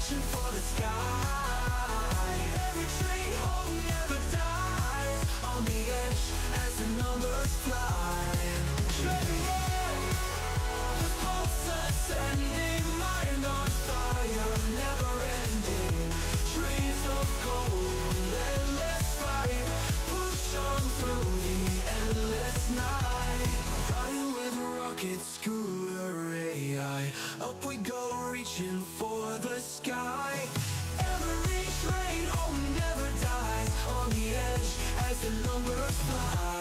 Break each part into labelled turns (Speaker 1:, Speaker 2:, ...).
Speaker 1: reaching for the sky. Every train home never dies. On the edge as the numbers fly. The pulse ascending, mind on fire, never ending. Trees of gold, endless fight. Push on through the endless night. Riding with a rocket scooter AI. Up we go, reaching for the sky. Every train home never dies. On the edge as the numbers fly.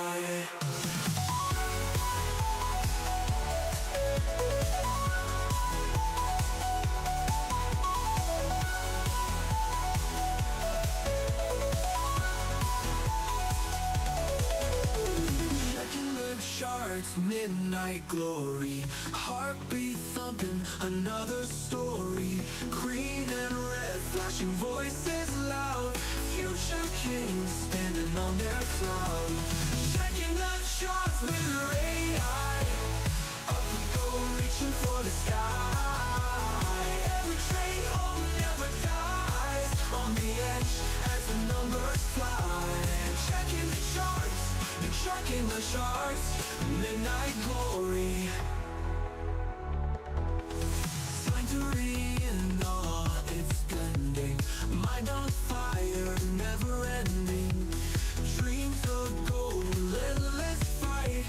Speaker 1: Charts, midnight glory, heartbeat thumping, another story. Green and red, flashing voices loud. Future kings standing on their throne. Checking the charts with their AI. Up we go, reaching for the sky. Every train home never dies. On the edge as the numbers fly. Checking the charts, tracking the charts. Midnight glory. Sanctuary in all its blending. Mind on fire, never ending. Dreams of gold, endless fight.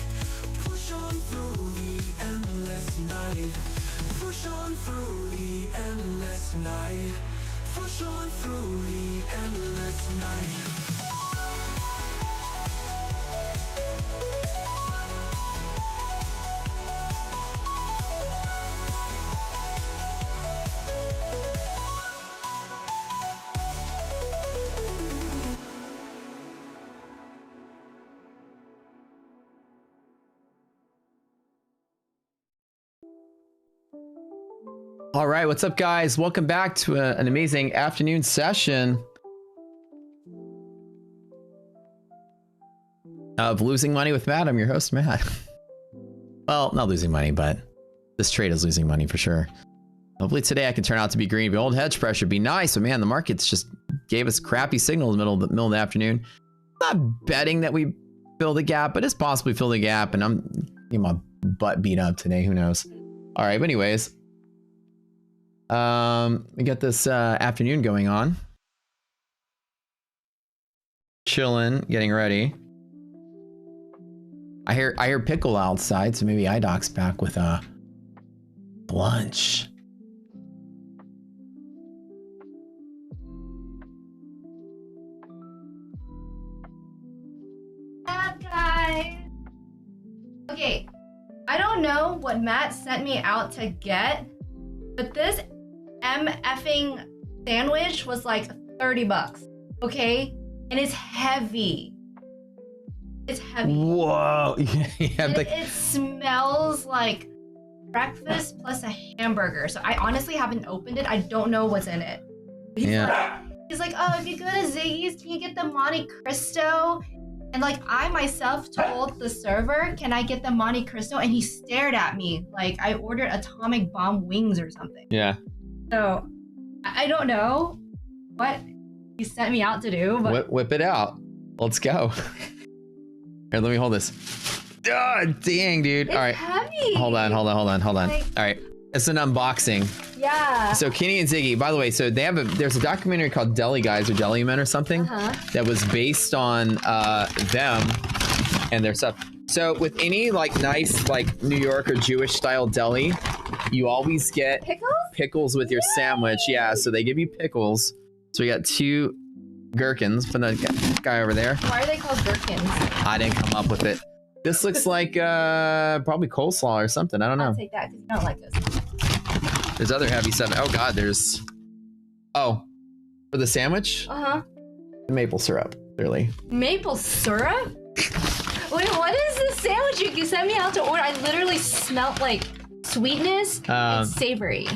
Speaker 1: Push on through the endless night. Push on through the endless night. Push on through the endless night.
Speaker 2: All right, what's up, guys? Welcome back to an amazing afternoon session of Losing Money with Matt. I'm your host, Matt. Well, not losing money, but this trade is losing money for sure. Hopefully today I can turn out to be green. The old hedge pressure would be nice, but man, the markets just gave us crappy signal in the middle of the afternoon. I'm not betting that we fill the gap, but it's possibly fill the gap, and I'm getting my butt beat up today. Who knows? All right, but anyways. We got this afternoon going on. Chilling, getting ready. I hear Pickle outside, so maybe iDoc's back with lunch.
Speaker 3: Up, guys. Okay, I don't know what Matt sent me out to get, but this MFing sandwich was like 30 bucks, okay? And it's heavy. It's heavy.
Speaker 2: Whoa.
Speaker 3: It smells like breakfast plus a hamburger. So I honestly haven't opened it. I don't know what's in it. He's like, oh, if you go to Ziggy's, can you get the Monte Cristo? And like I myself told the server, can I get the Monte Cristo? And he stared at me like I ordered atomic bomb wings or something.
Speaker 2: Yeah.
Speaker 3: So I don't know what he sent me out to do, but
Speaker 2: Whip it out. Let's go. Here, let me hold this. God dang, dude.
Speaker 3: it's
Speaker 2: All right.
Speaker 3: heavy.
Speaker 2: Hold on.
Speaker 3: Like,
Speaker 2: All right. It's an unboxing.
Speaker 3: Yeah.
Speaker 2: So Kenny and Ziggy, by the way, so there's a documentary called Deli Guys or Deli Men or something that was based on them and their stuff. So with any like nice like New York or Jewish style deli, you always get pickles with your sandwich. Yeah, so they give you pickles. So we got 2 gherkins from the guy over there.
Speaker 3: Why are they called gherkins?
Speaker 2: I didn't come up with it. This looks like probably coleslaw or something. I don't know.
Speaker 3: I'll take that because you don't like this.
Speaker 2: There's other heavy stuff. Oh God, there's. Oh, for the sandwich? Maple syrup, clearly.
Speaker 3: Maple syrup? Wait, what is this sandwich you sent me out to order? I literally smelled like sweetness and savory.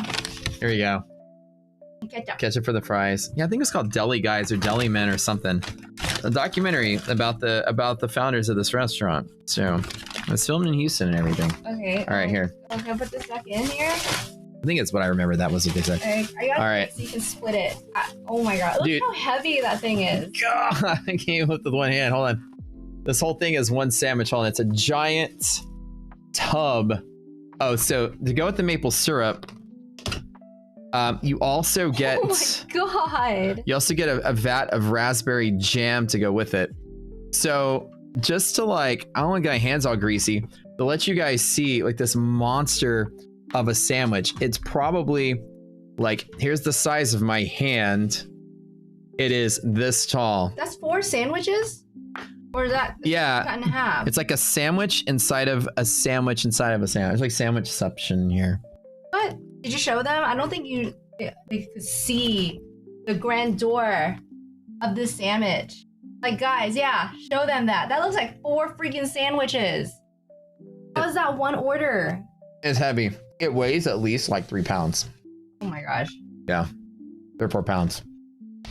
Speaker 2: Here we go.
Speaker 3: Ketchup.
Speaker 2: Ketchup for the fries. Yeah, I think it's called Deli Guys or Deli Men or something. A documentary about the founders of this restaurant. So it's filmed in Houston and everything.
Speaker 3: Okay.
Speaker 2: All right, here.
Speaker 3: Okay, I'll put this back in here.
Speaker 2: I think it's what I remember. That was what they said.
Speaker 3: I got
Speaker 2: All right.
Speaker 3: so you can split it. Oh my god. Look
Speaker 2: Dude.
Speaker 3: how heavy that thing is.
Speaker 2: God, I can't lift with one hand. Hold on. This whole thing is one sandwich. Hold on. It's a giant tub. Oh, so to go with the maple syrup, you also get...
Speaker 3: Oh my god.
Speaker 2: You also get a vat of raspberry jam to go with it. So just to like, I don't want to get my hands all greasy, to let you guys see like this monster of a sandwich. It's probably like, here's the size of my hand. It is this tall.
Speaker 3: That's 4 sandwiches? Or is that
Speaker 2: Yeah.
Speaker 3: cut in half?
Speaker 2: It's like a sandwich inside of a sandwich inside of a sandwich. It's like sandwichception here.
Speaker 3: What? Did you show them? I don't think they could see the grandeur of this sandwich. Like, guys, yeah, show them that. That looks like 4 freaking sandwiches. How is that one order?
Speaker 2: It's heavy. It weighs at least like 3 pounds.
Speaker 3: Oh my gosh.
Speaker 2: Yeah. 3 or 4 pounds.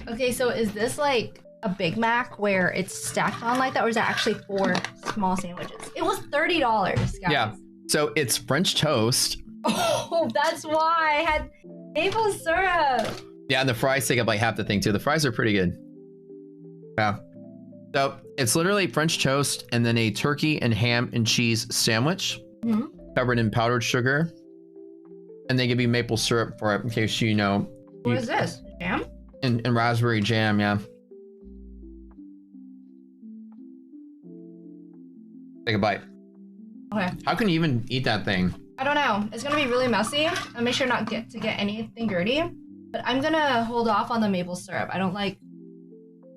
Speaker 3: Okay, so is this like a Big Mac where it's stacked on like that, or is that actually 4 small sandwiches? It was $30, guys.
Speaker 2: Yeah. So it's French toast.
Speaker 3: Oh, that's why I had maple syrup.
Speaker 2: Yeah, and the fries take up like half the thing too. The fries are pretty good. Yeah. So it's literally French toast and then a turkey and ham and cheese sandwich covered in powdered sugar. And they give you maple syrup for it in case you know.
Speaker 3: What is this? Jam?
Speaker 2: And raspberry jam, yeah. Take a bite.
Speaker 3: Okay.
Speaker 2: How can you even eat that thing?
Speaker 3: I don't know. It's gonna be really messy. I'll make sure not to get anything dirty. But I'm gonna hold off on the maple syrup. I don't like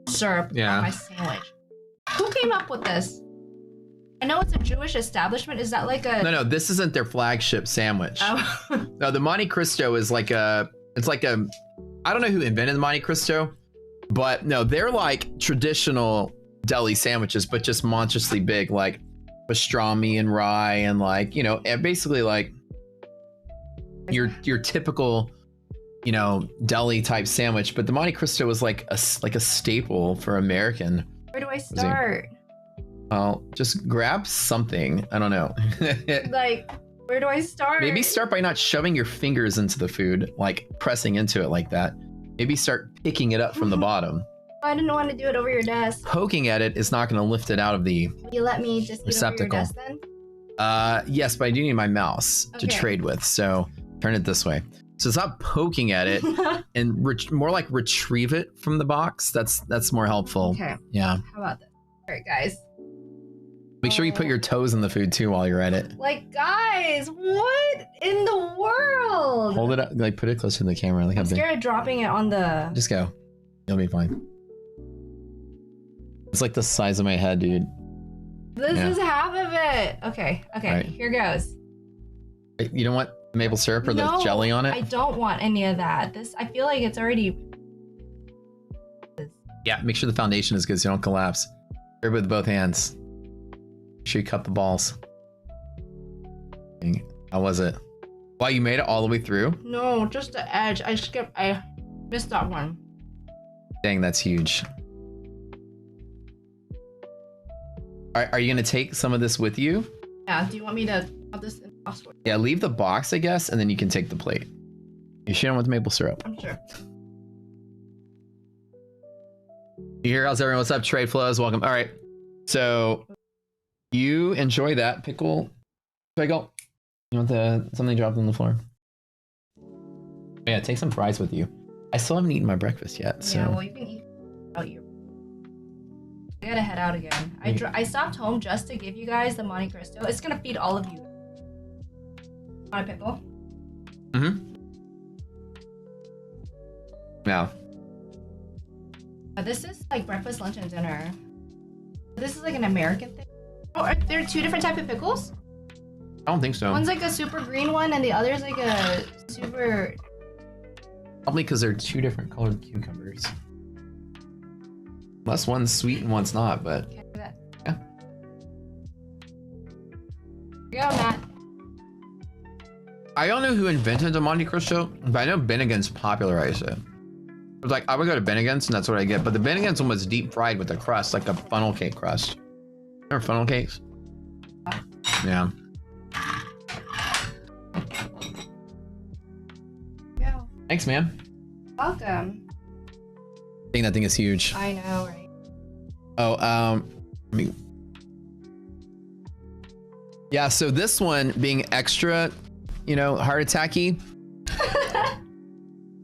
Speaker 3: syrup on my sandwich. Who came up with this? I know it's a Jewish establishment. Is that like a...
Speaker 2: No, this isn't their flagship sandwich.
Speaker 3: Oh.
Speaker 2: No, the Monte Cristo is like a... It's like a... I don't know who invented the Monte Cristo, but no, they're like traditional deli sandwiches, but just monstrously big, like pastrami and rye and like, you know, and basically like your typical, you know, deli type sandwich. But the Monte Cristo was like a staple for American.
Speaker 3: Where do I start?
Speaker 2: Well, just grab something. I don't know.
Speaker 3: Like, where do I start?
Speaker 2: Maybe start by not shoving your fingers into the food, like pressing into it like that. Maybe start picking it up from the bottom.
Speaker 3: I didn't want to do it over your desk.
Speaker 2: Poking at it is not going to lift it out of the
Speaker 3: You let me just eat
Speaker 2: receptacle.
Speaker 3: over your desk then?
Speaker 2: Yes, but I do need my mouse to trade with, so turn it this way. So it's not poking at it, and more like retrieve it from the box. That's more helpful.
Speaker 3: Okay.
Speaker 2: Yeah.
Speaker 3: How about this? All right, guys.
Speaker 2: Make sure you put your toes in the food too while you're at it.
Speaker 3: Like, guys, what in the world?
Speaker 2: Hold it up, like put it closer to the camera. Like
Speaker 3: I'm scared of dropping it on the...
Speaker 2: Just go. You'll be fine. It's like the size of my head, dude.
Speaker 3: This is half of it. Okay,
Speaker 2: Right.
Speaker 3: here goes.
Speaker 2: You don't want maple syrup or the jelly on it?
Speaker 3: I don't want any of that. I feel like it's already...
Speaker 2: Yeah, make sure the foundation is good so you don't collapse. Grab it with both hands. Make sure you cup the balls. How was it? Wow, you made it all the way through?
Speaker 3: No, just the edge. I missed that one.
Speaker 2: Dang, that's huge. Are you gonna take some of this with you?
Speaker 3: Yeah, do you want me to have this in the box?
Speaker 2: Yeah, leave the box, I guess, and then you can take the plate. You share them with maple syrup.
Speaker 3: I'm sure.
Speaker 2: You hear? How's everyone? What's up, Trade Flows? Welcome. All right. So you enjoy that pickle. You want something dropped on the floor? Yeah, take some fries with you. I still haven't eaten my breakfast yet. So.
Speaker 3: Yeah, well, you can eat out your... I gotta head out again. I stopped home just to give you guys the Monte Cristo. It's gonna feed all of you. Want a pickle?
Speaker 2: Mm-hmm. Yeah.
Speaker 3: This is like breakfast, lunch, and dinner. This is like an American thing. Oh, are there 2 different types of pickles?
Speaker 2: I don't think so.
Speaker 3: One's like a super green one, and the other's like a super...
Speaker 2: Probably because they're 2 different colored cucumbers. Unless one's sweet and one's not, but...
Speaker 3: Okay, that.
Speaker 2: Yeah.
Speaker 3: Here you go, Matt.
Speaker 2: I don't know who invented the Monte Cristo, but I know Bennigan's popularized it. It was like, I would go to Bennigan's and that's what I get. But the Bennigan's one was deep fried with a crust, like a funnel cake crust. Remember funnel cakes? Yeah. Thanks, man.
Speaker 3: Welcome.
Speaker 2: I think that thing is huge.
Speaker 3: I know, right?
Speaker 2: Oh, let me... Yeah, so this one being extra, you know, heart attacky,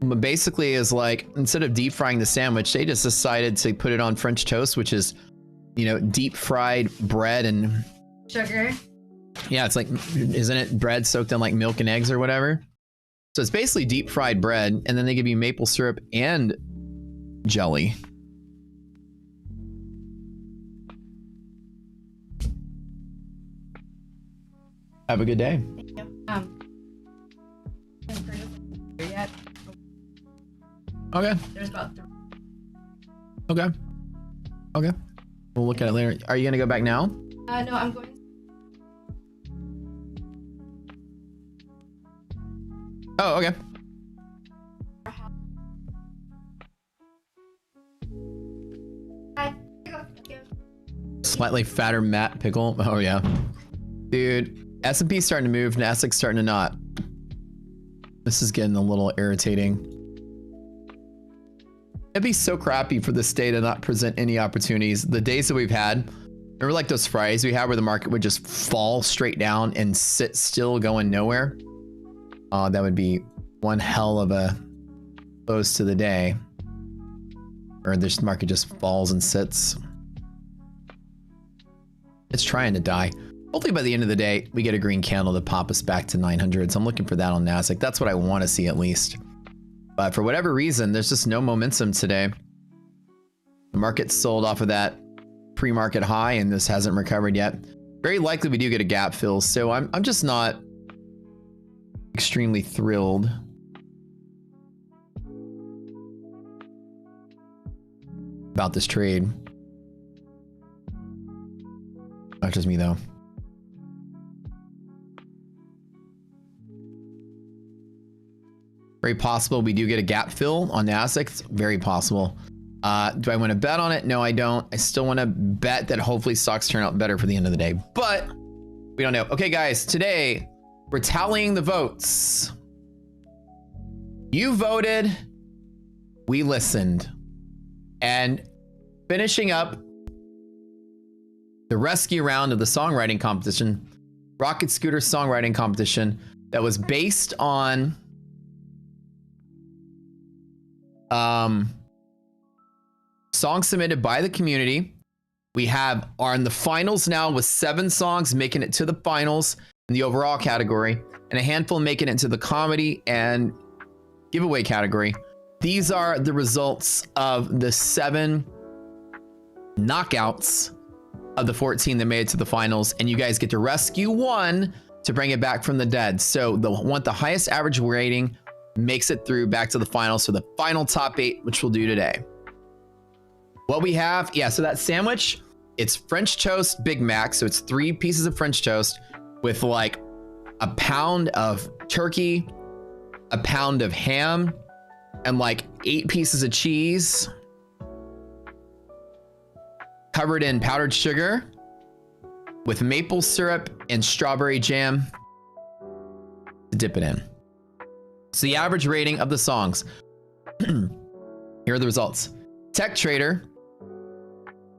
Speaker 2: but basically is like, instead of deep frying the sandwich, they just decided to put it on French toast, which is, you know, deep fried bread and
Speaker 3: Sugar.
Speaker 2: yeah, it's like, isn't it bread soaked in like milk and eggs or whatever? So it's basically deep fried bread, and then they give you maple syrup and jelly. Have a good day.
Speaker 3: Thank you. Yet.
Speaker 2: Okay.
Speaker 3: There's about 3.
Speaker 2: Okay. Okay. We'll look at it later. Are you gonna go back now?
Speaker 3: No, I'm going.
Speaker 2: Oh, okay.
Speaker 3: Hi. Thank you.
Speaker 2: Slightly fatter Matt pickle. Oh yeah. Dude, S&P's starting to move, Nasdaq's starting to not. This is getting a little irritating. It'd be so crappy for this day to not present any opportunities. The days that we've had, remember like those Fridays we had where the market would just fall straight down and sit still going nowhere? That would be one hell of a close to the day. Or this market just falls and sits. It's trying to die. Hopefully by the end of the day, we get a green candle to pop us back to 900. So I'm looking for that on Nasdaq. That's what I want to see at least. But for whatever reason, there's just no momentum today. The market sold off of that pre-market high and this hasn't recovered yet. Very likely we do get a gap fill. So I'm just not extremely thrilled about this trade. Not just me though. Very possible we do get a gap fill on Nasdaq. It's very possible. Do I want to bet on it? No, I don't. I still want to bet that hopefully stocks turn out better for the end of the day, but we don't know. Okay, guys, today we're tallying the votes. You voted, we listened, and finishing up the rescue round of the songwriting competition, Rocket Scooter songwriting competition that was based on songs submitted by the community. We are in the finals now with 7 songs making it to the finals in the overall category and a handful making it to the comedy and giveaway category. These are the results of the 7 knockouts of the 14 that made it to the finals, and you guys get to rescue 1 to bring it back from the dead. So the highest average rating makes it through back to the finals. So the final top 8, which we'll do today. What we have, yeah, so that sandwich, it's French toast Big Mac. So it's 3 pieces of French toast with like a pound of turkey, a pound of ham, and like 8 pieces of cheese covered in powdered sugar with maple syrup and strawberry jam to dip it in. So the average rating of the songs. Here are the results. Tech Trader,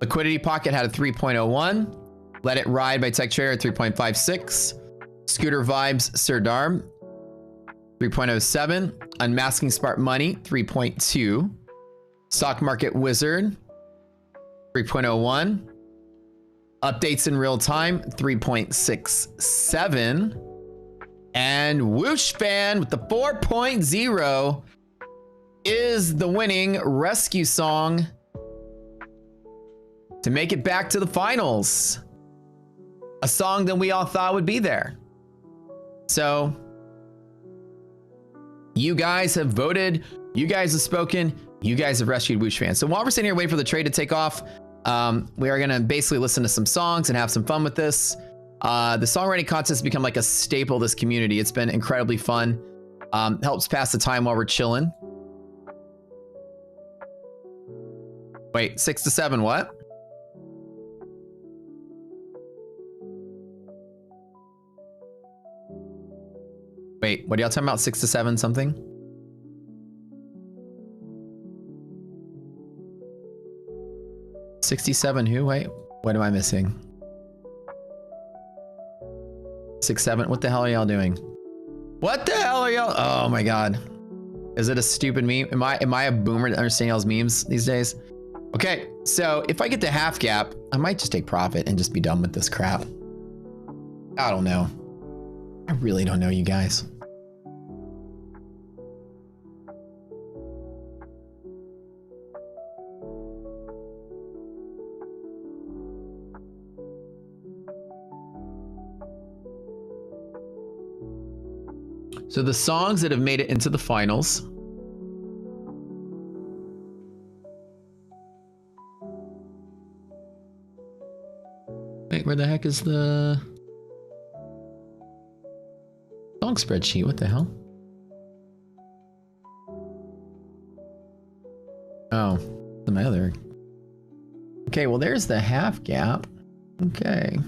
Speaker 2: Liquidity Pocket had a 3.01. Let It Ride by Tech Trader at 3.56. Scooter Vibes, Sir Darb, 3.07. Unmasking Smart Money, 3.2. Stock Market Wizard, 3.01. Updates in Real Time, 3.67. And Whoosh Fan with the 4.0 is the winning rescue song to make it back to the finals. A song that we all thought would be there. So you guys have voted, you guys have spoken, you guys have rescued Whoosh Fan. So while we're sitting here waiting for the trade to take off, we are gonna basically listen to some songs and have some fun with this. The songwriting contest has become like a staple of this community. It's been incredibly fun. Helps pass the time while we're chilling. Wait, 6 to 7, what? Wait, what are y'all talking about? 6 to 7 something? 67 who? Wait, what am I missing? 67. What the hell are y'all doing? What the hell are y'all? Oh my god. Is it a stupid meme? Am I a boomer to understand y'all's memes these days? Okay, so if I get the half gap, I might just take profit and just be done with this crap. I don't know. I really don't know, you guys. So the songs that have made it into the finals. Wait, where the heck is the song spreadsheet? What the hell? Oh, my other. Okay, well, there's the half gap. Okay.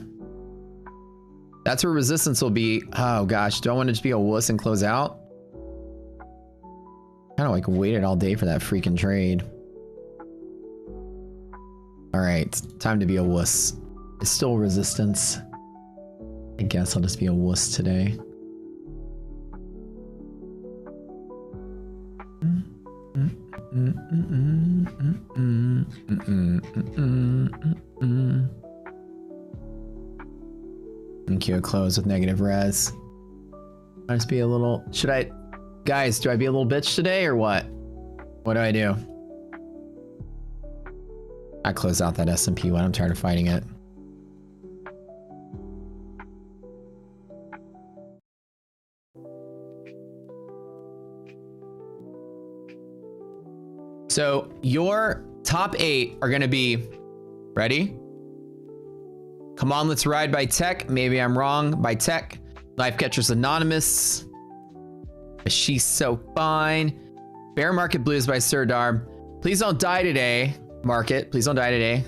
Speaker 2: That's where resistance will be. Oh gosh, do I want to just be a wuss and close out? Kind of like waited all day for that freaking trade. All right, time to be a wuss. It's still resistance. I guess I'll just be a wuss today. And Q close with negative res. I'll just be a little. Should I, guys? Do I be a little bitch today or what? What do I do? I close out that S&P one. I'm tired of fighting it. So your top 8 are going to be ready. Come on, let's ride by Tech. Maybe I'm wrong. By Tech. Life Catchers Anonymous. She's so fine. Bear Market Blues by Sir Darb. Please don't die today. Market. Please don't die today.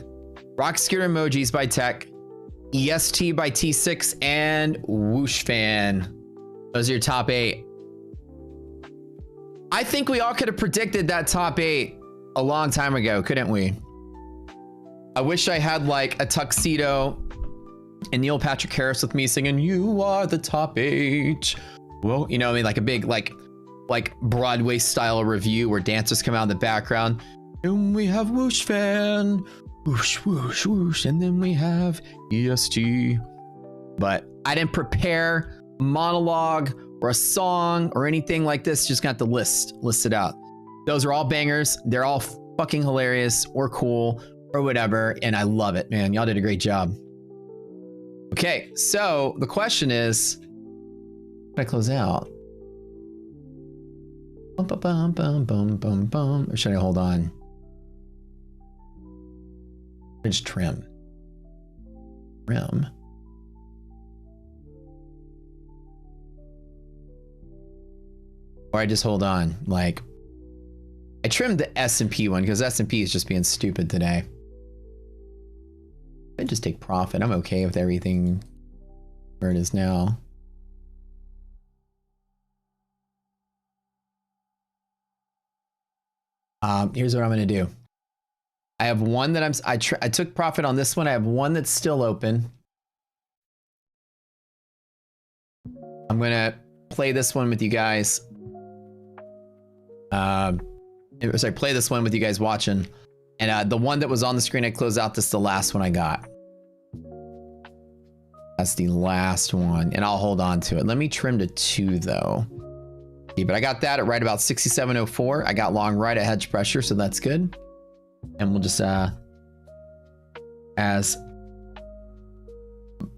Speaker 2: Rock Scooter Emojis by Tech. EST by T6 and Whoosh Fan. Those are your top 8. I think we all could have predicted that top 8 a long time ago, couldn't we? I wish I had like a tuxedo and Neil Patrick Harris with me singing "You Are the Top 8." Well, you know what I mean, like a big like Broadway style review where dancers come out in the background. And we have Whoosh Fan, whoosh whoosh whoosh, and then we have EST. But I didn't prepare a monologue or a song or anything like this. Just got the list it out. Those are all bangers. They're all fucking hilarious or cool or whatever, and I love it, man. Y'all did a great job. Okay, so the question is, how do I close out? Bum, bum, bum, bum, bum, bum, bum. Or should I hold on? Just trim. Trim. Or I just hold on. Like, I trimmed the S&P one because S&P is just being stupid today. I just take profit. I'm okay with everything where it is now. Here's what I'm gonna do. I have one that I took profit on this one. I have one that's still open. I'm gonna play this one with you guys. Sorry, play this one with you guys watching. And the one that was on the screen I closed out, this is the last one I got. That's the last one, and I'll hold on to it. Let me trim to 2 though. Okay, but I got that at right about 67.04. I got long right at hedge pressure, so that's good. And we'll just, as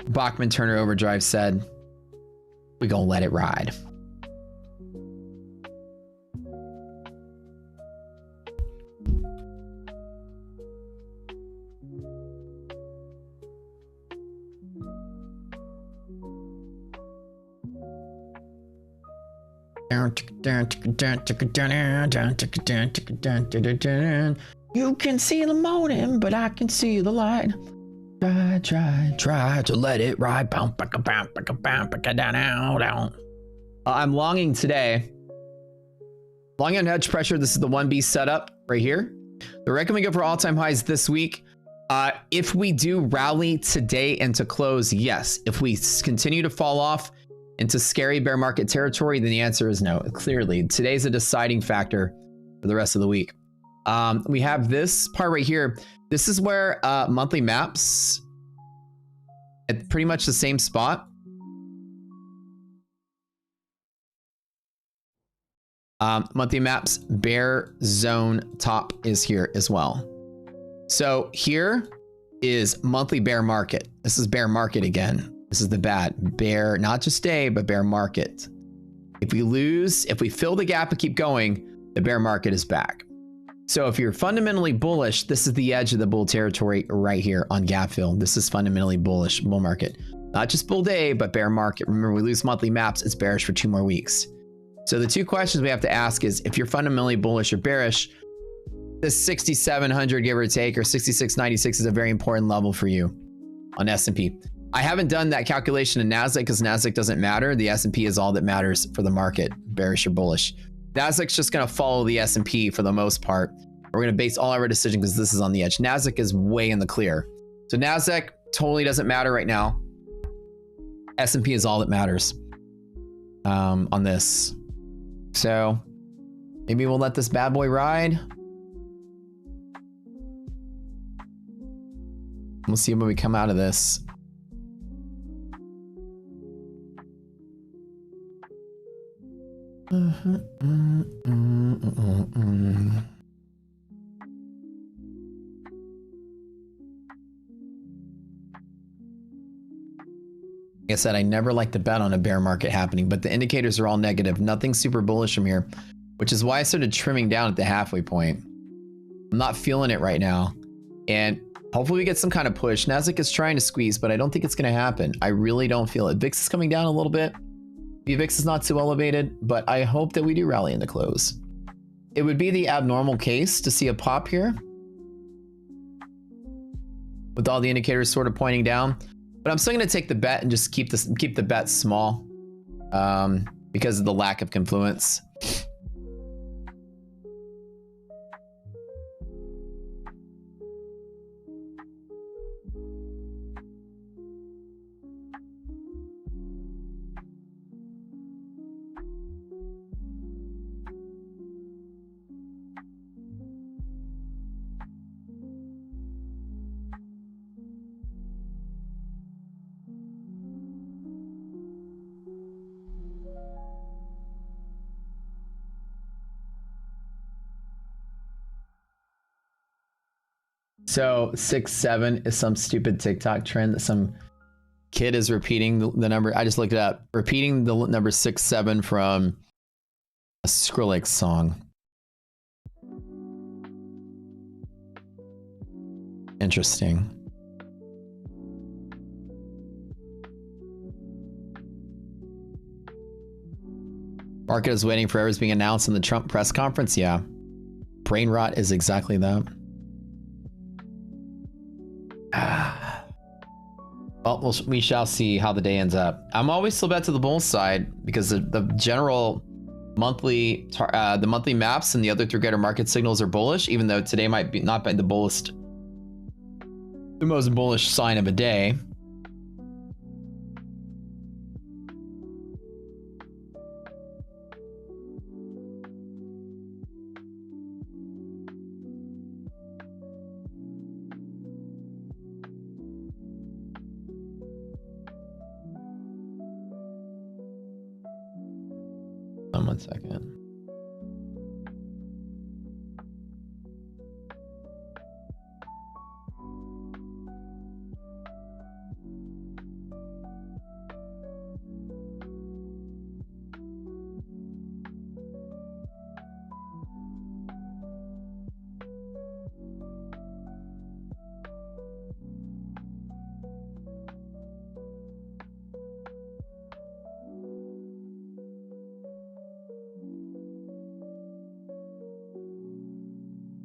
Speaker 2: Bachman Turner Overdrive said, we gonna let it ride. You can see the morning, but I can see the light. Try to let it ride. I'm longing today. Longing on hedge pressure. This is the 1B setup right here. The recommend go for all-time highs this week. If we do rally today into close, yes. If we continue to fall off into scary bear market territory, then the answer is no. Clearly, today's a deciding factor for the rest of the week. We have this part right here. This is where monthly maps at pretty much the same spot. Monthly maps bear zone top is here as well. So here is monthly bear market. This is bear market again. This is the bad bear, not just day, but bear market. If we lose, if we fill the gap and keep going, the bear market is back. So if you're fundamentally bullish, this is the edge of the bull territory right here on gap fill. This is fundamentally bullish bull market, not just bull day, but bear market. Remember, we lose monthly maps, it's bearish for 2 more weeks. So the 2 questions we have to ask is, if you're fundamentally bullish or bearish, this 6,700 give or take, or 6,696 is a very important level for you on S&P. I haven't done that calculation in NASDAQ because NASDAQ doesn't matter. The S&P is all that matters for the market, bearish or bullish. NASDAQ's just going to follow the S&P for the most part. We're going to base all our decision because this is on the edge. NASDAQ is way in the clear. So NASDAQ totally doesn't matter right now. S&P is all that matters on this. So maybe we'll let this bad boy ride. We'll see when we come out of this. Like I said, I never like to bet on a bear market happening, but the indicators are all negative. Nothing super bullish from here, which is why I started trimming down at the halfway point. I'm not feeling it right now. And hopefully we get some kind of push. NASDAQ is trying to squeeze, but I don't think it's going to happen. I really don't feel it. VIX is coming down a little bit. VIX is not too elevated, but I hope that we do rally into close. It would be the abnormal case to see a pop here with all the indicators sort of pointing down. But I'm still going to take the bet and just keep the bet small because of the lack of confluence. So 6-7 is some stupid TikTok trend that some kid is repeating the number. I just looked it up. Repeating the number 6-7 from a Skrillex song. Interesting. Market is waiting for whatever's being announced in the Trump press conference. Yeah. Brain rot is exactly that. Well, we shall see how the day ends up. I'm always still bet to the bull side because the general monthly, the monthly maps and the other 3 greater market signals are bullish, even though today might be not be the most bullish sign of a day. One second.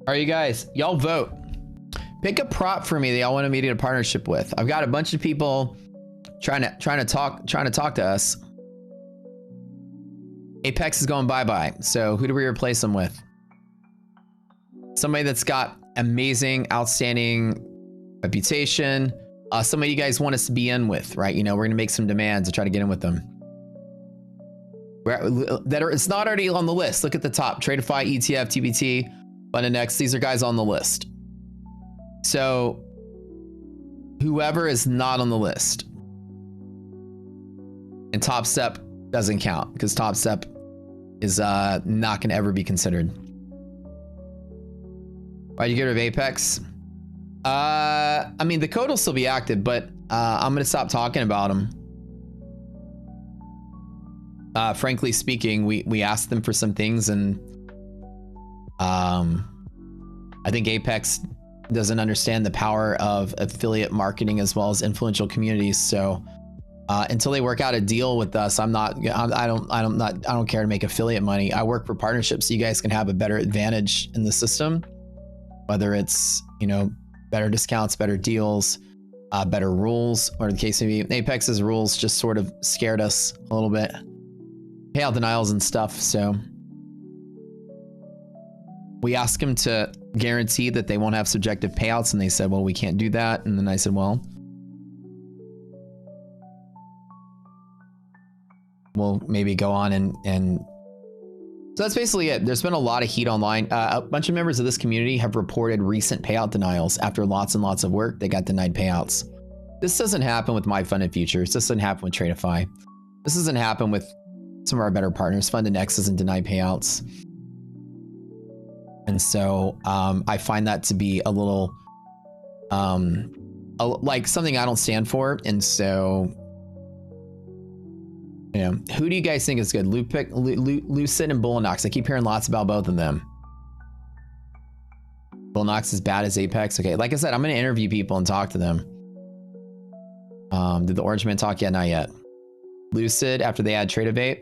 Speaker 2: All right, you guys, y'all vote. Pick a prop for me that y'all want to meet in a partnership with. I've got a bunch of people trying to talk to us. Apex is going bye-bye. So who do we replace them with? Somebody that's got amazing, outstanding Reputation. Somebody you guys want us to be in with, right? You know, we're going to make some demands to try to get in with them. It's not already on the list. Look at the top. Tradeify, ETF, TBT, Fundanex. These are guys on the list. So whoever is not on the list, and Top Step doesn't count because Top Step is not going to ever be considered. Why'd you get rid of Apex? I mean, the code will still be active, but I'm going to stop talking about them. Frankly speaking, we asked them for some things, and I think Apex doesn't understand the power of affiliate marketing as well as influential communities. So until they work out a deal with us, I don't care to make affiliate money. I work for partnerships so you guys can have a better advantage in the system, whether it's, you know, better discounts, better deals, better rules, or the case may be. Apex's rules just sort of scared us a little bit. Payout denials and stuff. So we asked them to guarantee that they won't have subjective payouts, and they said, well, we can't do that. And then I said, well, we'll maybe go on and so that's basically it. There's been a lot of heat online. A bunch of members of this community have reported recent payout denials after lots and lots of work. They got denied payouts. This doesn't happen with My Funded Futures. This doesn't happen with Tradeify. This doesn't happen with some of our better partners. Fundanex doesn't deny payouts. And so I find that to be a little like something I don't stand for. And so, you know, who do you guys think is good? Lucid and Bullinox. I keep hearing lots about both of them. Bullinox is bad as Apex. Okay, like I said, I'm going to interview people and talk to them. Did the Orange Man talk yet? Not yet. Lucid, after they add Trade Evade.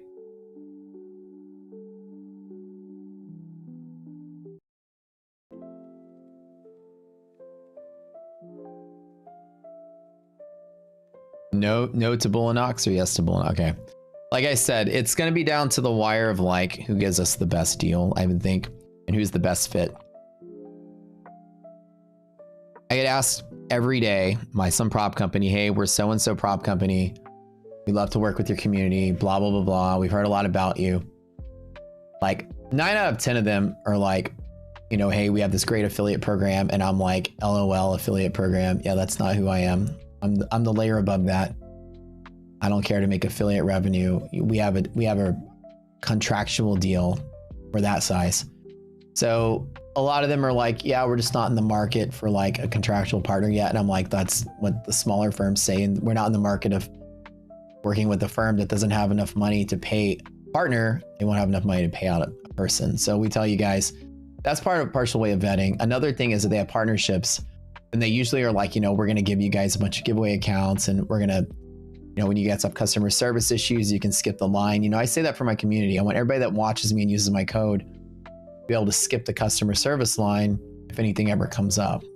Speaker 2: No to Bullinox or yes to Bullinox? Okay. Like I said, it's going to be down to the wire of like who gives us the best deal, I would think, and who's the best fit. I get asked every day, some prop company, hey, we're so-and-so prop company. We love to work with your community, blah, blah, blah, blah. We've heard a lot about you. Like 9 out of 10 of them are like, you know, hey, we have this great affiliate program. And I'm like, LOL, affiliate program. Yeah, that's not who I am. I'm the layer above that. I don't care to make affiliate revenue. We have a contractual deal for that size. So a lot of them are like, yeah, we're just not in the market for like a contractual partner yet. And I'm like, that's what the smaller firms say. And we're not in the market of working with a firm that doesn't have enough money to pay a partner. They won't have enough money to pay out a person. So we tell you guys, that's part of a partial way of vetting. Another thing is that they have partnerships, and they usually are like, you know, we're going to give you guys a bunch of giveaway accounts, and we're going to, you know, when you guys have customer service issues, you can skip the line. You know, I say that for my community. I want everybody that watches me and uses my code to be able to skip the customer service line if anything ever comes up. You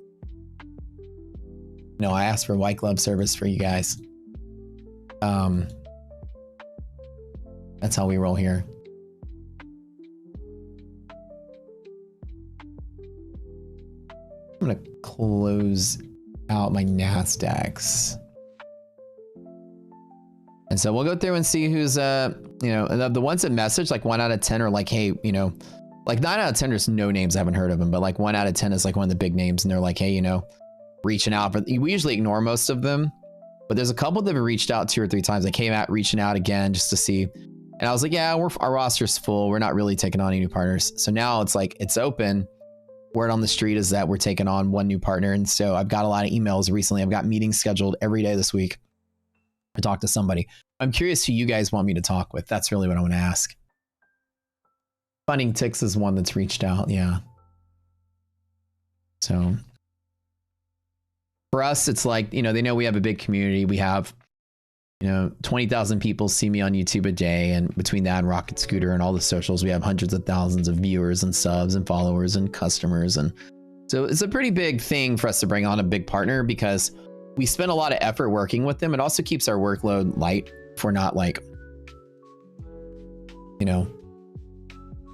Speaker 2: know, I ask for white glove service for you guys. That's how we roll here. I'm gonna close out my NASDAQs. And so we'll go through and see who's, you know, the ones that message, like 1 out of 10 are like, hey, you know, like 9 out of 10, there's no names, I haven't heard of them, but like 1 out of 10 is like one of the big names. And they're like, hey, you know, reaching out. But we usually ignore most of them, but there's a couple that have reached out 2 or 3 times. They came out reaching out again just to see. And I was like, yeah, our roster's full. We're not really taking on any new partners. So now it's like, it's open. Word on the street is that we're taking on 1 new partner. And so I've got a lot of emails recently. I've got meetings scheduled every day this week to talk to somebody. I'm curious who you guys want me to talk with. That's really what I want to ask. Funding Ticks is one that's reached out. Yeah. So for us, it's like, you know, they know we have a big community. We have, you know, 20,000 people see me on YouTube a day. And between that and Rocket Scooter and all the socials, we have hundreds of thousands of viewers and subs and followers and customers. And so it's a pretty big thing for us to bring on a big partner because we spend a lot of effort working with them. It also keeps our workload light if we're not like, you know,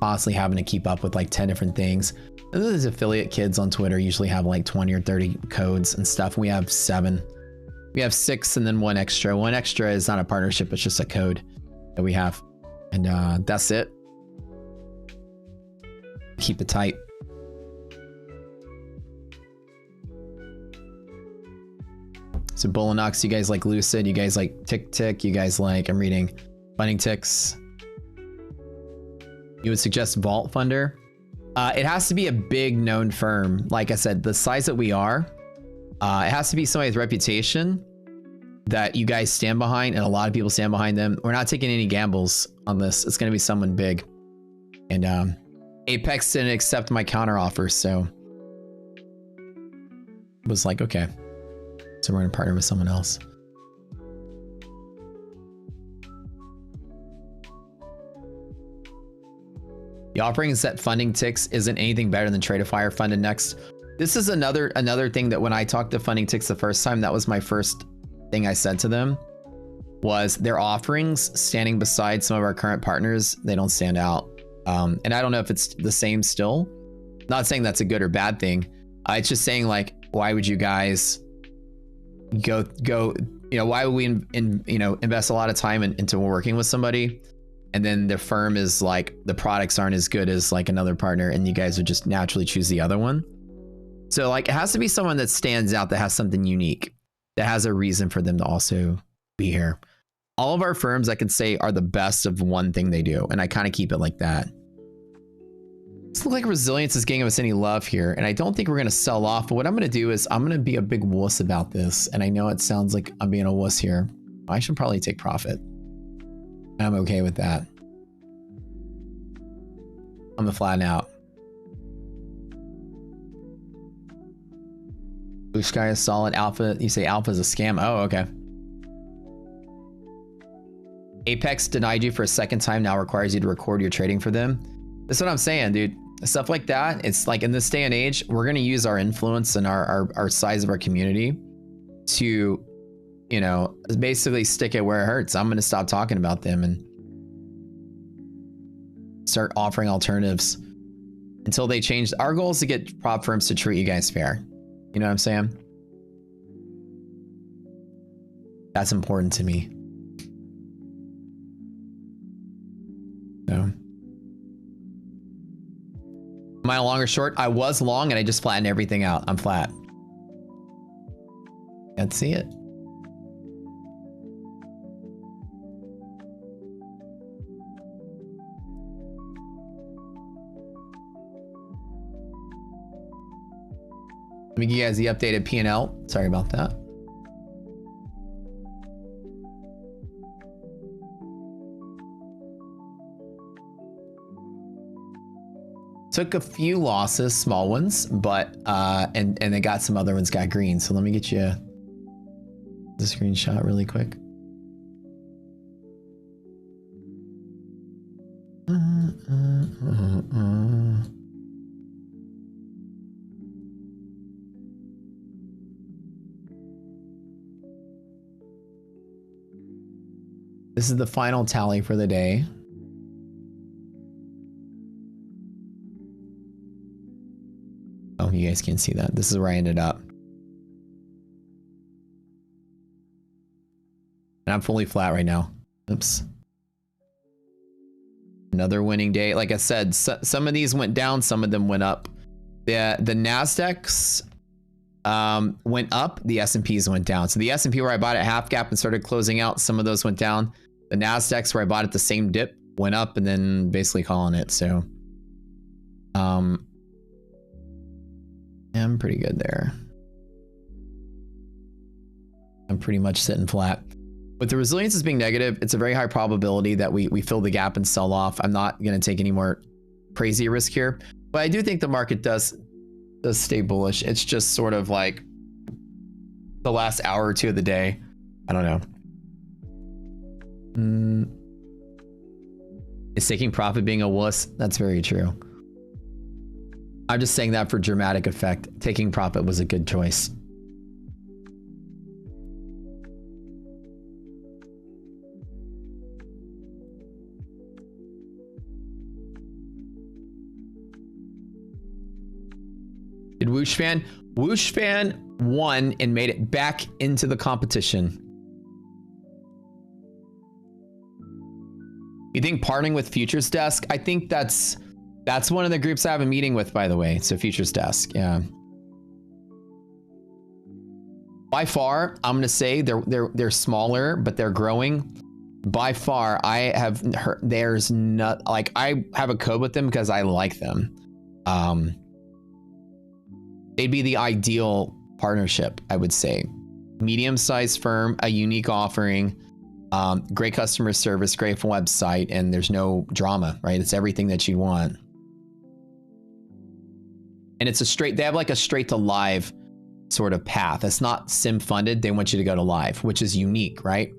Speaker 2: constantly having to keep up with like 10 different things. Those affiliate kids on Twitter usually have like 20 or 30 codes and stuff. We have 7. We have 6 and then 1 extra. 1 extra is not a partnership, it's just a code that we have. And that's it. Keep it tight. So Bullinox, you guys like Lucid, you guys like Tick Tick, you guys like, I'm reading Funding Ticks. You would suggest Vault Funder? It has to be a big known firm. Like I said, the size that we are, it has to be somebody with reputation that you guys stand behind and a lot of people stand behind them. We're not taking any gambles on this. It's going to be someone big. And Apex didn't accept my counter offer, so it was like, okay. So we're going to partner with someone else. The offering is that Funding Ticks isn't anything better than Tradeify Funded Next. This is another thing that when I talked to Funding Ticks the first time, that was my first thing I said to them, was their offerings standing beside some of our current partners, they don't stand out. And I don't know if it's the same still. Not saying that's a good or bad thing. It's just saying, like, why would you guys go, why would we invest a lot of time into working with somebody, and then the firm is like, the products aren't as good as like another partner, and you guys would just naturally choose the other one. So like, it has to be someone that stands out, that has something unique, that has a reason for them to also be here. All of our firms, I could say, are the best of one thing they do, and I kind of keep it like that. Doesn't look like Resilience is getting us any love here, and I don't think we're going to sell off, but what I'm going to do is I'm going to be a big wuss about this, and I know it sounds like I'm being a wuss here. I should probably take profit. I'm okay with that. I'm gonna flatten out. Blue Sky is solid. Alpha, you say Alpha is a scam? Oh, okay. Apex denied you for a second time, now requires you to record your trading for them. That's what I'm saying, dude. Stuff like that, it's like, in this day and age, we're gonna use our influence and our size of our community to, basically stick it where it hurts. I'm gonna stop talking about them and start offering alternatives until they change. Our goal is to get prop firms to treat you guys fair. You know what I'm saying? That's important to me. So, am I long or short? I was long and I just flattened everything out. I'm flat. Can't see it. Let me give you guys the updated P&L. Sorry about that. Took a few losses, small ones, but and they got some other ones got green. So let me get you the screenshot really quick. This is the final tally for the day. Oh, you guys can see that. This is where I ended up. And I'm fully flat right now. Oops. Another winning day. Like I said, some of these went down, some of them went up. The Nasdaqs went up, the S&Ps went down. So the S&P where I bought at half gap and started closing out, some of those went down. The Nasdaqs where I bought at the same dip went up and then basically calling it. So I'm pretty good there. I'm pretty much sitting flat. With the resilience as being negative, it's a very high probability that we fill the gap and sell off. I'm not going to take any more crazy risk here, but I do think the market does stay bullish. It's just sort of like the last hour or two of the day. I don't know. Is taking profit being a wuss? That's very true. I'm just saying that for dramatic effect. Taking profit was a good choice. Did Whoosh Fan? Whoosh Fan won and made it back into the competition. You think partnering with Futures Desk? I think that's one of the groups I have a meeting with, by the way. So Futures Desk, yeah. By far, I'm gonna say they're smaller, but they're growing. By far, I have heard there's not like I have a code with them because I like them. They'd be the ideal partnership, I would say. Medium-sized firm, a unique offering, great customer service, great website, and there's no drama, right? It's everything that you want. And it's they have like a straight to live sort of path. It's not sim funded. They want you to go to live, which is unique, right?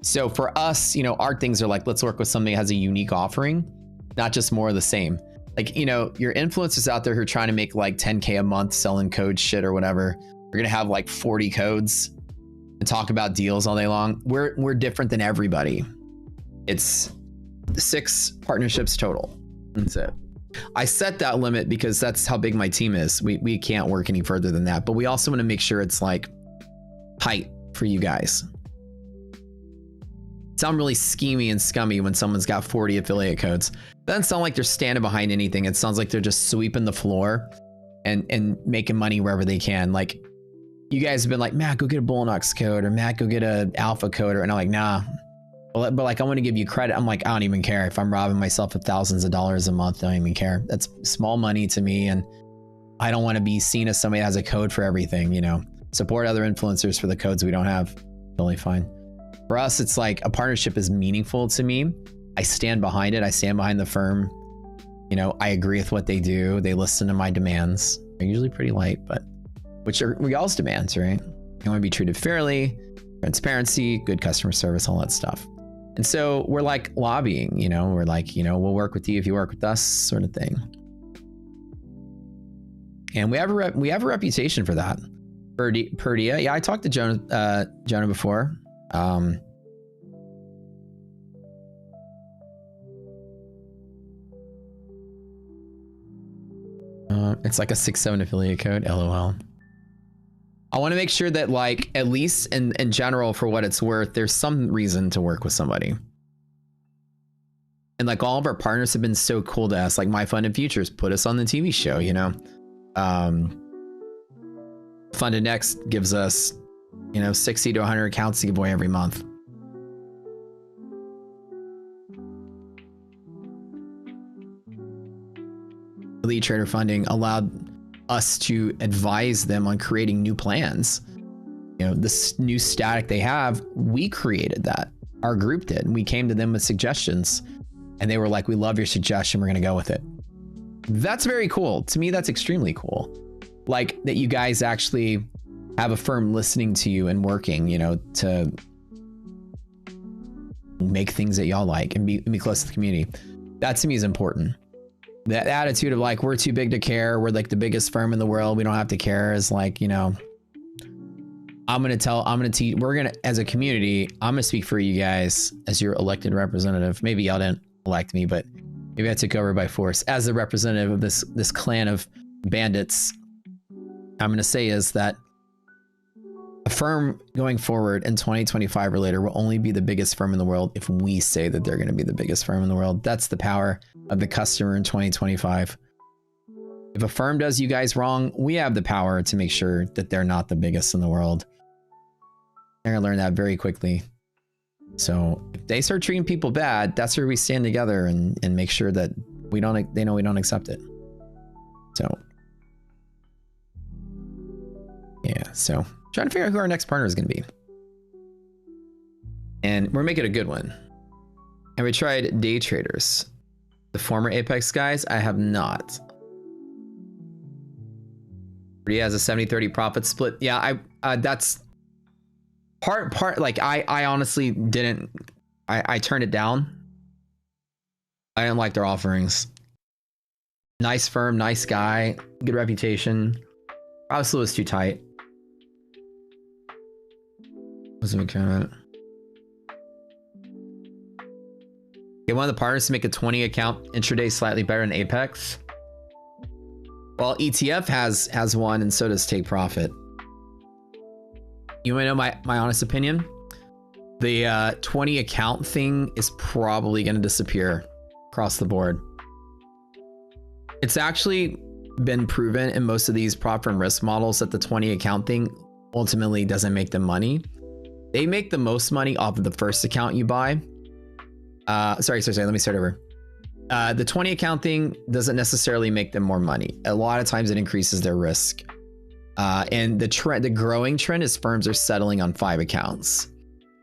Speaker 2: So for us, you know, our things are like, let's work with something that has a unique offering, not just more of the same. Like, you know, your influencers out there who are trying to make like 10K a month selling code shit or whatever, you're going to have like 40 codes and talk about deals all day long. We're different than everybody. It's 6 partnerships total. That's it. I set that limit because that's how big my team is. We can't work any further than that, but we also want to make sure it's like tight for you guys. Sound really schemy and scummy when someone's got 40 affiliate codes. Doesn't sound like they're standing behind anything. It sounds like they're just sweeping the floor and making money wherever they can. Like, you guys have been like, Matt, go get a Bullnox code, or Matt, go get a Alpha coder. And I'm like, nah. But like, I want to give you credit. I'm like, I don't even care if I'm robbing myself of thousands of dollars a month. I don't even care. That's small money to me. And I don't want to be seen as somebody that has a code for everything, you know. Support other influencers for the codes we don't have. Totally fine. For us, it's like a partnership is meaningful to me. I stand behind it. I stand behind the firm. You know, I agree with what they do. They listen to my demands. They're usually pretty light, but which are y'all's demands, right? You want to be treated fairly, transparency, good customer service, all that stuff. And so we're like lobbying, you know, we're like, you know, we'll work with you if you work with us, sort of thing. And we have a reputation for that. Perdia, yeah, I talked to Jonah before. It's like a 6-7 affiliate code, LOL. I want to make sure that, like, at least in general, for what it's worth, there's some reason to work with somebody. And like, all of our partners have been so cool to us. Like, My Fund and Futures put us on the TV show, you know. Funded Next gives us, you know, 60 to 100 accounts to give away every month. Elite Trader Funding allowed us to advise them on creating new plans. You know, this new static they have, we created that. Our group did. And we came to them with suggestions and they were like, we love your suggestion. We're going to go with it. That's very cool. To me, that's extremely cool. Like, that you guys actually have a firm listening to you and working, you know, to make things that y'all like and be close to the community. That to me is important. That attitude of like, we're too big to care, we're like the biggest firm in the world, we don't have to care, is like, you know, we're gonna, as a community, I'm gonna speak for you guys as your elected representative. Maybe y'all didn't elect me, but maybe I took over by force. As the representative of this clan of bandits, I'm gonna say is that a firm going forward in 2025 or later will only be the biggest firm in the world if we say that they're gonna be the biggest firm in the world. That's the power of the customer in 2025. If a firm does you guys wrong, we have the power to make sure that they're not the biggest in the world. They're gonna learn that very quickly. So if they start treating people bad, that's where we stand together and make sure that they know we don't accept it. So yeah, so trying to figure out who our next partner is gonna be. And we're making a good one. Have we tried day traders? The former Apex guys? I have not. He has a 70-30 profit split. Yeah, that's part like I honestly didn't, I turned it down. I didn't like their offerings. Nice firm, nice guy, good reputation. Obviously it was too tight. Wasn't a comment. Get one of the partners to make a 20 account intraday slightly better than Apex. Well, ETF has one, and so does Take Profit. You want to know my honest opinion? The 20 account thing is probably going to disappear across the board. It's actually been proven in most of these prop firm risk models that the 20 account thing ultimately doesn't make them money. They make the most money off of the first account you buy. Sorry, let me start over. The 20 account thing doesn't necessarily make them more money. A lot of times it increases their risk. And the growing trend is firms are settling on 5 accounts.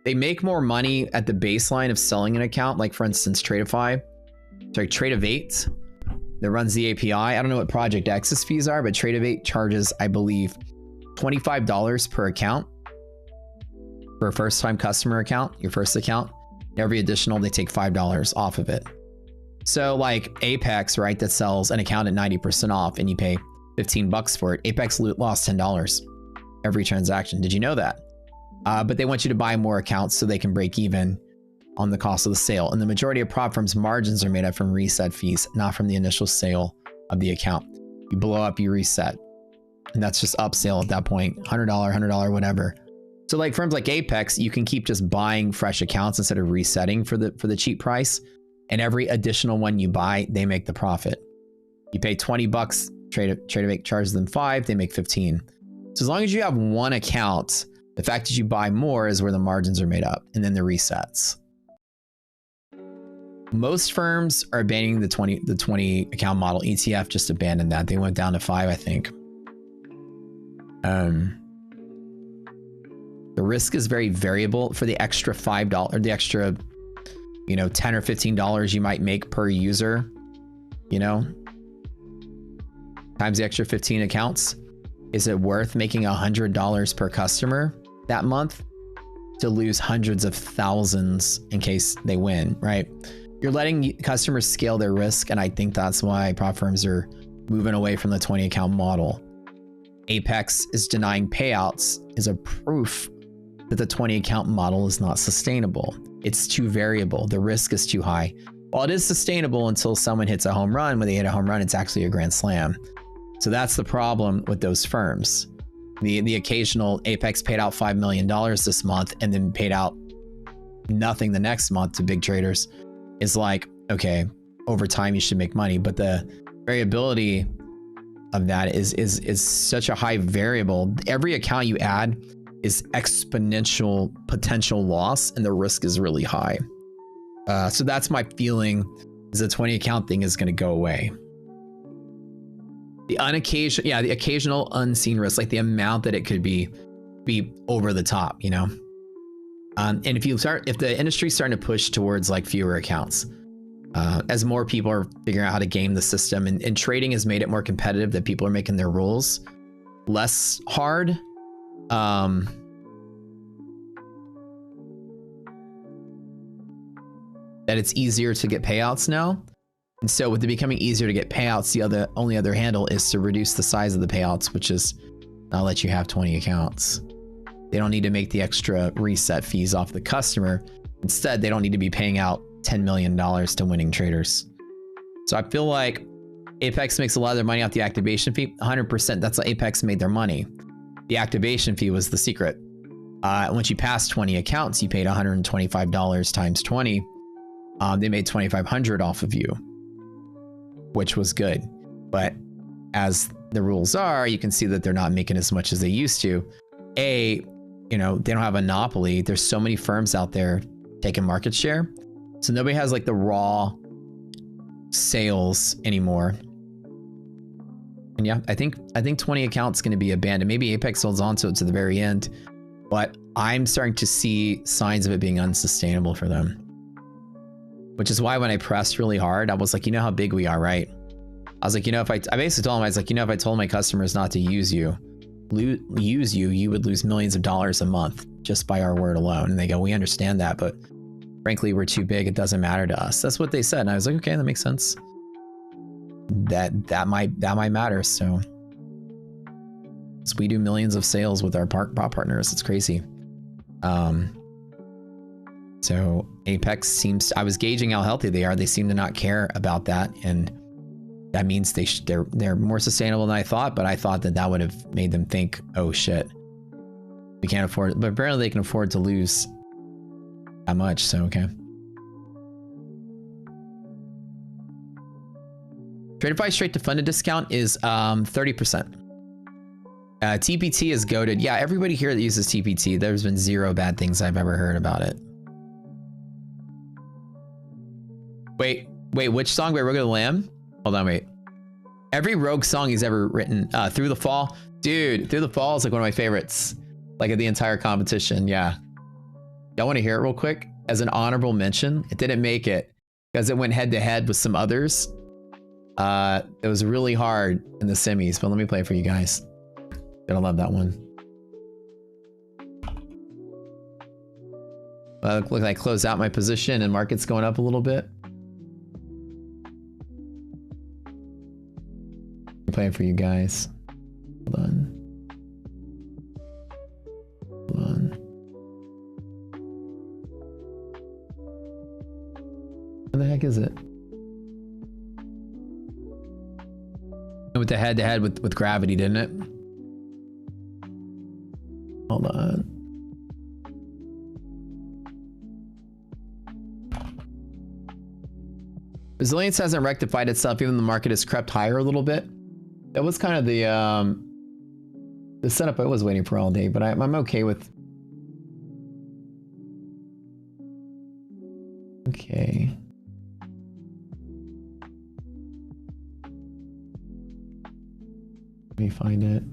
Speaker 2: They make more money at the baseline of selling an account, like for instance, Tradeify, Tradeivate that runs the API. I don't know what Project X's fees are, but Tradeivate charges, I believe, $25 per account for a first-time customer account, your first account. Every additional, they take $5 off of it. So like Apex, right, that sells an account at 90% off and you pay 15 bucks for it. Apex lost $10 every transaction. Did you know that? But they want you to buy more accounts so they can break even on the cost of the sale. And the majority of prop firms' margins are made up from reset fees, not from the initial sale of the account. You blow up, you reset. And that's just upsale at that point. $100, $100, whatever. So like firms like Apex, you can keep just buying fresh accounts instead of resetting for the cheap price. And every additional one you buy, they make the profit. You pay 20 bucks, Tradeivate charges them 5, they make 15. So as long as you have one account, the fact that you buy more is where the margins are made up, and then the resets. Most firms are abandoning the 20 account model. ETF just abandoned that. They went down to 5, I think. The risk is very variable for the extra $5 or the extra, you know, $10 or $15 you might make per user, you know, times the extra 15 accounts. Is it worth making $100 per customer that month to lose hundreds of thousands in case they win, right? You're letting customers scale their risk, and I think that's why prop firms are moving away from the 20 account model. Apex is denying payouts is a proof that the 20 account model is not sustainable. It's too variable. The risk is too high. While it is sustainable until someone hits a home run, when they hit a home run, it's actually a grand slam. So that's the problem with those firms. The occasional Apex paid out $5 million this month and then paid out nothing the next month to big traders is like, okay, over time you should make money, but the variability of that is such a high variable. Every account you add is exponential potential loss, and the risk is really high. So that's my feeling, is the 20 account thing is going to go away. The occasional unseen risk, like the amount that it could be over the top, you know. And if the industry's starting to push towards like fewer accounts, as more people are figuring out how to game the system, and trading has made it more competitive, that people are making their rules less hard. That it's easier to get payouts now. And so with it becoming easier to get payouts, the only other handle is to reduce the size of the payouts, which is not let you have 20 accounts. They don't need to make the extra reset fees off the customer. Instead, they don't need to be paying out $10 million to winning traders. So I feel like Apex makes a lot of their money off the activation fee. 100%, that's how Apex made their money. The activation fee was the secret. Once you passed 20 accounts, you paid $125 times 20. They made $2,500 off of you, which was good. But as the rules are, you can see that they're not making as much as they used to. You know, they don't have a monopoly. There's so many firms out there taking market share. So nobody has like the raw sales anymore. And yeah, I think 20 accounts going to be abandoned. Maybe Apex holds on to it to the very end, but I'm starting to see signs of it being unsustainable for them. Which is why when I pressed really hard, I was like, you know how big we are, right? I was like, you know, I basically told him, I was like, you know, if I told my customers not to use you, you would lose millions of dollars a month just by our word alone. And they go, we understand that, but frankly, we're too big. It doesn't matter to us. That's what they said. And I was like, okay, that makes sense. That might matter. So we do millions of sales with our prop partners. It's crazy. So Apex seems, I was gauging how healthy they are. They seem to not care about that. And that means they're more sustainable than I thought, but I thought that would have made them think, oh shit, we can't afford it. But apparently they can afford to lose that much, so okay. Trade advice straight to funded discount is 30%. TPT is goated. Yeah, everybody here that uses TPT, there's been zero bad things I've ever heard about it. Wait, which song by Rogue of the Lamb? Hold on, wait. Every Rogue song he's ever written, Through the Fall. Dude, Through the Fall is like one of my favorites. Like of the entire competition, yeah. Y'all want to hear it real quick? As an honorable mention, it didn't make it because it went head to head with some others. It was really hard in the semis, but let me play it for you guys. Gonna love that one. Look like I closed out my position and market's going up a little bit. I'm playing for you guys. Hold on. Hold on. Where the heck is it? With the head-to-head with gravity, didn't it? Hold on. Resilience hasn't rectified itself, even though the market has crept higher a little bit. That was kind of the setup I was waiting for all day, but I'm okay with. Okay. Let me find it.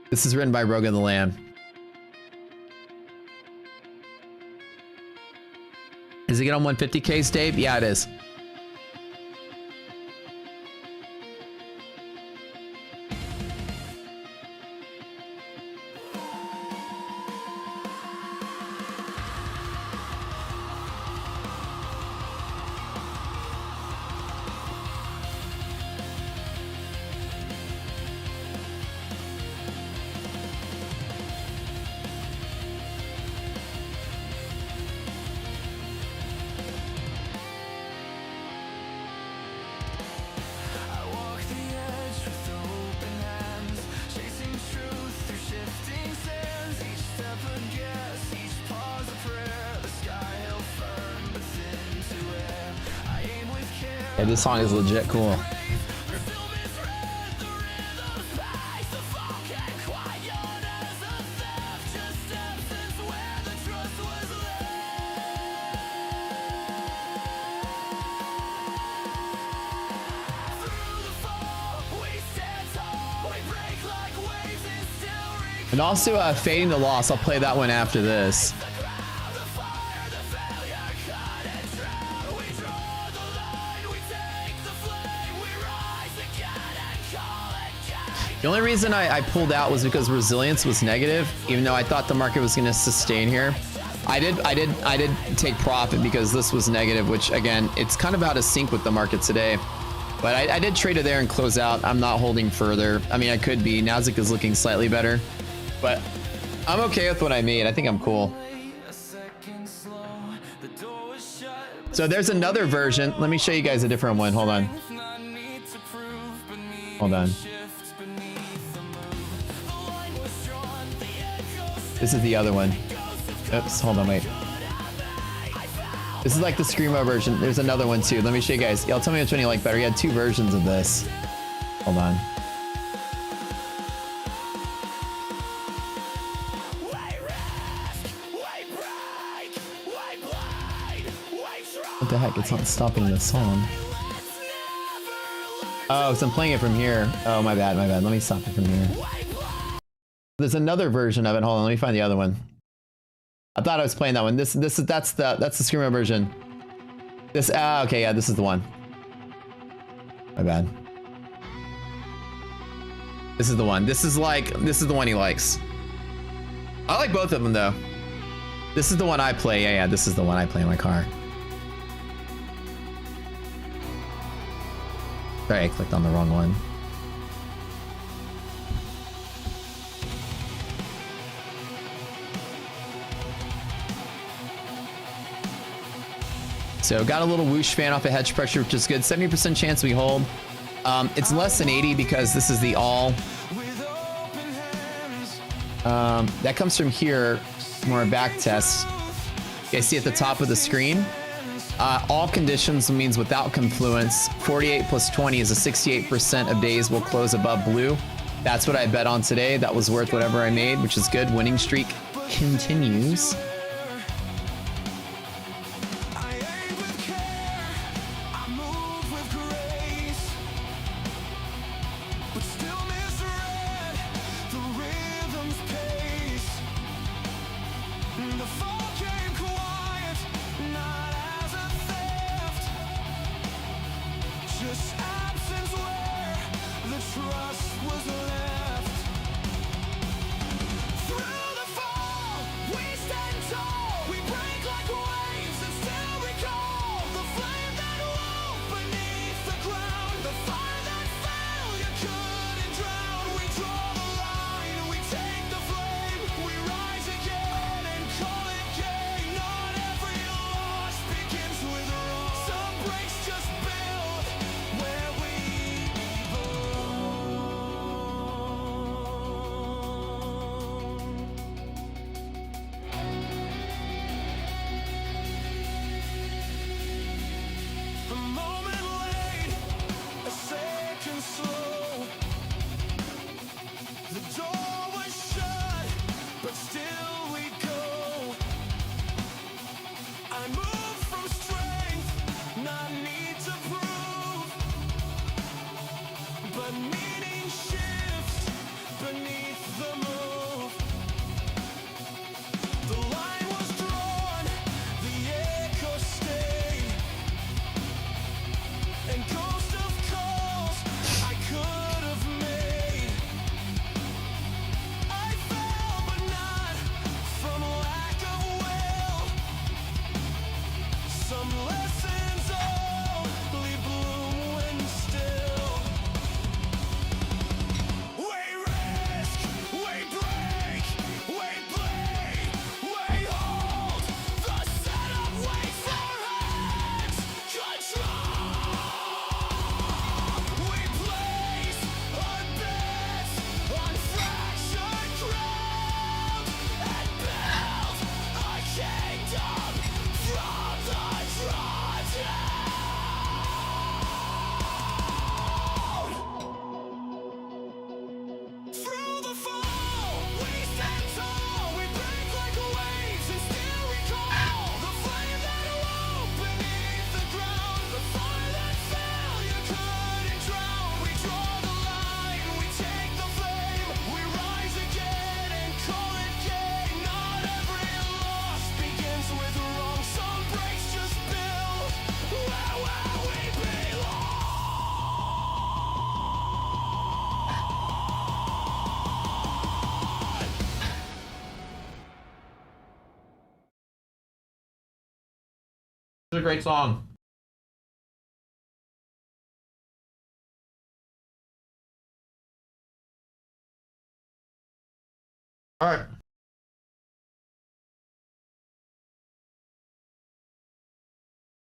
Speaker 2: This is written by Rogue of the Lamb. Is it get on 150Ks, Dave? Yeah, it is. Yeah, this song is legit cool. And also Fading the Loss, I'll play that one after this. The only reason I pulled out was because resilience was negative, even though I thought the market was going to sustain here. I did take profit because this was negative, which again, it's kind of out of sync with the market today. But I did trade it there and close out. I'm not holding further. I mean, I could be. Nasdaq is looking slightly better, but I'm okay with what I made. I think I'm cool. So there's another version. Let me show you guys a different one. Hold on. Hold on. This is the other one. Oops, hold on, wait. This is like the Screamo version. There's another one too. Let me show you guys. Y'all tell me which one you like better. You had two versions of this. Hold on. What the heck? It's not stopping the song. Oh, so I'm playing it from here. Oh, my bad, my bad. Let me stop it from here. There's another version of it. Hold on, let me find the other one. I thought I was playing that one. That's the Screamo version. This okay, yeah, this is the one. My bad. This is the one. This is the one he likes. I like both of them though. This is the one I play. Yeah, this is the one I play in my car. Sorry, I clicked on the wrong one. So got a little whoosh fan off of hedge pressure, which is good. 70% chance we hold. It's less than 80 because this is the all. That comes from here, more back test. You guys see at the top of the screen? All conditions means without confluence. 48 plus 20 is a 68% of days will close above blue. That's what I bet on today. That was worth whatever I made, which is good. Winning streak continues.
Speaker 4: It's a great song. All right.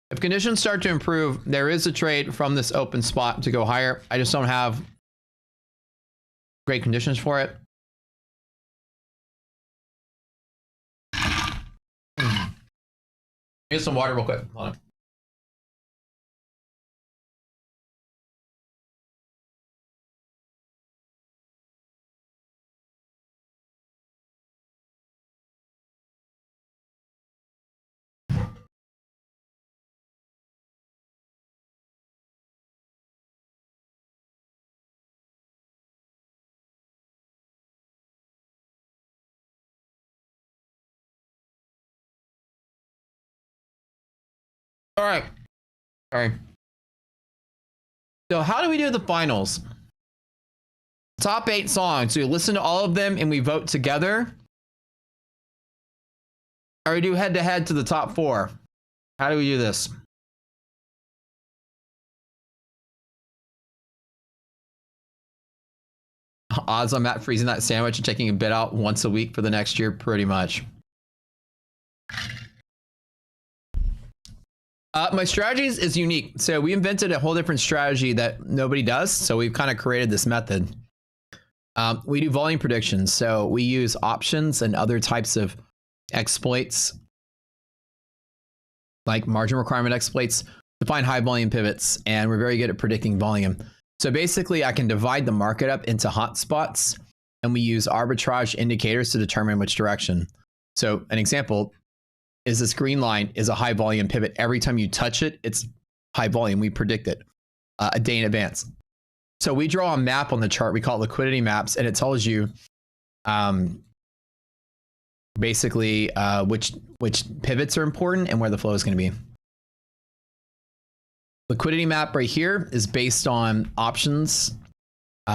Speaker 4: If conditions start to improve, there is a trade from this open spot to go higher. I just don't have great conditions for it. Get some water real quick. Hold on. All right. All right. So how do we do the finals? Top 8 songs. So we listen to all of them and we vote together. Or we do head to head to the top 4. How do we do this? Odds on Matt freezing that sandwich and taking a bit out once a week for the next year, pretty much.
Speaker 2: My strategies is unique. So we invented a whole different strategy that nobody does. So we've kind of created this method. We do volume predictions. So we use options and other types of exploits, like margin requirement exploits, to find high volume pivots. And we're very good at predicting volume. So basically I can divide the market up into hotspots, and we use arbitrage indicators to determine which direction. So an example is this green line is a high volume pivot. Every time you touch it, it's high volume. We predict it a day in advance. So we draw a map on the chart. We call it liquidity maps, and it tells you basically which pivots are important and where the flow is going to be. Liquidity map right here is based on options. We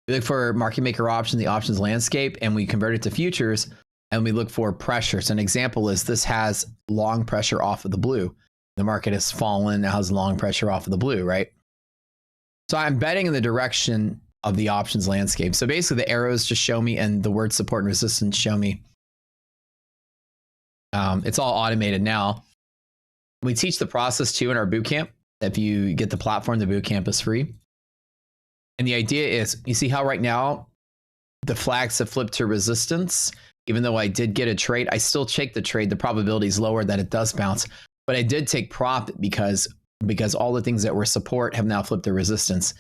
Speaker 2: look for market maker option, the options landscape, and we convert it to futures, and we look for pressure. So an example is this has long pressure off of the blue. The market has fallen, it has long pressure off of the blue, right? So I'm betting in the direction of the options landscape. So basically the arrows just show me, and the word support and resistance show me. It's all automated now. We teach the process too in our bootcamp. If you get the platform, the bootcamp is free. And the idea is, you see how right now the flags have flipped to resistance. Even though I did get a trade, I still take the trade. The probability is lower that it does bounce, but I did take profit because all the things that were support have now flipped to resistance.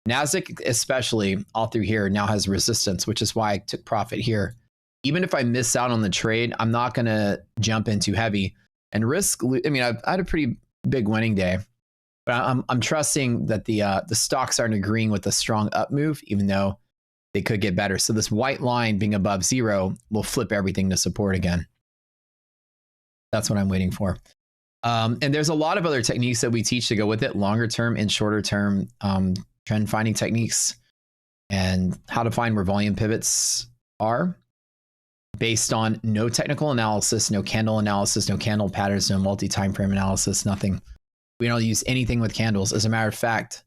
Speaker 2: Nasdaq, especially all through here, now has resistance, which is why I took profit here. Even if I miss out on the trade, I'm not going to jump in too heavy and risk. I mean, I had a pretty big winning day, but I'm trusting that the stocks aren't agreeing with the strong up move, even though they could get better. So this white line being above zero will flip everything to support again. That's what I'm waiting for. And there's a lot of other techniques that we teach to go with it, longer term and shorter term trend finding techniques, and how to find where volume pivots are based on no technical analysis, no candle analysis, no candle patterns, no multi-time frame analysis, nothing. We don't use anything with candles. As a matter of fact,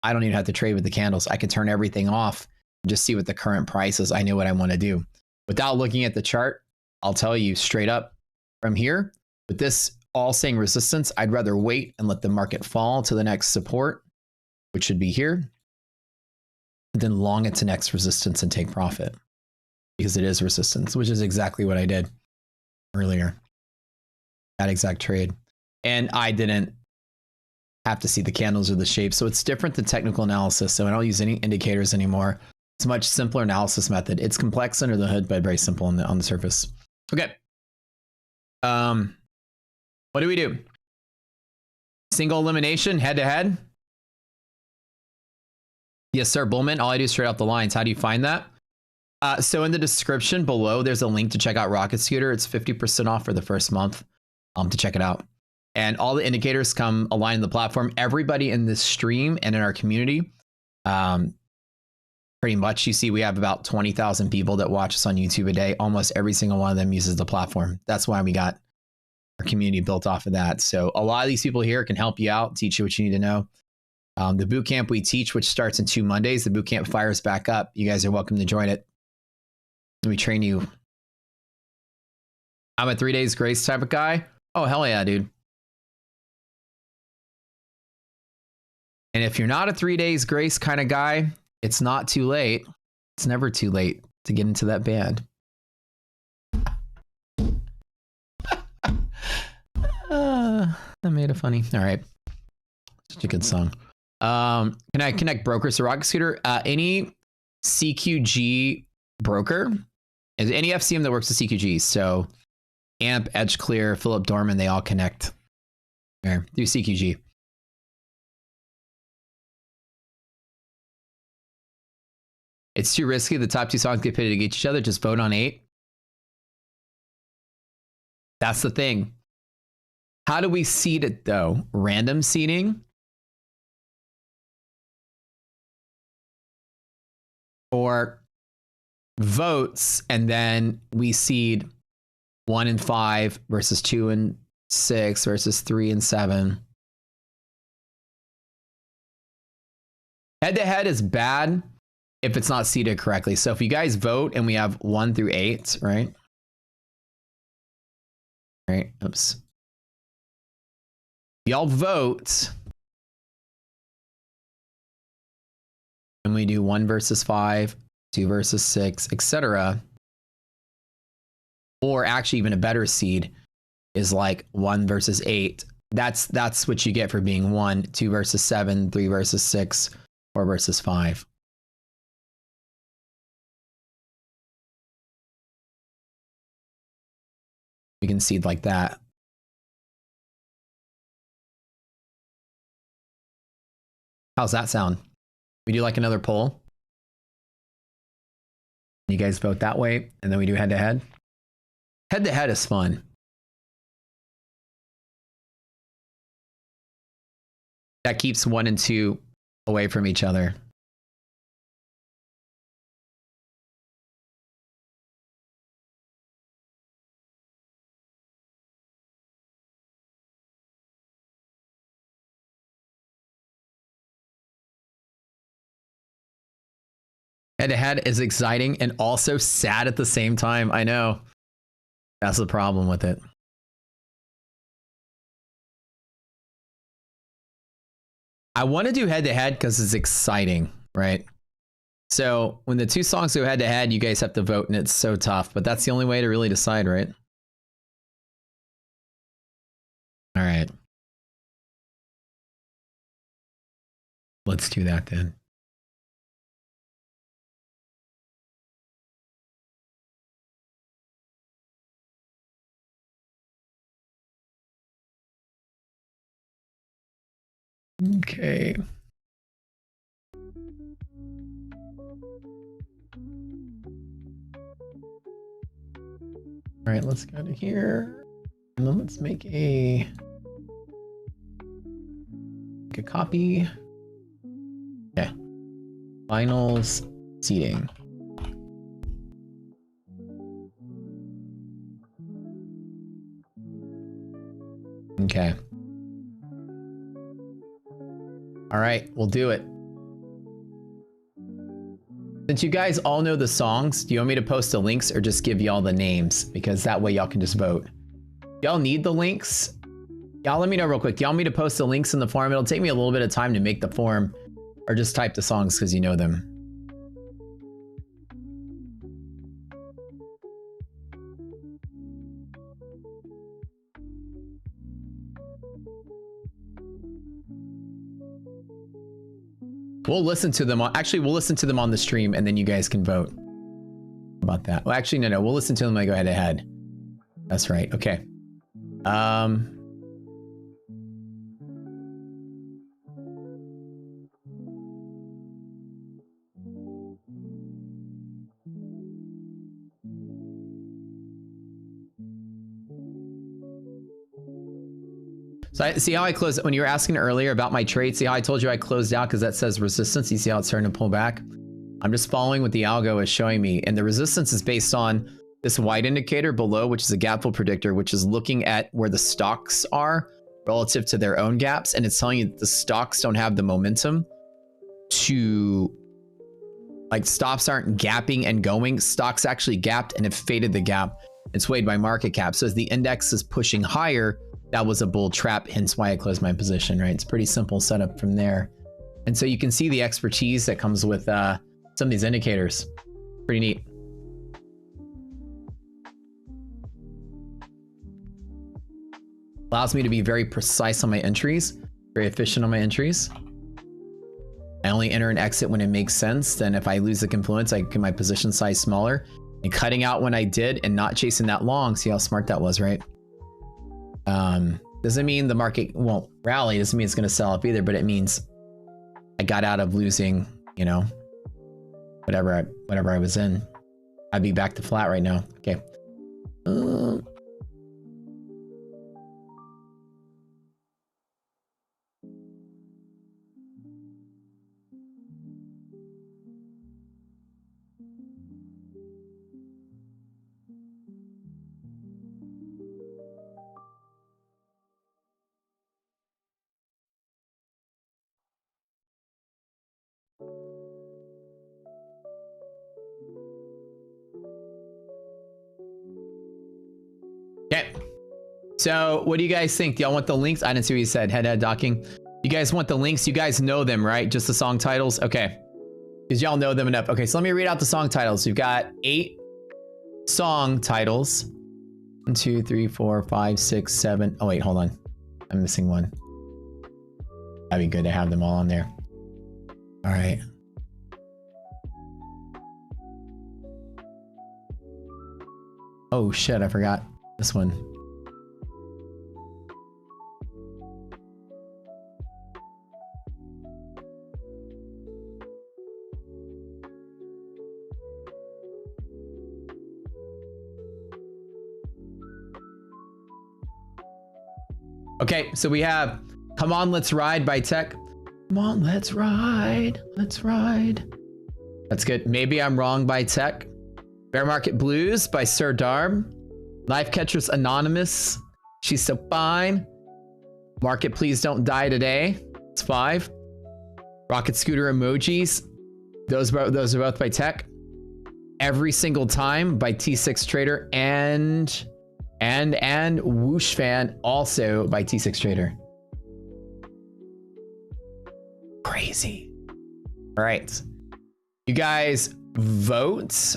Speaker 2: I don't even have to trade with the candles. I can turn everything off and just see what the current price is. I know what I want to do. Without looking at the chart, I'll tell you straight up from here, with this all saying resistance, I'd rather wait and let the market fall to the next support, which should be here, and then long it to next resistance and take profit, because it is resistance, which is exactly what I did earlier. That exact trade. And I didn't have to see the candles or the shape. So it's different than technical analysis. So I don't use any indicators anymore. It's a much simpler analysis method. It's complex under the hood, but very simple on the surface. Okay. What do we do? Single elimination, head to head. Yes, sir. Bullman. All I do is straight out the lines. How do you find that? So in the description below, there's a link to check out Rocket Scooter. It's 50% off for the first month to check it out. And all the indicators come aligned in the platform. Everybody in this stream and in our community, pretty much, you see we have about 20,000 people that watch us on YouTube a day. Almost every single one of them uses the platform. That's why we got our community built off of that. So a lot of these people here can help you out, teach you what you need to know. The bootcamp we teach, which starts in 2 Mondays, the bootcamp fires back up. You guys are welcome to join it. We train you. I'm a 3 days grace type of guy. Oh, hell yeah, dude. And if you're not a 3 days grace kind of guy, it's not too late. It's never too late to get into that band. I made it funny. All right. Such a good song. Can I connect brokers to Rocket Scooter? Any CQG broker, any FCM that works with CQG. So AMP, Edge Clear, Philip Dorman, they all connect there through CQG. It's too risky. The top 2 songs get pitted against each other. Just vote on 8. That's the thing. How do we seed it though? Random seeding? Or votes, and then we seed 1 and 5 versus 2 and 6 versus 3 and 7. Head to head is bad if it's not seeded correctly. So if you guys vote and we have 1 through 8, right? Right. Oops. Y'all vote. And we do 1 versus 5, 2 versus 6, etc. Or actually even a better seed is like 1 versus 8. That's what you get for being 1, 2 versus 7, 3 versus 6, 4 versus 5. You can seed like that. How's that sound? We do like another poll. You guys vote that way, and then we do head to head. Head to head is fun. That keeps 1 and 2 away from each other. Head to head is exciting and also sad at the same time. I know. That's the problem with it. I want to do head to head because it's exciting, right? So when the 2 songs go head to head, you guys have to vote and it's so tough, but that's the only way to really decide, right? All right. Let's do that then. Okay. All right, let's go to here. And then let's make a copy. Okay. Finals seating. Okay. All right, we'll do it. Since you guys all know the songs, do you want me to post the links or just give y'all the names? Because that way y'all can just vote. Y'all need the links? Y'all let me know real quick. Do y'all want me to post the links in the form? It'll take me a little bit of time to make the form, or just type the songs because you know them. We'll listen to them on, actually, we'll listen to them on the stream and then you guys can vote about that. Well, actually, no, we'll listen to them when I go head to head. That's right. Okay. So I see how I closed, when you were asking earlier about my trade, see how I told you I closed out because that says resistance. You see how it's starting to pull back? I'm just following what the algo is showing me. And the resistance is based on this white indicator below, which is a gap fill predictor, which is looking at where the stocks are relative to their own gaps. And it's telling you that the stocks don't have the momentum to, like, stops aren't gapping and going. Stocks actually gapped and have faded the gap. It's weighed by market cap. So as the index is pushing higher, that was a bull trap, hence why I closed my position, right? It's pretty simple setup from there. And so you can see the expertise that comes with some of these indicators. Pretty neat. Allows me to be very precise on my entries, very efficient on my entries. I only enter and exit when it makes sense. Then if I lose the confluence, I get my position size smaller. And cutting out when I did and not chasing that long. See how smart that was, right? Doesn't mean the market won't rally. Doesn't mean it's going to sell up either, but it means I got out of losing, you know, whatever I was in. I'd be back to flat right now. Okay. So what do you guys think? Do y'all want the links? I didn't see what you said. Head docking. You guys want the links? You guys know them, right? Just the song titles? Okay. Because y'all know them enough. Okay, so let me read out the song titles. We've got 8 song titles. 1, 2, 3, 4, 5, 6, 7. Oh, wait, hold on. I'm missing one. That'd be good to have them all on there. All right. Oh, shit, I forgot this one. Okay, so we have Come On, Let's Ride by Tech. Come on, let's ride. Let's ride. That's good. Maybe I'm Wrong by Tech. Bear Market Blues by Sir Darb. Knife Catchers Anonymous. She's So Fine. Market Please Don't Die Today. It's 5. Rocket Scooter Emojis. Those are both by Tech. Every Single Time by T6 Trader and Whoosh Fan, also by T6 Trader. Crazy. All right. You guys vote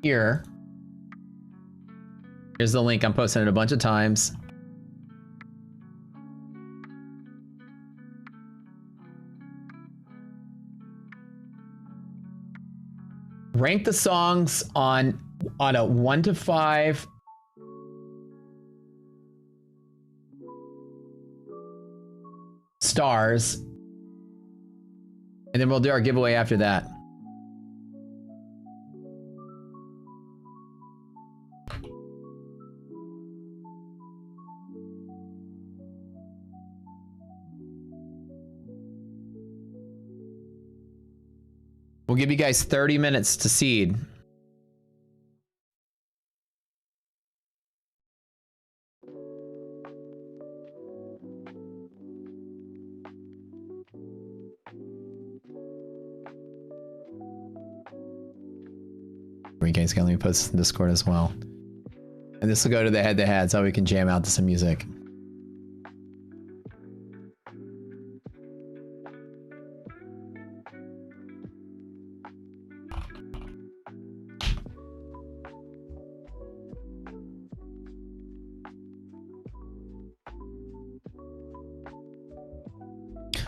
Speaker 2: here. Here's the link. I'm posting it a bunch of times. Rank the songs on a 1 to 5. Stars. And then we'll do our giveaway after that. We'll give you guys 30 minutes to seed. You guys can let me post this in Discord as well. And this will go to the head-to-head so we can jam out to some music.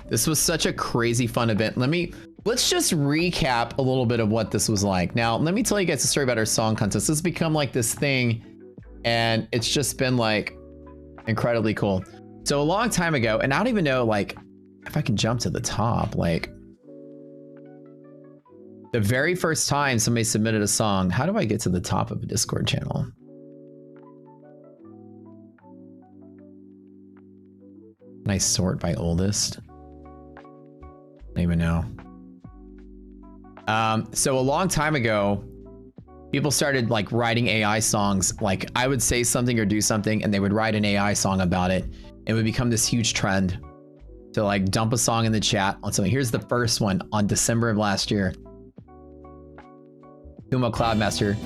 Speaker 2: This was such a crazy fun event. Let's just recap a little bit of what this was like. Now, let me tell you guys a story about our song contest. This has become like this thing, and it's just been like incredibly cool. So a long time ago, and I don't even know like if I can jump to the top, like the very first time somebody submitted a song, how do I get to the top of a Discord channel? Can I sort by oldest? I don't even know. So a long time ago, people started like writing AI songs. Like I would say something or do something and they would write an AI song about it. It would become this huge trend to like dump a song in the chat on something. Here's the first one on December of last year. Kumo Cloudmaster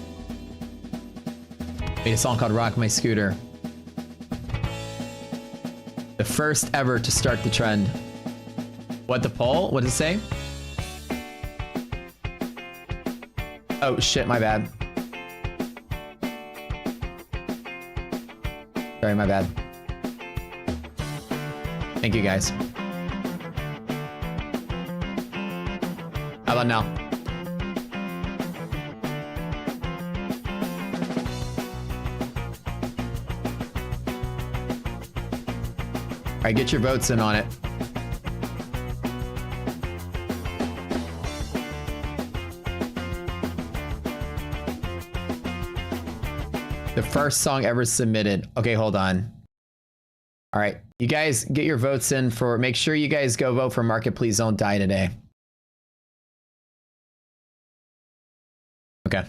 Speaker 2: made a song called Rock My Scooter. The first ever to start the trend. What the poll? What does it say? Oh shit, my bad. Sorry, my bad. Thank you guys. How about now? All right, get your votes in on it. The first song ever submitted. Okay, hold on. All right, you guys get your votes in for, make sure you guys go vote for Market Please Don't Die Today. Okay.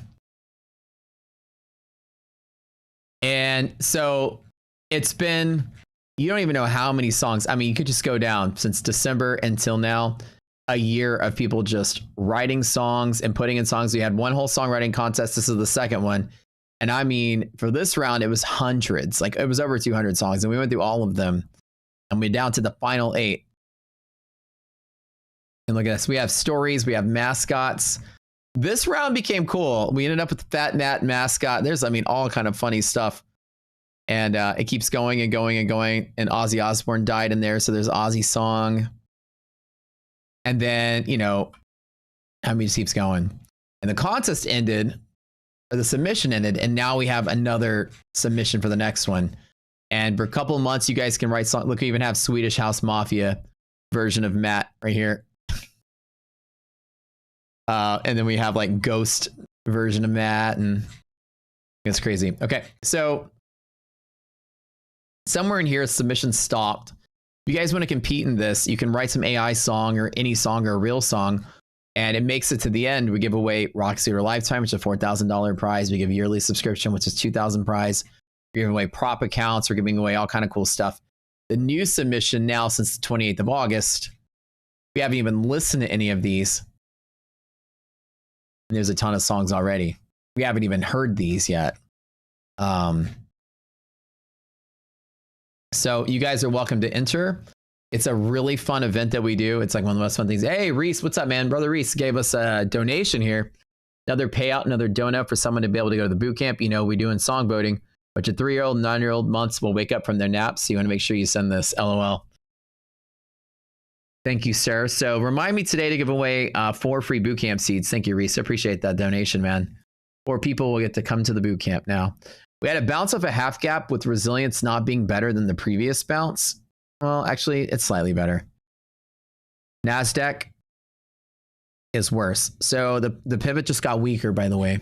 Speaker 2: And so it's been, you don't even know how many songs. I mean, you could just go down since December until now, a year of people just writing songs and putting in songs. We had one whole songwriting contest. This is the second one. And I mean, for this round, it was hundreds. Like, it was over 200 songs, and we went through all of them. And we're down to the final 8. And look at this. We have stories. We have mascots. This round became cool. We ended up with the Fat Matt mascot. There's, I mean, all kind of funny stuff. And it keeps going and going and going. And Ozzy Osbourne died in there. So there's Ozzy song. And then, you know, I mean, it just keeps going. And the contest ended, or the submission ended. And now we have another submission for the next one. And for a couple of months, you guys can write songs. Look, we even have Swedish House Mafia version of Matt right here. And then we have like Ghost version of Matt, and it's crazy. Okay, so somewhere in here, submission stopped. If you guys want to compete in this, you can write some AI song or any song or a real song, and it makes it to the end. We give away Rock Suiter Lifetime, which is a $4,000 prize. We give a yearly subscription, which is $2,000 prize. We're giving away prop accounts. We're giving away all kind of cool stuff. The new submission now, since the 28th of August, we haven't even listened to any of these. And there's a ton of songs already. We haven't even heard these yet. So you guys are welcome to enter. It's a really fun event that we do. It's like one of the most fun things. Hey, Reese, what's up, man? Brother Reese gave us a donation here. Another payout, another donut for someone to be able to go to the boot camp. You know, we do in song voting. But your 3-year-old, 9-year-old months will wake up from their naps. So you want to make sure you send this. LOL. Thank you, sir. So remind me today to give away 4 free bootcamp seats. Thank you, Reese. I appreciate that donation, man. 4 people will get to come to the bootcamp now. We had a bounce off a half gap with resilience not being better than the previous bounce. Well, actually, it's slightly better. NASDAQ is worse. So the pivot just got weaker, by the way.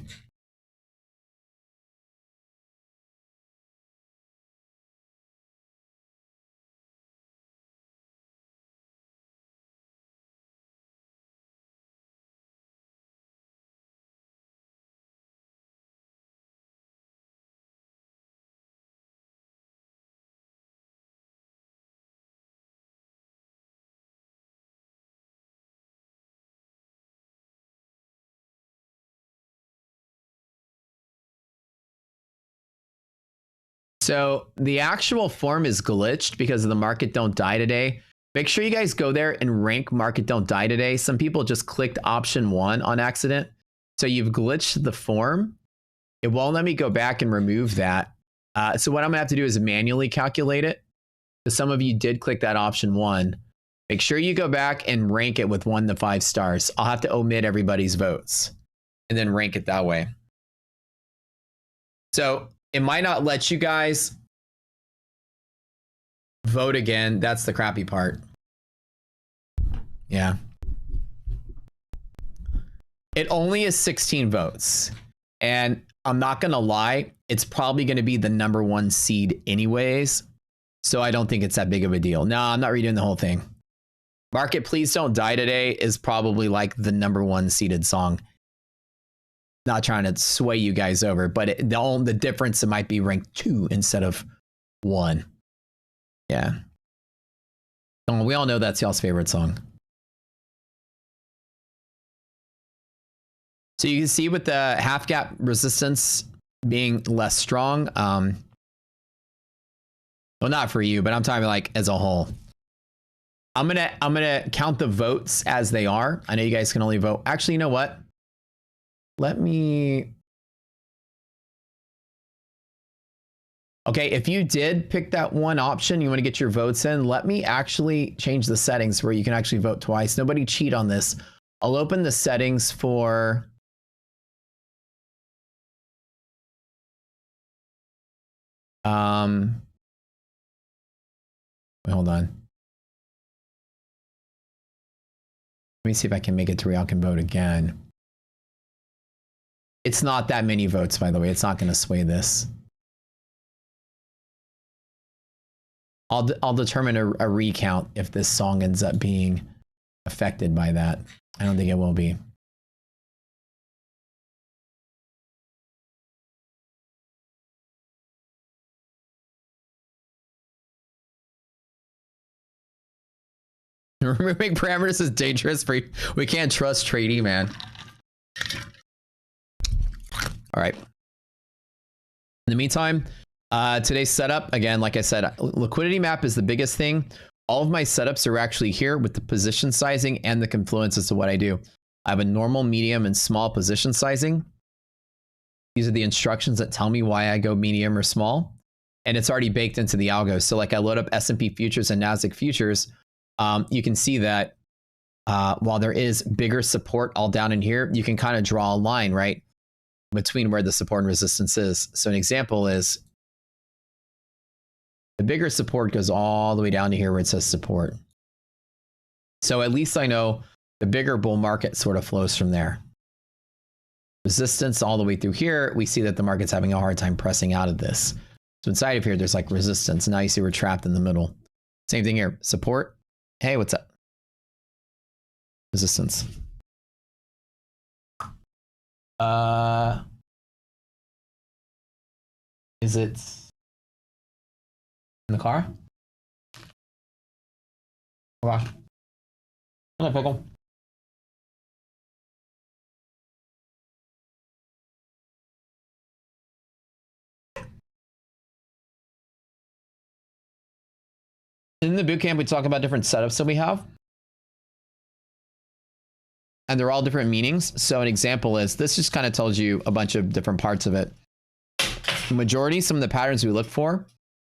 Speaker 2: So the actual form is glitched because of the market don't die today. Make sure you guys go there and rank market don't die today. Some people just clicked option 1 on accident. So you've glitched the form. It won't let me go back and remove that. So what I'm gonna have to do is manually calculate it. So some of you did click that option 1. Make sure you go back and rank it with 1 to 5 stars. I'll have to omit everybody's votes and then rank it that way. So it might not let you guys vote again. That's the crappy part. Yeah. It only is 16 votes. And I'm not going to lie, it's probably going to be the #1 seed anyways. So I don't think it's that big of a deal. No, I'm not redoing the whole thing. Market Please Don't Die Today is probably like the #1 seeded song. Not trying to sway you guys over, but the difference, it might be ranked 2 instead of 1. Yeah. We all know that's y'all's favorite song. So you can see with the half gap resistance being less strong, well, not for you, but I'm talking like as a whole. I'm gonna count the votes as they are. I know you guys can only vote. Actually, you know what? Let me. Okay, if you did pick that one option, you want to get your votes in, let me actually change the settings where you can actually vote twice. Nobody cheat on this. I'll open the settings for. Wait, hold on. Let me see if I can make it to where y'all can vote again. It's not that many votes, by the way. It's not going to sway this. I'll determine a recount if this song ends up being affected by that. I don't think it will be. Removing parameters is dangerous. We can't trust tradie, man. All right. In the meantime, today's setup, again, like I said, liquidity map is the biggest thing. All of my setups are actually here with the position sizing and the confluence as to what I do. I have a normal, medium, and small position sizing. These are the instructions that tell me why I go medium or small. And it's already baked into the algo. So like I load up S&P futures and NASDAQ futures, you can see that while there is bigger support all down in here, you can kind of draw a line, right, between where the support and resistance is. So an example is the bigger support goes all the way down to here where it says support. So at least I know the bigger bull market sort of flows from there. Resistance all the way through here, we see that the market's having a hard time pressing out of this. So inside of here, there's like resistance. Now you see we're trapped in the middle. Same thing here. Support. Hey, what's up? Resistance. Is it in the car? Oh gosh. Hello, Pickle. In the bootcamp, we talk about different setups that we have. And they're all different meanings. So an example is, this just kind of tells you a bunch of different parts of it. The majority, some of the patterns we look for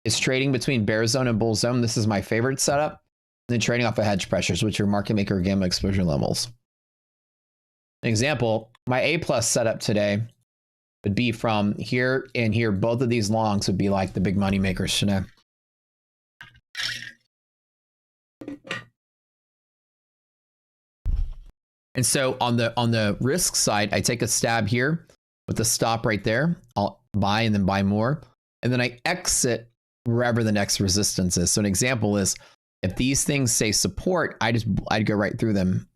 Speaker 2: is trading between bear zone and bull zone. This is my favorite setup. And then trading off of hedge pressures, which are market maker gamma exposure levels. An example, my A+ setup today would be from here and here. Both of these longs would be like the big money makers today. And so on the risk side, I take a stab here with a stop right there. I'll buy and then buy more. And then I exit wherever the next resistance is. So an example is, if these things say support, I'd go right through them.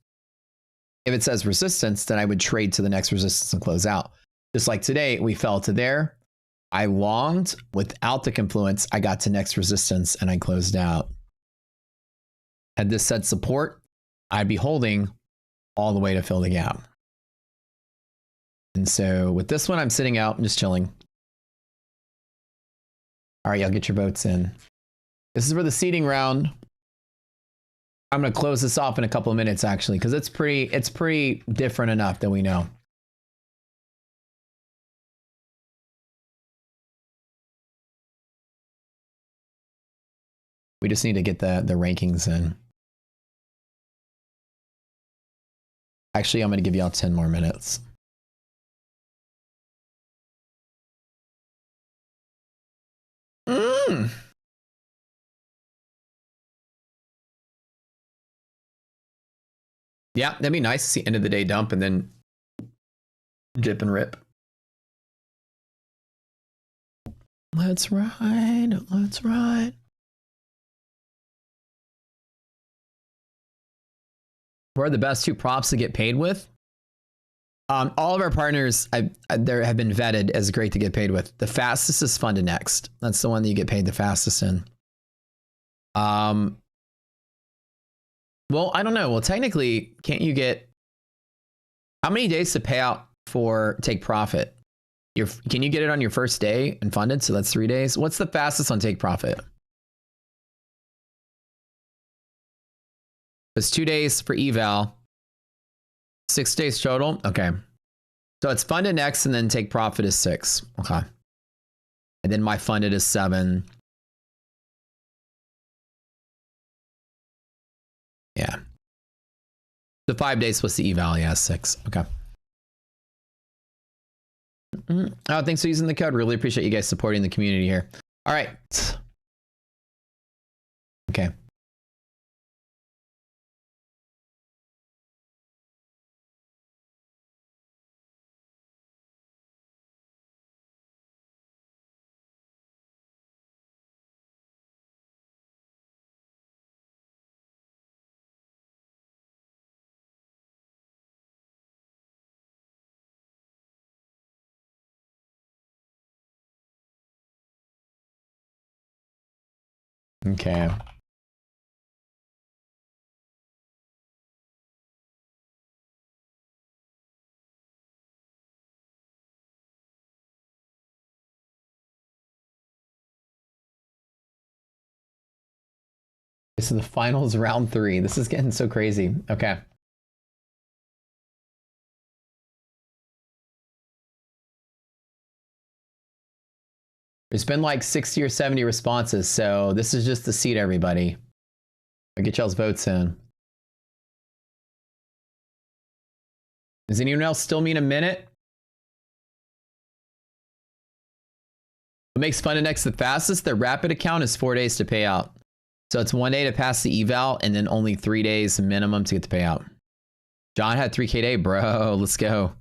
Speaker 2: If it says resistance, then I would trade to the next resistance and close out. Just like today, we fell to there. I longed without the confluence. I got to next resistance and I closed out. Had this said support, I'd be holding all the way to fill the gap. And so with this one, I'm sitting out and just chilling. All right, y'all get your votes in. This is for the seeding round. I'm going to close this off in a couple of minutes, actually, because it's pretty different enough that we know. We just need to get the rankings in. Actually, I'm going to give y'all 10 more minutes. Yeah, that'd be nice to see end of the day dump and then dip and rip. Let's ride. Let's ride. What are the best two props to get paid with? All of our partners there have been vetted as great to get paid with. The fastest is Fund to Next. That's the one that you get paid the fastest in. Well, I don't know. Well, technically, can't you get how many days to pay out for take profit? Can you get it on your first day and funded? So that's 3 days. What's the fastest on take profit? It's 2 days for eval. 6 days total. Okay. So it's funded next and then take profit is 6. Okay. And then my funded is 7. Yeah. The 5 days plus the eval. Yeah, 6. Okay. Oh, thanks for using the code. Really appreciate you guys supporting the community here. All right. Okay. Okay. This is the finals round 3. This is getting so crazy. Okay. There's been like 60 or 70 responses, so this is just the seed, everybody. I'll get y'all's votes in. Does anyone else still mean a minute? What makes Fundanex the fastest? Their rapid account is 4 days to pay out. So it's 1 day to pass the eval and then only 3 days minimum to get the payout. John had 3K day, bro. Let's go.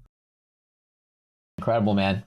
Speaker 2: Incredible, man.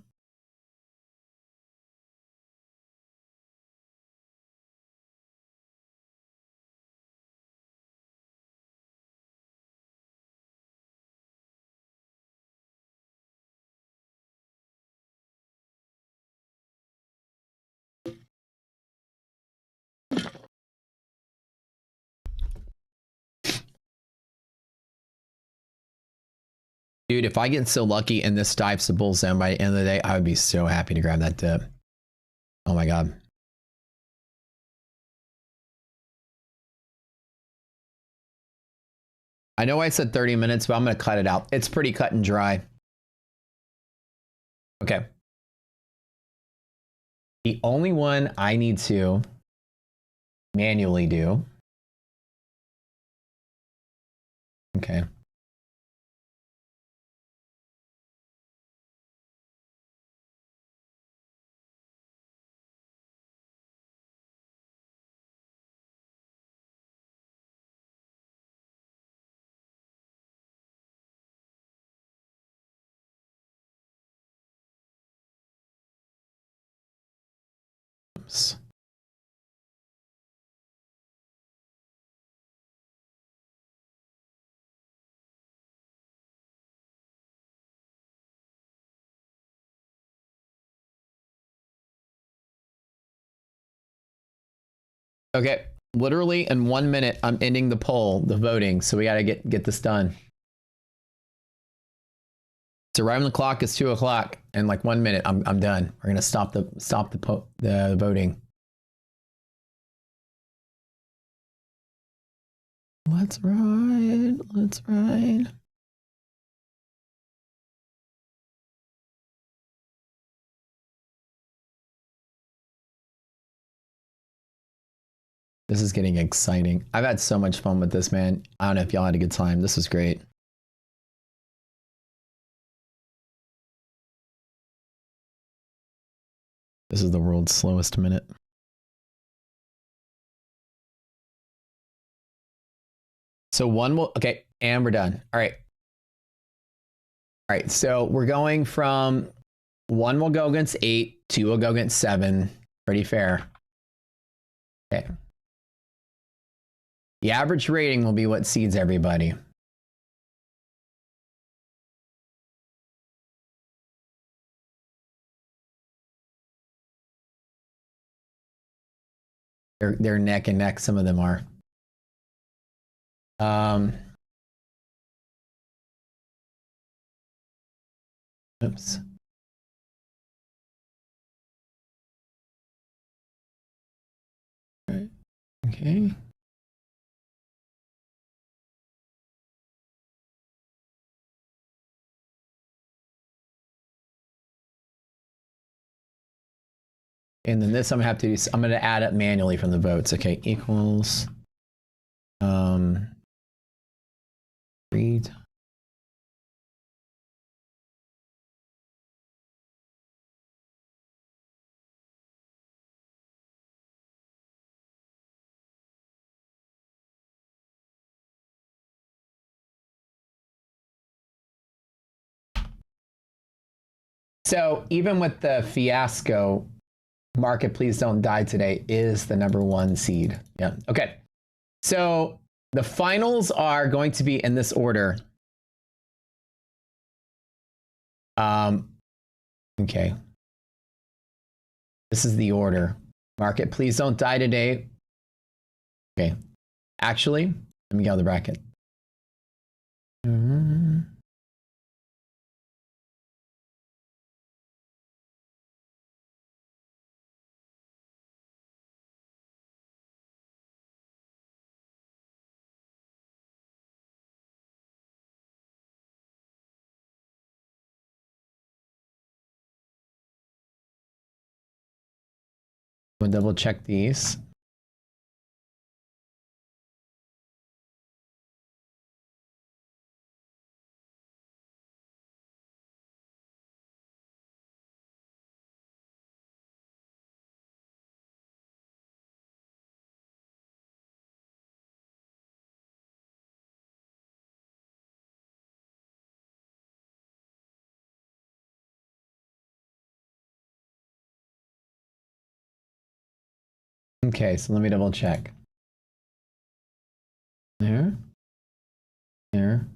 Speaker 2: Dude, if I get so lucky and this dives to bull zone by the end of the day, I would be so happy to grab that dip. Oh my God. I know I said 30 minutes, but I'm going to cut it out. It's pretty cut and dry. Okay. The only one I need to manually do. Okay. Oops. Okay, literally in 1 minute, I'm ending the poll, the voting. So we got to get this done. So right when the clock is 2 o'clock, in like 1 minute, I'm done. We're gonna stop the voting. Let's ride. Let's ride. This is getting exciting. I've had so much fun with this, man. I don't know if y'all had a good time. This was great. This is the world's slowest minute. So one will, okay, and we're done. All right. All right, so we're going from 1 will go against 8, 2 will go against 7. Pretty fair. Okay. The average rating will be what seeds everybody. They're neck and neck, some of them are. Oops. Right. Okay. And then this I'm gonna have to do, I'm gonna add up manually from the votes. Okay, equals read. So even with the fiasco, Market Please Don't Die Today is the #1 seed. Yeah. Okay. So the finals are going to be in this order. Okay. This is the order. Market Please Don't Die Today. Okay. Actually, let me get out of the bracket. We'll double check these. Okay, so let me double check. There. There.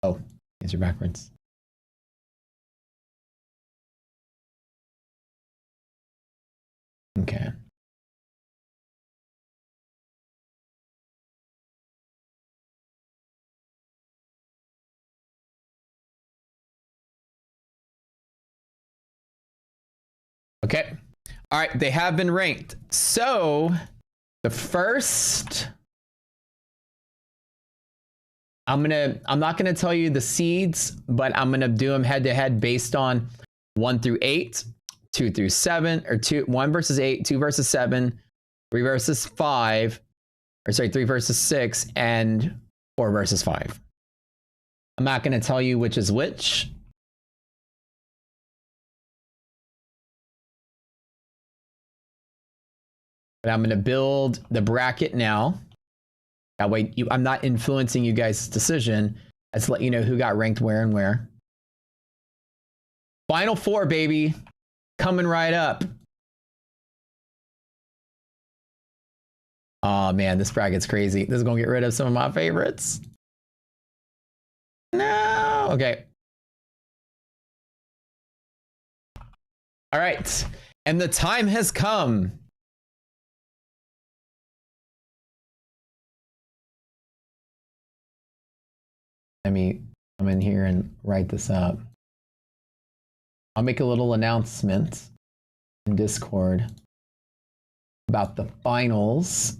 Speaker 2: Oh, these are backwards. Okay. Okay. All right, they have been ranked. So the first, I'm not gonna tell you the seeds, but I'm gonna do them head to head based on 1 through 8, 2 through 7, or 1 versus 8, 2 versus 7, 3 versus 5, or sorry, 3 versus 6, and 4 versus 5. I'm not gonna tell you which is which. But I'm gonna build the bracket now. That way I'm not influencing you guys' decision. Let's let you know who got ranked where and where. Final 4, baby. Coming right up. Oh man, this bracket's crazy. This is gonna get rid of some of my favorites. No. Okay. All right. And the time has come. Let me come in here and write this up. I'll make a little announcement in Discord about the finals.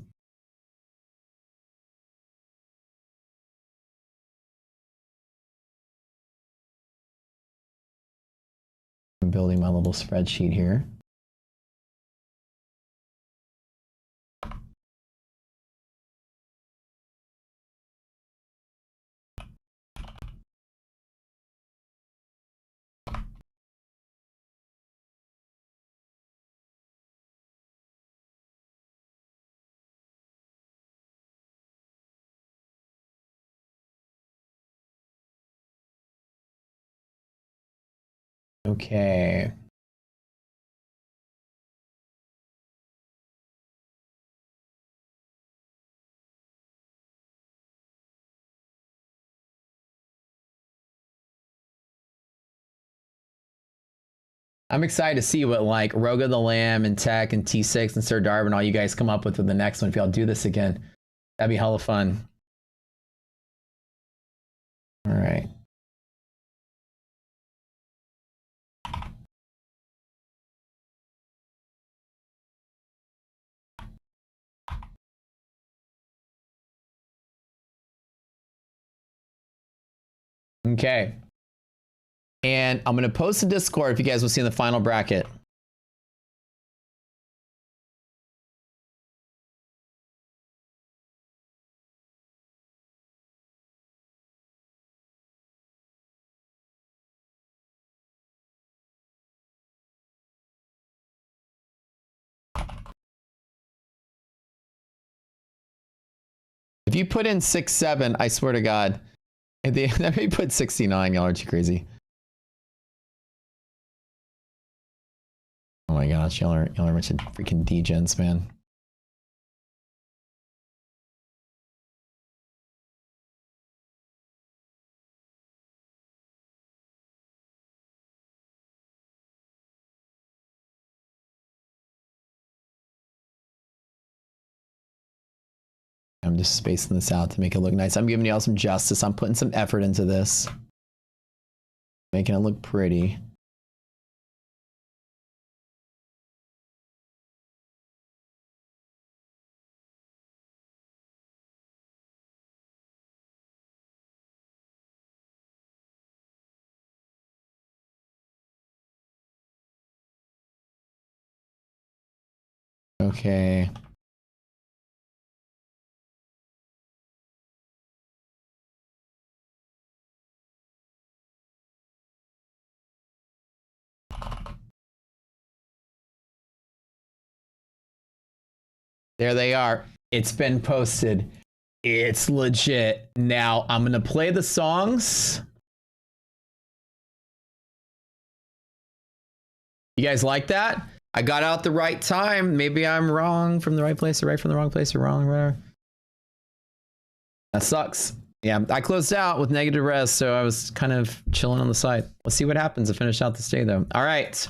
Speaker 2: I'm building my little spreadsheet here. Okay. I'm excited to see what like Roga the Lamb and Tech and T6 and Sir Darb and all you guys come up with the next one if y'all do this again. That'd be hella fun. All right. Okay. And I'm going to post in Discord if you guys will see in the final bracket. If you put in 6, 7, I swear to God, if they let me put 69, y'all are too crazy. Oh my gosh, y'all are a bunch of freaking degens, man. I'm just spacing this out to make it look nice. I'm giving y'all some justice. I'm putting some effort into this. Making it look pretty. Okay. There they are. It's been posted. It's legit. Now I'm gonna play the songs. You guys like that? I got out the right time. Maybe I'm wrong from the right place or right from the wrong place or wrong or whatever. That sucks. Yeah, I closed out with negative res, so I was kind of chilling on the side. Let's see what happens to finish out this day, though. All right.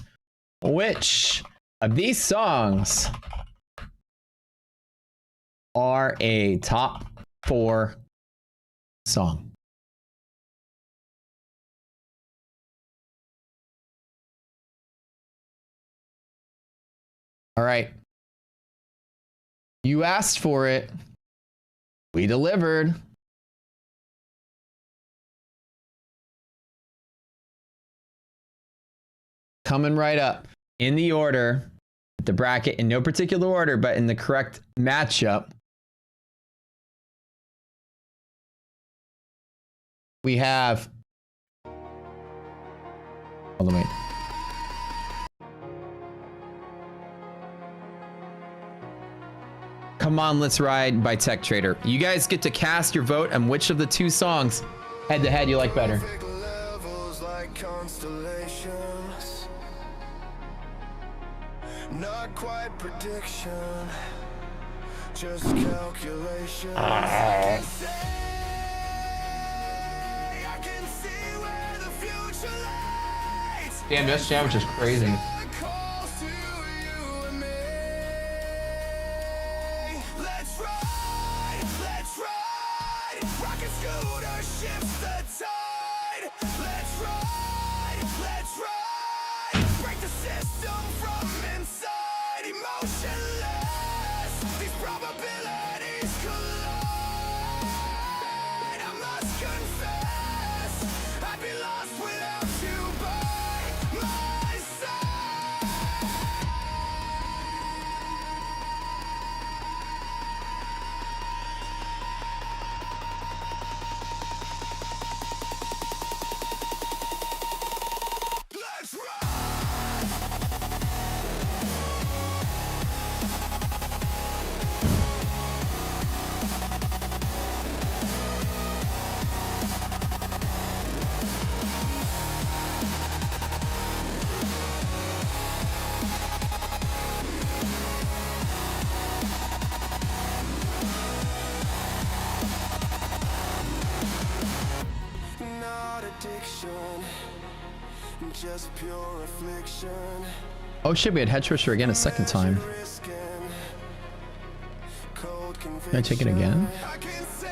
Speaker 2: Which of these songs are a top 4 song? All right. You asked for it. We delivered. Coming right up in the order, the bracket in no particular order, but in the correct matchup. We have. Hold on, wait. Come On, Let's Ride by Tech Trader. You guys get to cast your vote on which of the 2 songs head to head you like better.
Speaker 1: Not quite prediction, just calculation. I can see where the future lies.
Speaker 4: Damn, this sandwich is crazy.
Speaker 1: Let's ride. Rocket scooter shifts the tide. Let's ride. Break the system from inside. Emotionless. These probabilities collide. I must confess, I'd be lost without you by my side. Let's ride. Not addiction, just pure affliction.
Speaker 2: Oh shit, we had Head Twisher again a second time. Can I take it again?
Speaker 1: I can see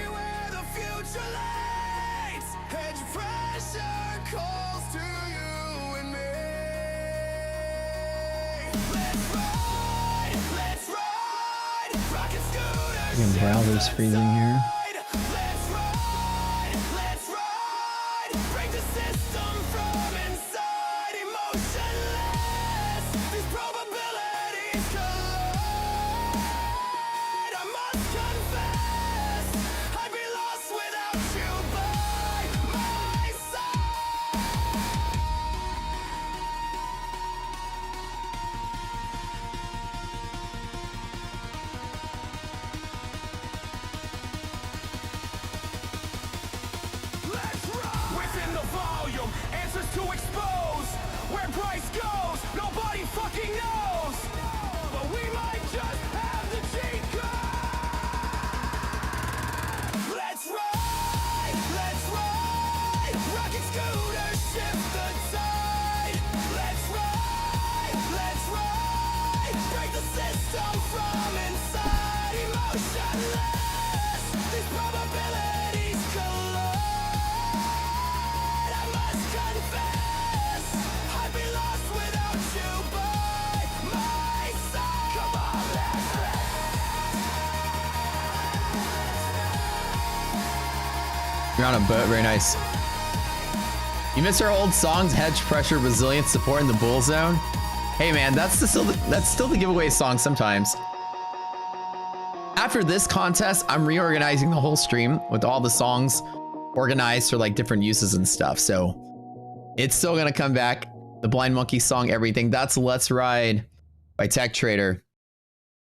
Speaker 1: where the future lies. Hedge pressure calls to you and me. Let's ride. Rocket scooters.
Speaker 2: Fucking browser's freezing here.
Speaker 1: Let's ride. Break the system from inside. Emotionless. These probabilities collide. I must confess, I'd be lost without you by my side. Let's ride. Within the volume, answers to expose. Where price goes, nobody fucking knows. But we might just have the cheat code. Let's ride. Rocket scooter shift the tide. Let's ride. Break the system from inside. Emotionless. These probabilities collide. I must confess, I'd be lost without you by my side. Come on, let's ride.
Speaker 2: You're on a boat, very nice. You miss our old songs, hedge pressure, resilience, support in the bull zone. Hey man, that's still the giveaway song sometimes. After this contest, I'm reorganizing the whole stream with all the songs organized for like different uses and stuff. So it's still gonna come back. The Blind Monkey song, everything. That's Let's Ride by Tech Trader.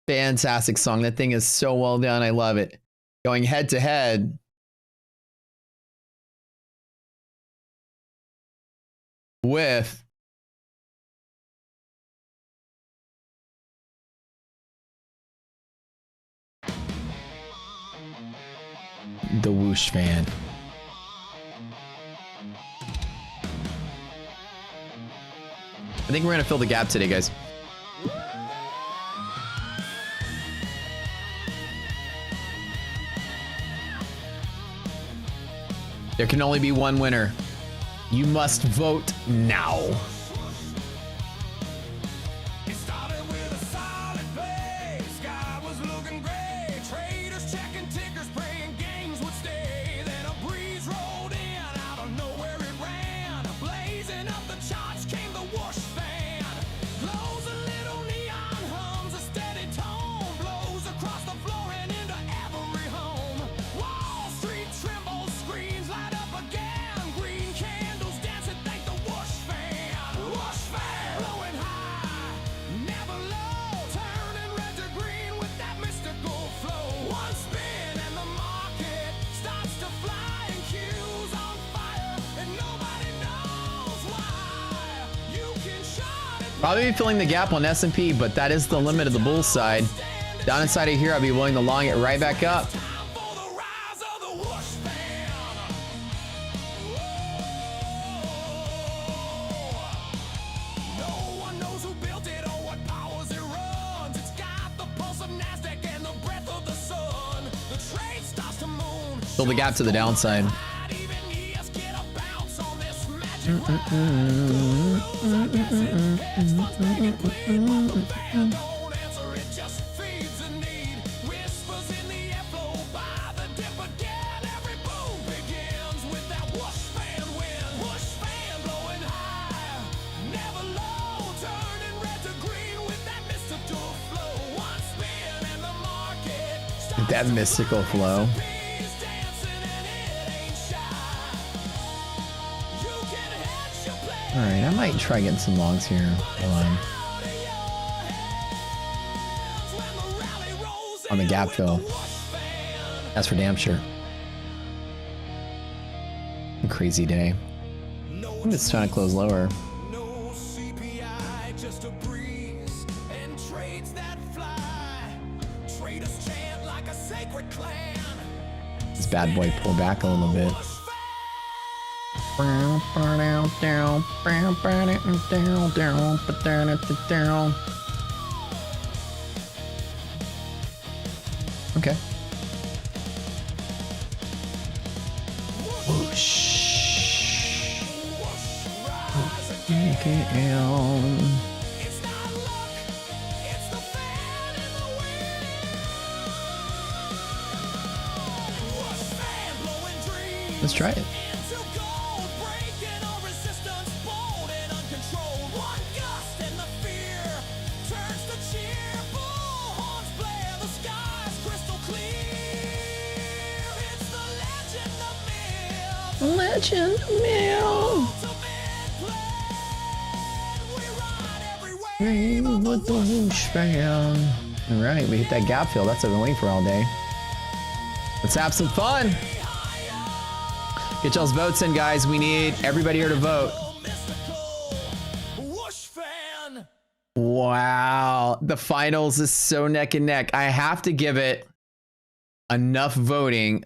Speaker 2: Fantastic song. That thing is so well done. I love it. Going head to head. With the Whoosh fan. I think we're gonna fill the gap today, guys. There can only be one winner. You must vote now.
Speaker 1: It started with a solid play. Sky was looking gray. Traders checking tickers, praying games would stay. Then a breeze rolled in, out of nowhere it ran. Blazing up the charts came the whoosh fan. Glows a little neon hums, a steady tone blows across the floor and into every home. Wall Street trembles, screens light up again. Green candles dancing, thank the whoosh fan. Whoosh fan, blowing high, never low, turning red to green with that mystical flow. One spin and the market starts to fly, and cues on fire, and nobody knows why. You can shut it.
Speaker 2: Probably be filling the gap on S&P, but that is the limit of the bull side. Down inside of here, I'll be willing to long it right back up.
Speaker 1: Time for the rise of the whoosh fan. No one knows who built it or what powers it runs. It's got the pulse of NASDAQ and the breath of the sun. The trade starts to moon.
Speaker 2: Fill the gap to the downside.
Speaker 1: Even ES get a bounce on this magic ride. Rules, I guess it. Hedge funds make it clear, but the fan don't answer. It just feeds a need. Whispers in the airflow by the dip again. Every boom begins with that whoosh fan wind. Whoosh fan blowing high, never low, turning red to green with that mystical flow. One spin and the market starts
Speaker 2: That mystical flow.
Speaker 1: Bees dancing and it ain't shy. You can hedge your play.
Speaker 2: All right, I might try getting some longs here. Hold on. On the gap fill. That's for damn sure. A crazy day. I'm just trying to close lower.
Speaker 1: No CPI, just a breeze and trades that fly. Traders chant like a sacred clan.
Speaker 2: This bad boy pull back a little bit. Okay. Whoosh. Okay.
Speaker 1: It's not luck, it's the fan in the wind. Whoosh fan blowing dreams.
Speaker 2: Let's try it.
Speaker 1: Into gold, breaking all resistance, bold and uncontrolled. One gust and the fear turns to cheer. Bullhorns blare, the sky's crystal clear. It's the legend of myth.
Speaker 2: Legend Mill.
Speaker 1: Ultimate plan. We ride every
Speaker 2: Hey,
Speaker 1: wave of the
Speaker 2: with the whoosh fan. All right, we hit that gap fill. That's what I've been waiting for all day. Let's have some fun. Get y'all's votes in, guys. We need everybody here to vote.
Speaker 1: mystical whoosh fan.
Speaker 2: Wow, the finals is so neck and neck. I have to give it enough voting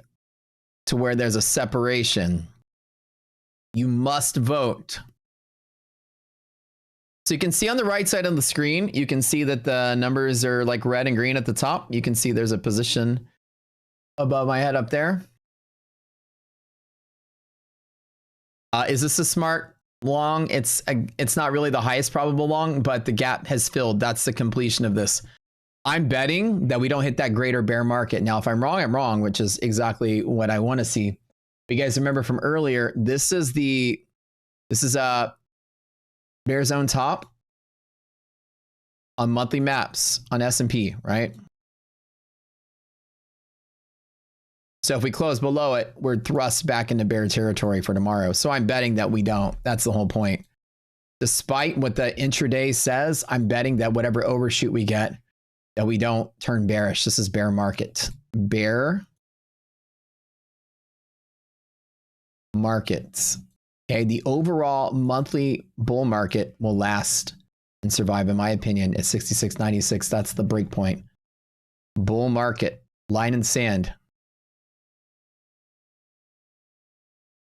Speaker 2: to where there's a separation. You must vote. So you can see on the right side of the screen, you can see that the numbers are like red and green at the top. You can see there's a position above my head up there. Is this a smart long? It's not really the highest probable long, but the gap has filled. That's the completion of this. I'm betting that we don't hit that greater bear market. Now, if I'm wrong, which is exactly what I want to see. But you guys remember from earlier, this is the This is bear zone top on monthly maps on S&P, right? So if we close below it, we're thrust back into bear territory for tomorrow. So I'm betting that we don't. That's the whole point. Despite what the intraday says, I'm betting that whatever overshoot we get, that we don't turn bearish. This is bear market. Bear markets. Okay, the overall monthly bull market will last and survive, in my opinion, at 66.96. That's the break point. Bull market, line in sand.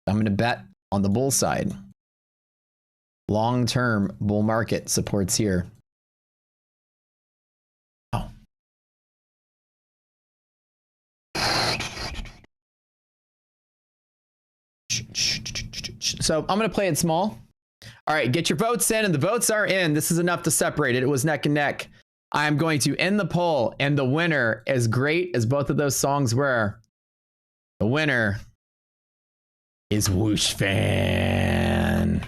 Speaker 2: I'm going to bet on the bull side. Long-term bull market supports here. Oh. So I'm going to play it small. All right, get your votes in, and the votes are in. This is enough to separate it. It was neck and neck. I'm going to end the poll, and the winner, as great as both of those songs were, the winner is Whoosh Fan.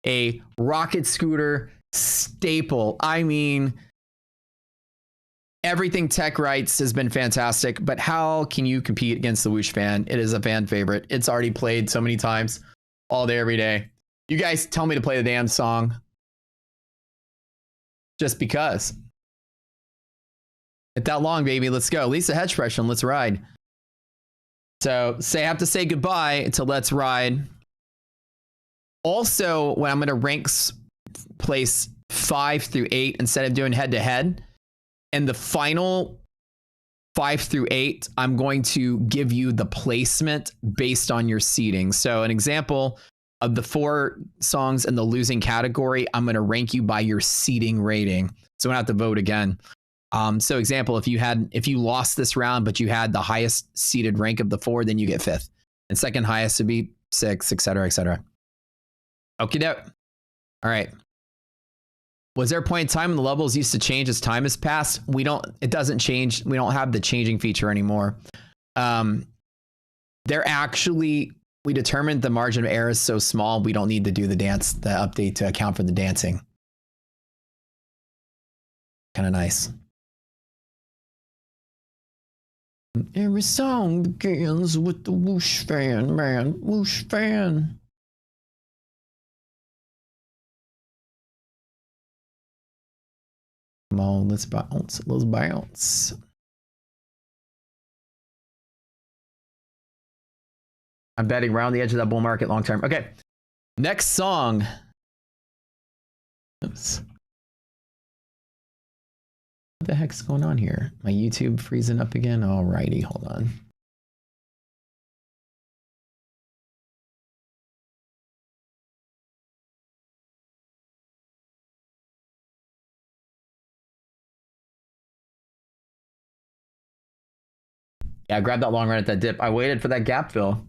Speaker 2: A rocket scooter staple. I mean, everything tech writes has been fantastic, but how can you compete against the Whoosh Fan? It is a fan favorite. It's already played so many times, all day, every day. You guys tell me to play the damn song just because. It's that long, baby. Let's go. Lisa Hedge Pressure, let's ride. So I have to say goodbye to Let's Ride. Also, when I'm going to rank place 5 through 8 instead of doing head to head, and the final 5 through 8, I'm going to give you the placement based on your seating. So an example of the 4 songs in the losing category, I'm going to rank you by your seating rating. So I don't have to vote again. So example, if you lost this round, but you had the highest seated rank of the 4, then you get 5th. And second highest would be 6, etc., etc. Okie doke. All right. Was there a point in time when the levels used to change as time has passed? It doesn't change. We don't have the changing feature anymore. We determined the margin of error is so small, we don't need to do the update to account for the dancing. Kind of nice. Every song begins with the Whoosh Fan, man. Whoosh Fan. Come on, let's bounce. Let's bounce. I'm betting around the edge of that bull market long term. Okay. Next song. Oops. What the heck's going on here? My YouTube freezing up again? Alrighty, hold on. Yeah, I grabbed that long run at that dip. I waited for that gap fill.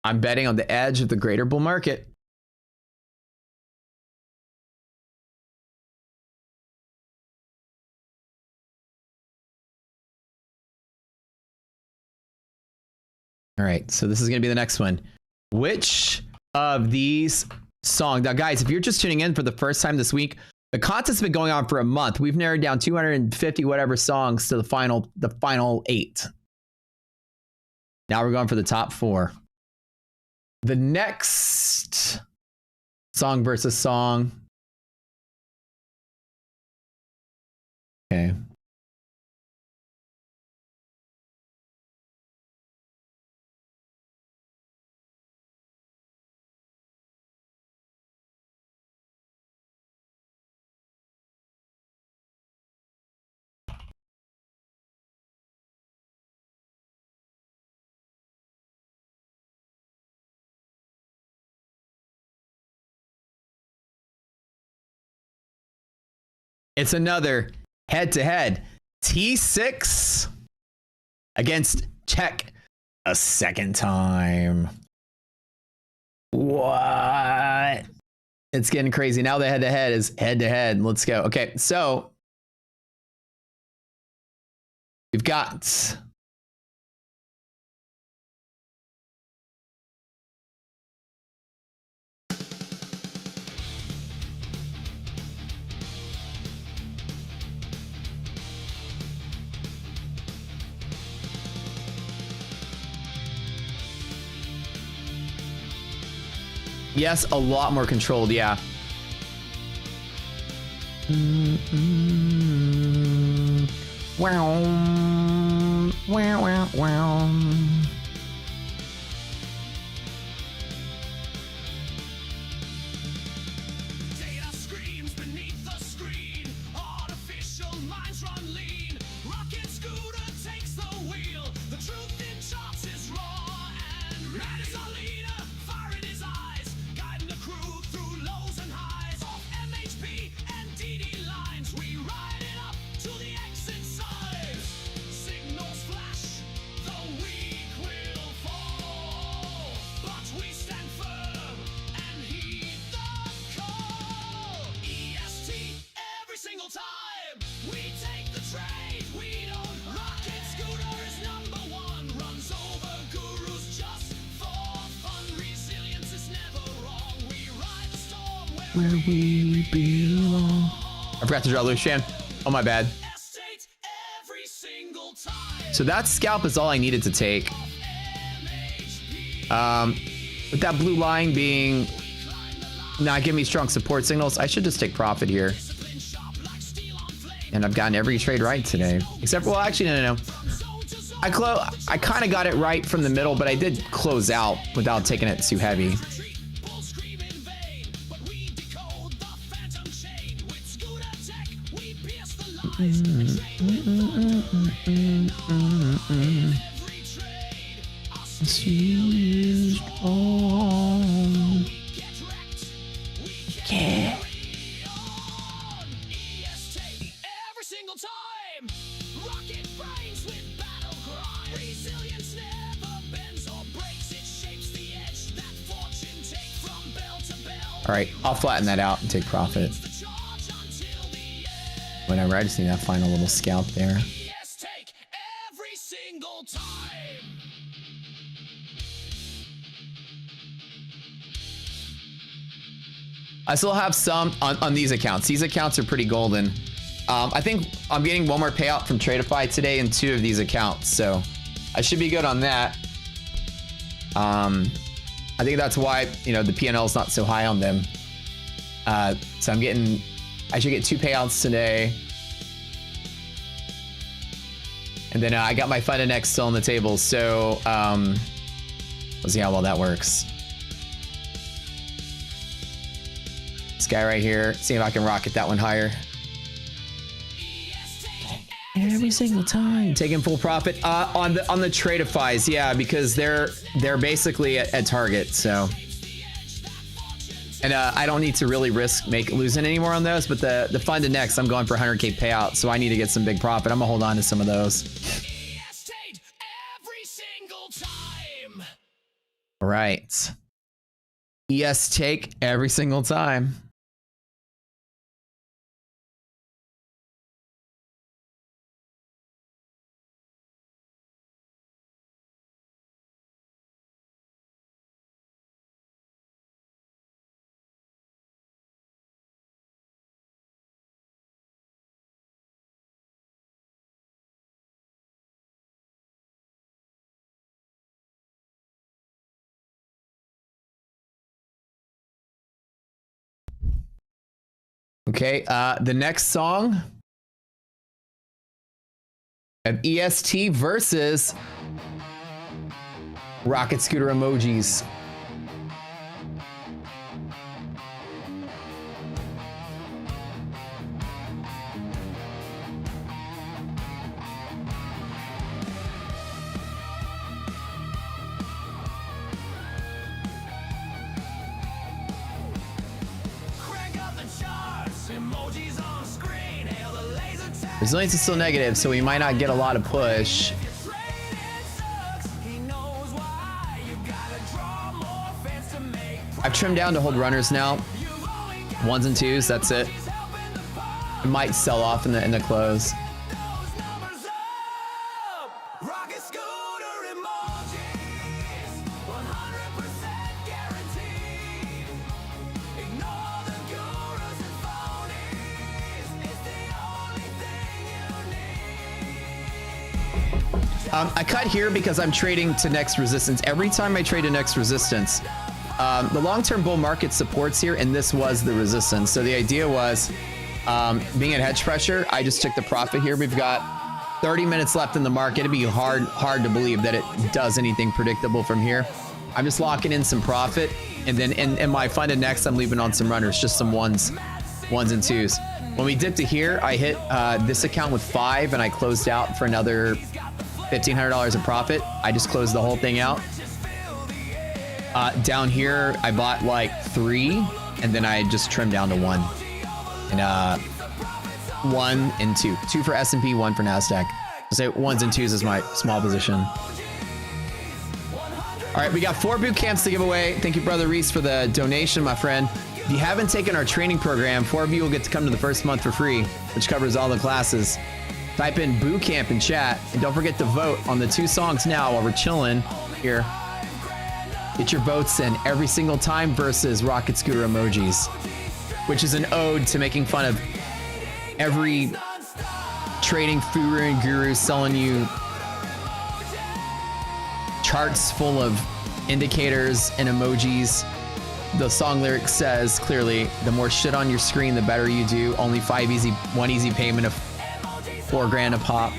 Speaker 2: I'm betting on the edge of the greater bull market. All right, so this is going to be the next one. Which of these songs? Now, guys, if you're just tuning in for the first time this week, the contest's been going on for a month. We've narrowed down 250 whatever songs to the final 8. Now we're going for the top 4. The next song versus song. Okay. It's another head-to-head. T6 against Check a Second Time. What? It's getting crazy. Now the head-to-head is head-to-head. Let's go. Okay, so we've got Yes, a lot more controlled, yeah. Wow. Wow, wow, wow.
Speaker 1: Data screams beneath the screen. Artificial minds run lean. Rocket scooter takes the wheel. The truth in charts is raw and red is our leader. Fire in his eyes, guiding the crew through lows and highs. Off MHP and DD lines, we ride it up to the exit signs. Signals flash, the weak will fall, but we stand firm and heed the call. EST every single time we take the trade. We don't rocket scooter is number one. Runs over gurus just for fun. Resilience is never wrong. We ride the storm where
Speaker 2: We belong. I forgot to draw Lucian. Oh, my bad.
Speaker 1: estate every single time.
Speaker 2: So that scalp is all I needed to take. With that blue line being not giving me strong support signals, I should just take profit here. And I've gotten every trade right today. Except, well, actually, no. I kind of got it right from the middle, but I did close out without taking it too heavy.
Speaker 1: Bull scream in vain, but we decode the phantom chain. With scooter tech, we pierce the lies. Every trade, us get wrecked. We carry on. EST every single time. Rocket brains with battle cry. Resilience never bends or breaks. It shapes the edge that fortune take from bell to bell.
Speaker 2: All right, I'll flatten that out and take profit.
Speaker 1: The charge until the end.
Speaker 2: Whatever, I just need that final little scalp there.
Speaker 1: Yes, take every single time.
Speaker 2: I still have some on these accounts. These accounts are pretty golden. I think I'm getting one more payout from Tradeify today in 2 of these accounts, so I should be good on that. I think that's why, you know, the P&L is not so high on them. So I should get 2 payouts today. And then I got my Fund and X still on the table, so we'll see how well that works. This guy right here, see if I can rocket that one higher. Every single time. Taking full profit on the Tradeifys, yeah, because they're basically at target, so. And I don't need to really risk losing anymore on those, but the Fund and X, I'm going for 100K payout, so I need to get some big profit. I'm gonna hold on to some of those.
Speaker 1: Every single time.
Speaker 2: All right. ES take every single time. Okay, the next song of EST versus Rocket Scooter Emojis. Resilience is still negative, so we might not get a lot of push. I've trimmed down to hold runners now. 1s and 2s, that's it. It might sell off in the close. I cut here because I'm trading to next resistance. Every time I trade to next resistance, The long-term bull market supports here, and this was the resistance. So the idea was, being at hedge pressure, I just took the profit here. We've got 30 minutes left in the market. It'd be hard to believe that it does anything predictable from here. I'm just locking in some profit, and then in my funded next, I'm leaving on some runners, just some ones and twos. When we dipped to here, I hit this account with 5, and I closed out for another $1,500 of profit. I just closed the whole thing out. Down here, I bought like 3, and then I just trimmed down to 1. And 1 and 2. 2 for S&P, 1 for NASDAQ. I'll say 1s and 2s is my small position. All right, we got 4 boot camps to give away. Thank you, Brother Reese, for the donation, my friend. If you haven't taken our training program, 4 of you will get to come to the first month for free, which covers all the classes. Type in boot camp in chat, and don't forget to vote on the 2 songs now while we're chilling here. Get your votes in every single time versus rocket scooter emojis, which is an ode to making fun of every trading guru selling you charts full of indicators and emojis. The song lyric says clearly, the more shit on your screen, the better you do. Only 1 easy payment of $4 a pop.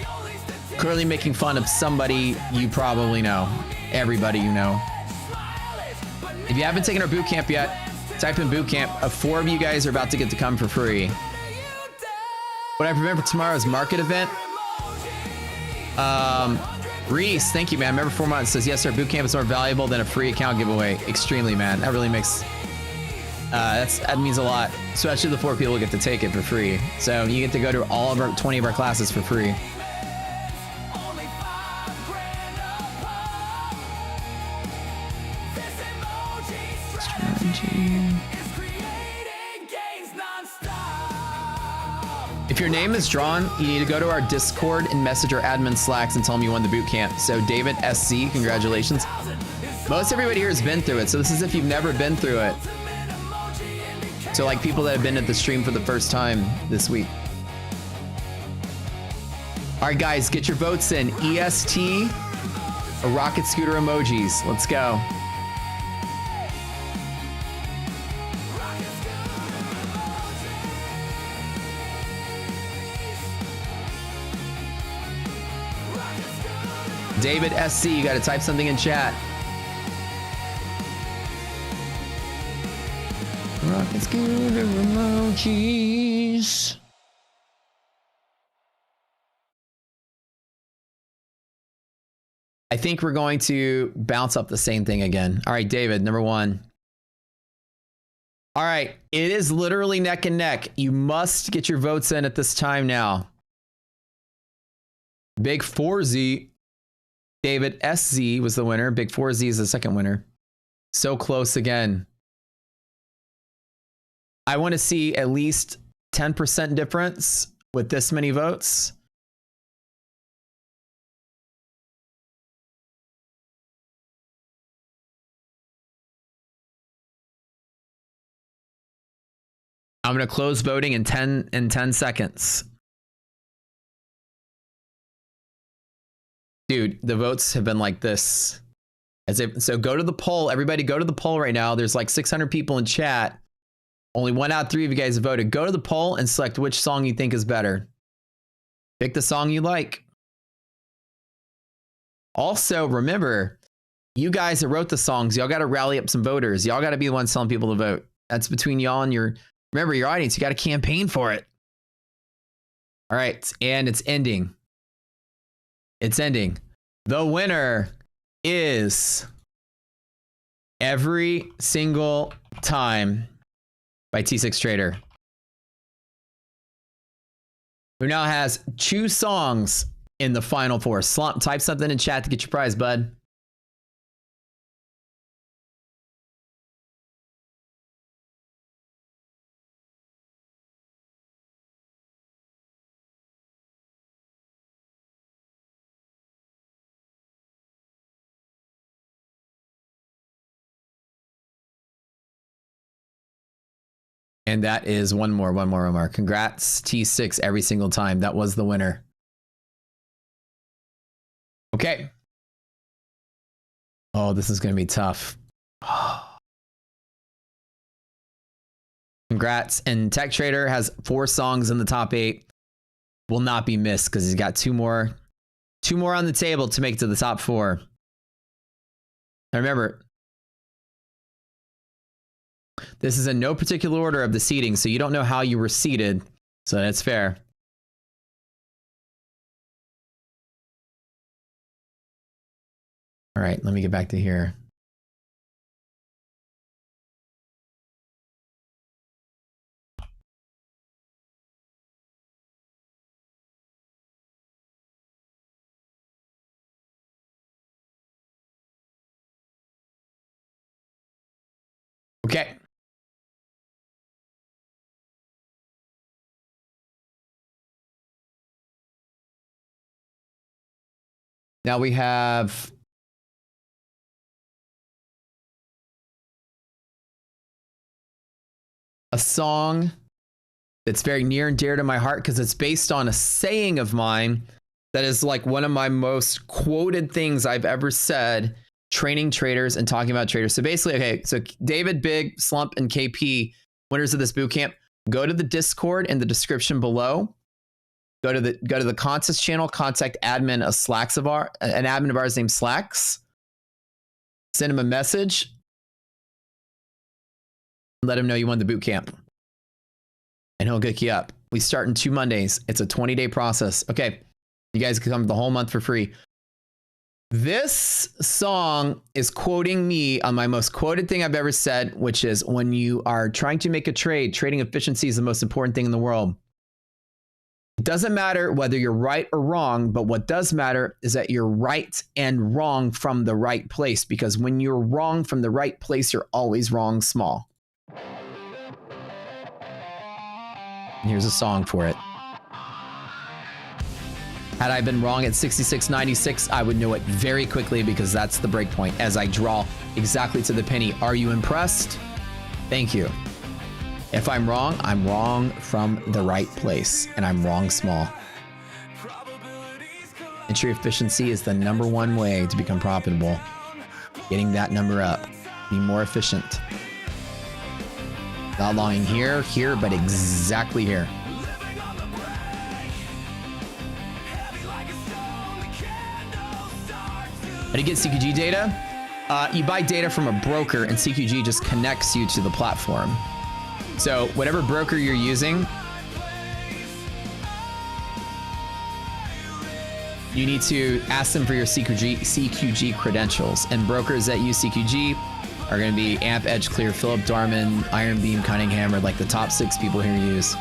Speaker 2: Clearly making fun of somebody you probably know. Everybody you know. If you haven't taken our boot camp yet, type in boot camp. 4 of you guys are about to get to come for free. What I remember tomorrow's market event. Reese, thank you, man. Remember 4 months says, yes, sir, boot camp is more valuable than a free account giveaway. Extremely, man. That really makes, that means a lot. Especially the 4 people who get to take it for free. So you get to go to all of our 20 of our classes for free. If your name is drawn, you need to go to our Discord and message our admin Slacks and tell them you won the boot camp. So David SC, congratulations. Most everybody here has been through it, so this is if you've never been through it. So like people that have been at the stream for the first time this week. All right, guys, get your votes in. EST or rocket scooter emojis. Let's go. David SC, you got to type something in chat. Rocket scooter emojis. I think we're going to bounce up the same thing again. All right, David, number 1. All right, it is literally neck and neck. You must get your votes in at this time now. Big 4Z. David SZ was the winner. Big 4Z is the second winner. So close again. I want to see at least 10% difference with this many votes. I'm going to close voting in 10 seconds. Dude, the votes have been like this. So go to the poll. Everybody go to the poll right now. There's like 600 people in chat. Only 1 out of 3 of you guys have voted. Go to the poll and select which song you think is better. Pick the song you like. Also, remember, you guys that wrote the songs, y'all got to rally up some voters. Y'all got to be the ones telling people to vote. That's between y'all and remember, your audience. You got to campaign for it. All right, and it's ending. It's ending. The winner is Every Single Time by T6 Trader, who now has 2 songs in the final 4. Slump, type something in chat to get your prize, bud. And that is one more, Omar. Congrats, T6, Every Single Time. That was the winner. Okay. Oh, this is going to be tough. Congrats. And Tech Trader has 4 songs in the top 8. Will not be missed because he's got 2 more on the table to make it to the top 4. Now remember, this is in no particular order of the seating, so you don't know how you were seated, so that's fair. All right, let me get back to here. Okay. Now we have a song that's very near and dear to my heart because it's based on a saying of mine that is like one of my most quoted things I've ever said, training traders and talking about traders. So basically, okay, so David, Big, Slump, and KP, winners of this boot camp, go to the Discord in the description below. Go to the contest channel, contact admin an admin of ours named Slacks. Send him a message. Let him know you won the boot camp. And he'll hook you up. We start in 2 Mondays. It's a 20-day process. Okay. You guys can come the whole month for free. This song is quoting me on my most quoted thing I've ever said, which is when you are trying to make a trade, trading efficiency is the most important thing in the world. It doesn't matter whether you're right or wrong, but what does matter is that you're right and wrong from the right place, because when you're wrong from the right place, you're always wrong small. Here's a song for it. Had I been wrong at 66.96, I would know it very quickly because that's the break point as I draw exactly to the penny. Are you impressed? Thank you. If I'm wrong from the right place, and I'm wrong small. Entry efficiency is the #1 way to become profitable. Getting that number up. Be more efficient. Not longing here, but exactly here. How do you get CQG data? You buy data from a broker, and CQG just connects you to the platform. So whatever broker you're using, you need to ask them for your CQG credentials. And brokers that use CQG are going to be Amp, Edge, Clear, Philip, Darman, Iron Beam, Cunningham, or like the top 6 people here use.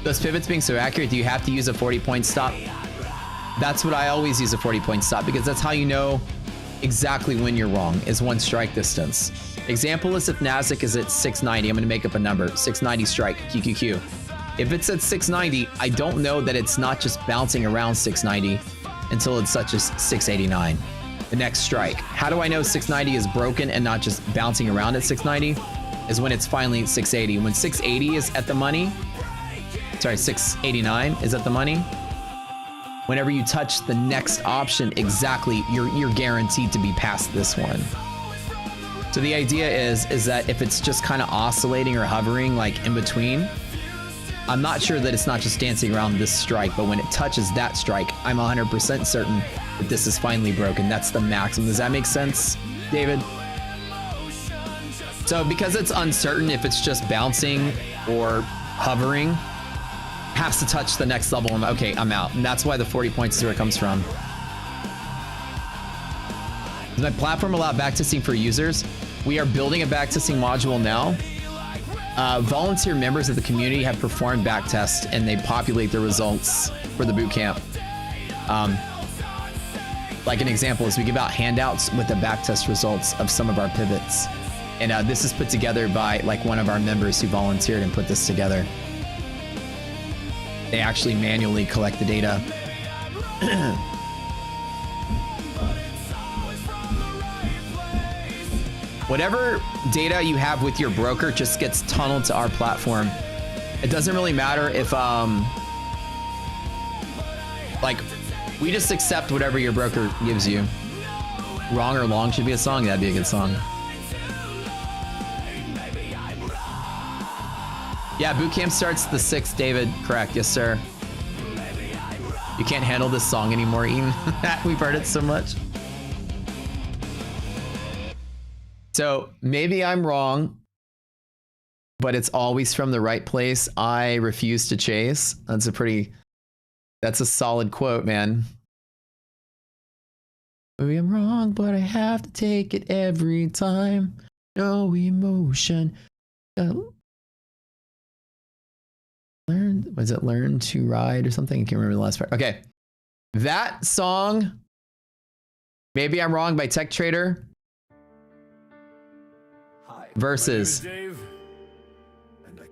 Speaker 2: Those pivots being so accurate, do you have to use a 40-point stop? That's what I always use, a 40-point stop, because that's how you know exactly when you're wrong, is 1 strike distance. Example is if NASDAQ is at 690, I'm going to make up a number, 690 strike, QQQ. If it's at 690, I don't know that it's not just bouncing around 690 until it's such as 689, the next strike. How do I know 690 is broken and not just bouncing around at 690? Is when it's finally 680. When 680 is at the money, sorry, 689 is at the money, whenever you touch the next option exactly, you're guaranteed to be past this one. So the idea is that if it's just kind of oscillating or hovering like in between, I'm not sure that it's not just dancing around this strike, but when it touches that strike, I'm 100% certain that this is finally broken. That's the maximum. Does that make sense, David? So because it's uncertain if it's just bouncing or hovering, has to touch the next level. And okay, I'm out. And that's why the 40 points is where it comes from. Does my platform allow backtesting for users? We are building a backtesting module now. Volunteer members of the community have performed backtests and they populate their results for the bootcamp. Like an example is we give out handouts with the backtest results of some of our pivots. And this is put together by like one of our members who volunteered and put this together. They actually manually collect the data. Whatever data you have with your broker just gets tunneled to our platform. It doesn't really matter if, like, we just accept whatever your broker gives you. Wrong or Long should be a song. That'd be a good song. Yeah, boot camp starts the 6th, David. Correct. Yes, sir. You can't handle this song anymore, even. We've heard it so much. So maybe I'm wrong, but it's always from the right place. I refuse to chase. That's a solid quote, man. Maybe I'm wrong, but I have to take it every time. No emotion. Learn to ride or something? I can't remember the last part. Okay. That song, Maybe I'm Wrong by Tech Trader versus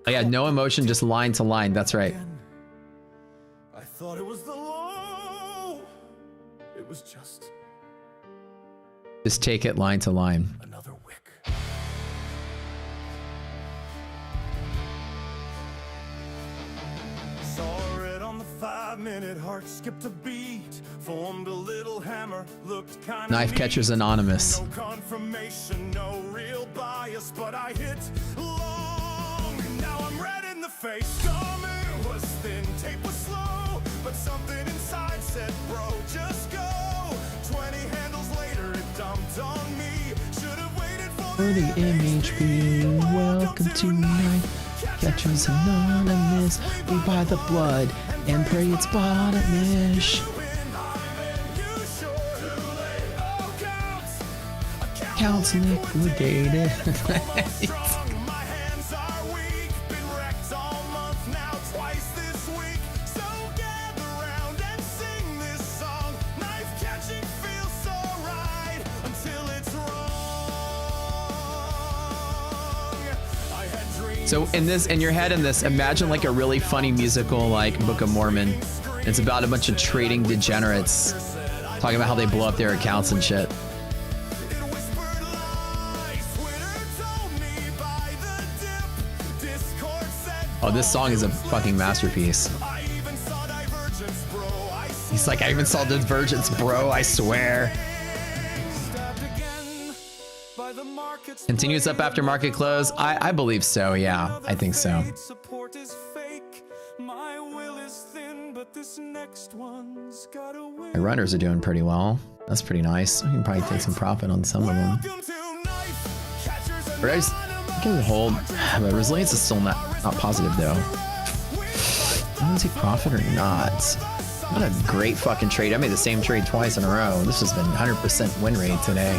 Speaker 2: I had no emotion, just line to line. That's right.
Speaker 1: I thought it was the low. It was just
Speaker 2: take it line to line.
Speaker 1: another wick. Saw it on the 5-minute heart, skipped a beat, formed a little hammer, looked kind of
Speaker 2: Knife Catchers Anonymous.
Speaker 1: No confirmation, no real bias, but I hit long. Now I'm red in the face. Garment was thin, tape was slow, but something inside said, bro, just go. 20 handles later, it dumped on me. Should have waited for
Speaker 2: the MHB. Welcome to Knife Catchers Anonymous. We buy the blood and pray it's bottomish. Counts liquidated. So in your head in this, imagine like a really funny musical like Book of Mormon. It's about a bunch of trading degenerates talking about how they blow up their accounts and shit. Oh, this song is a fucking masterpiece. He's like, I even saw Divergence, bro, I swear. Continues up after market close. I believe so, yeah. I think so. My runners are doing pretty well. That's pretty nice. We can probably take some profit on some of them. But I just give it a hold. But resilience is still not positive though. I'm gonna take profit or not. What a great fucking trade. I made the same trade twice in a row. This has been 100% win rate today.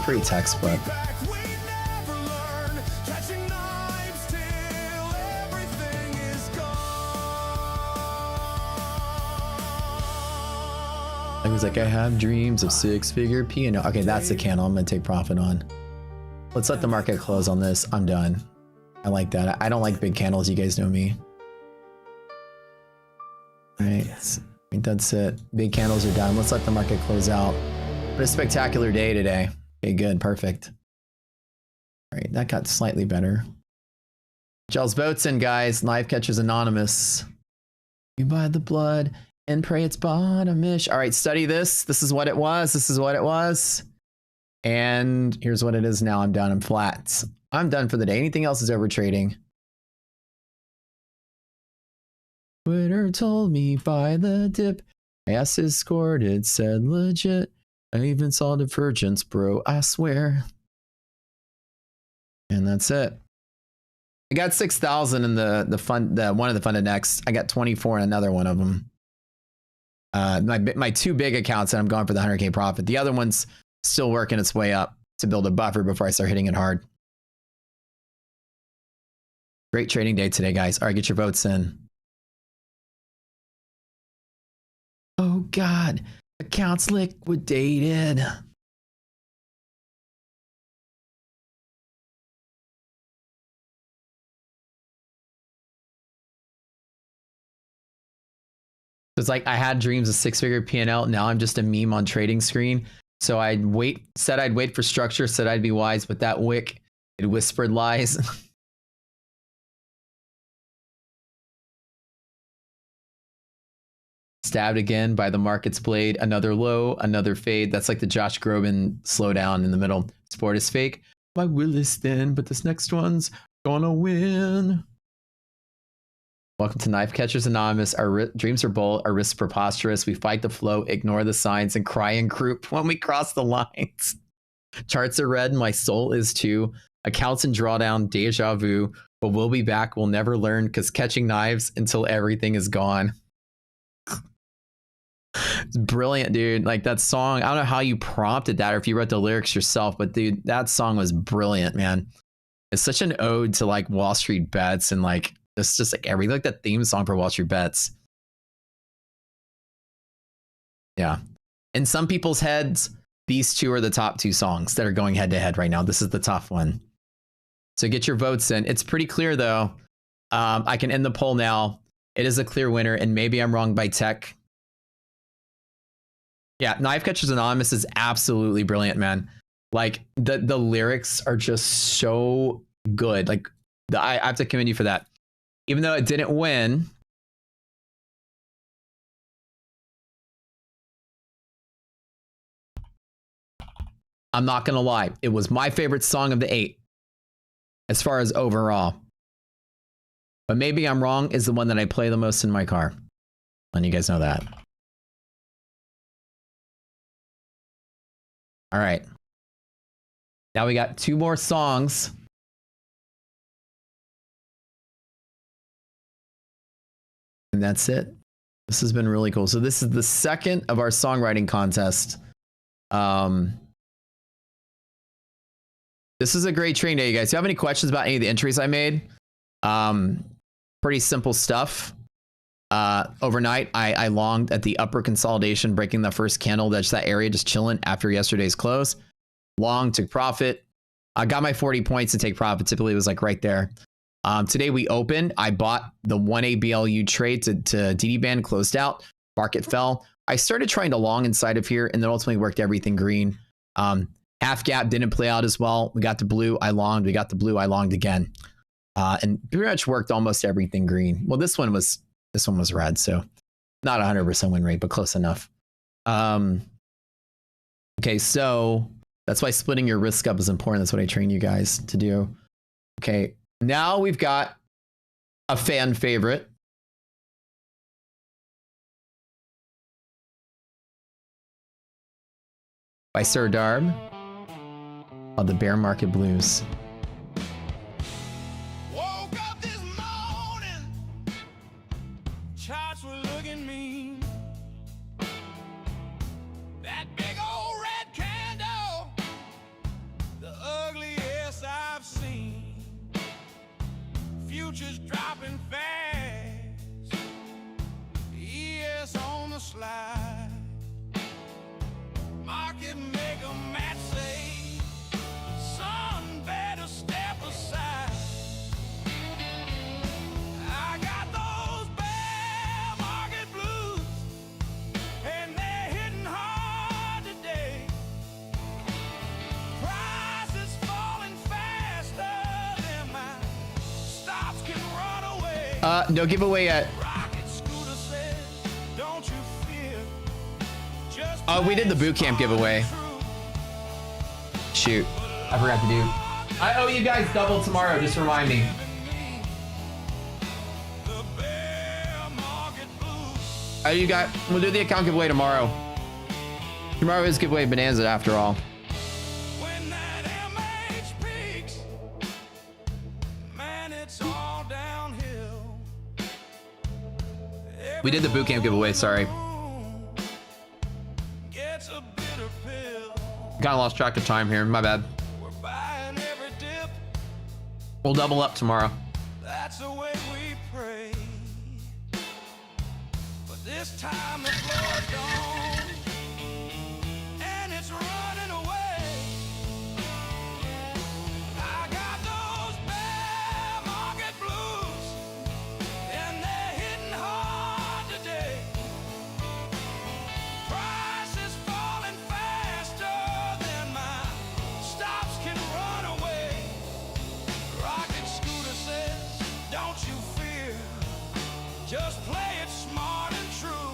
Speaker 2: Pretty textbook. I was like, I have dreams of 6-figure P&L. Okay, that's the candle I'm gonna take profit on. Let's let the market close on this. I'm done. I like that. I don't like big candles. You guys know me. All right, I think that's it. Big candles are done. Let's let the market close out. What a spectacular day today. Okay, good, perfect. All right, that got slightly better. Gels votes in, guys. Knife Catchers Anonymous. You buy the blood and pray it's bottomish. All right, study this. This is what it was. This is what it was. And here's what it is now. I'm done. I'm flat. I'm done for the day. Anything else is over trading. Twitter told me buy the dip. I asked his scored. It said legit. I even saw Divergence, bro. I swear. And that's it. I got 6,000 in the one of the funded next. I got 24 in another one of them. My two big accounts, and I'm going for the 100K profit. The other one's still working its way up to build a buffer before I start hitting it hard. Great trading day today, guys. All right, get your votes in. Oh God, accounts liquidated. It's like I had dreams of 6-figure P&L. Now I'm just a meme on trading screen. So said I'd wait for structure, said I'd be wise, but that wick, it whispered lies. stabbed again by the market's blade. Another low, another fade. That's like the Josh Groban slowdown in the middle. Sport is fake. My will is thin, but this next one's gonna win. Welcome to Knife Catchers Anonymous. Our dreams are bold, our risks preposterous. We fight the flow, ignore the signs, and cry in group when we cross the lines. Charts are red, my soul is too. Accounts and drawdown, deja vu. But we'll be back, we'll never learn, because catching knives until everything is gone. It's brilliant, dude. Like that song, I don't know how you prompted that or if you wrote the lyrics yourself, but dude, that song was brilliant, man. It's such an ode to like Wall Street Bets and like it's just like everything, like that theme song for Wall Street Bets. Yeah. In some people's heads, these two are the top two songs that are going head to head right now. This is the tough one. So get your votes in. It's pretty clear though. I can end the poll now. It is a clear winner, and maybe I'm wrong by tech. Yeah, Knife Catchers Anonymous is absolutely brilliant, man. Like the lyrics are just so good. Like I have to commend you for that. Even though it didn't win, I'm not gonna lie. It was my favorite song of the 8 as far as overall. But maybe I'm wrong is the one that I play the most in my car. Letting you guys know that. All right. Now we got 2 more songs. And that's it. This has been really cool. So this is the second of our songwriting contest. This is a great training day, you guys. Do you have any questions about any of the entries I made? Pretty simple stuff. Overnight, I longed at the upper consolidation, breaking the first candle. That's that area just chilling after yesterday's close. Long, took profit. I got my 40 points to take profit. Typically, it was like right there. Today we opened. I bought the 1A BLU trade to DD band, closed out. Market fell. I started trying to long inside of here and then ultimately worked everything green. Half gap didn't play out as well. We got the blue, I longed. We got the blue, I longed again. And pretty much worked almost everything green. Well, this one was red, so not 100% win rate, but close enough. Okay, so that's why splitting your risk up is important. That's what I train you guys to do. Okay, now we've got a fan favorite. By Sir Darb. Called the Bear Market Blues.
Speaker 1: Woke up this morning, charts were looking mean. That big old red candle, the ugliest I've seen. Futures dropping fast, ES on the slide. Market make a match say, son, better step aside. I got those bear market blues, and they're hitting hard today. Prices falling faster than my stops can run away.
Speaker 2: No giveaway yet.
Speaker 1: Rocket scooter says, don't you fear. Just
Speaker 2: We did the boot camp giveaway. Shoot, I forgot to do. I owe you guys double tomorrow. Just remind me. You got. We'll do the account giveaway tomorrow. Tomorrow is giveaway bonanza after all.
Speaker 1: when that MH peaks, man, it's all downhill.
Speaker 2: We did the boot camp giveaway. Sorry,
Speaker 1: Gets a bitter pill.
Speaker 2: kind of lost track of time here. My bad.
Speaker 1: We're buying every dip.
Speaker 2: We'll double up tomorrow.
Speaker 1: That's the way we pray. But this time the floor's gone, and it's running away. I got those bear market blues, and they're hitting hard today. Prices falling faster than my stops can run away. Rocket scooter says, don't you fear. Just play it smart and true.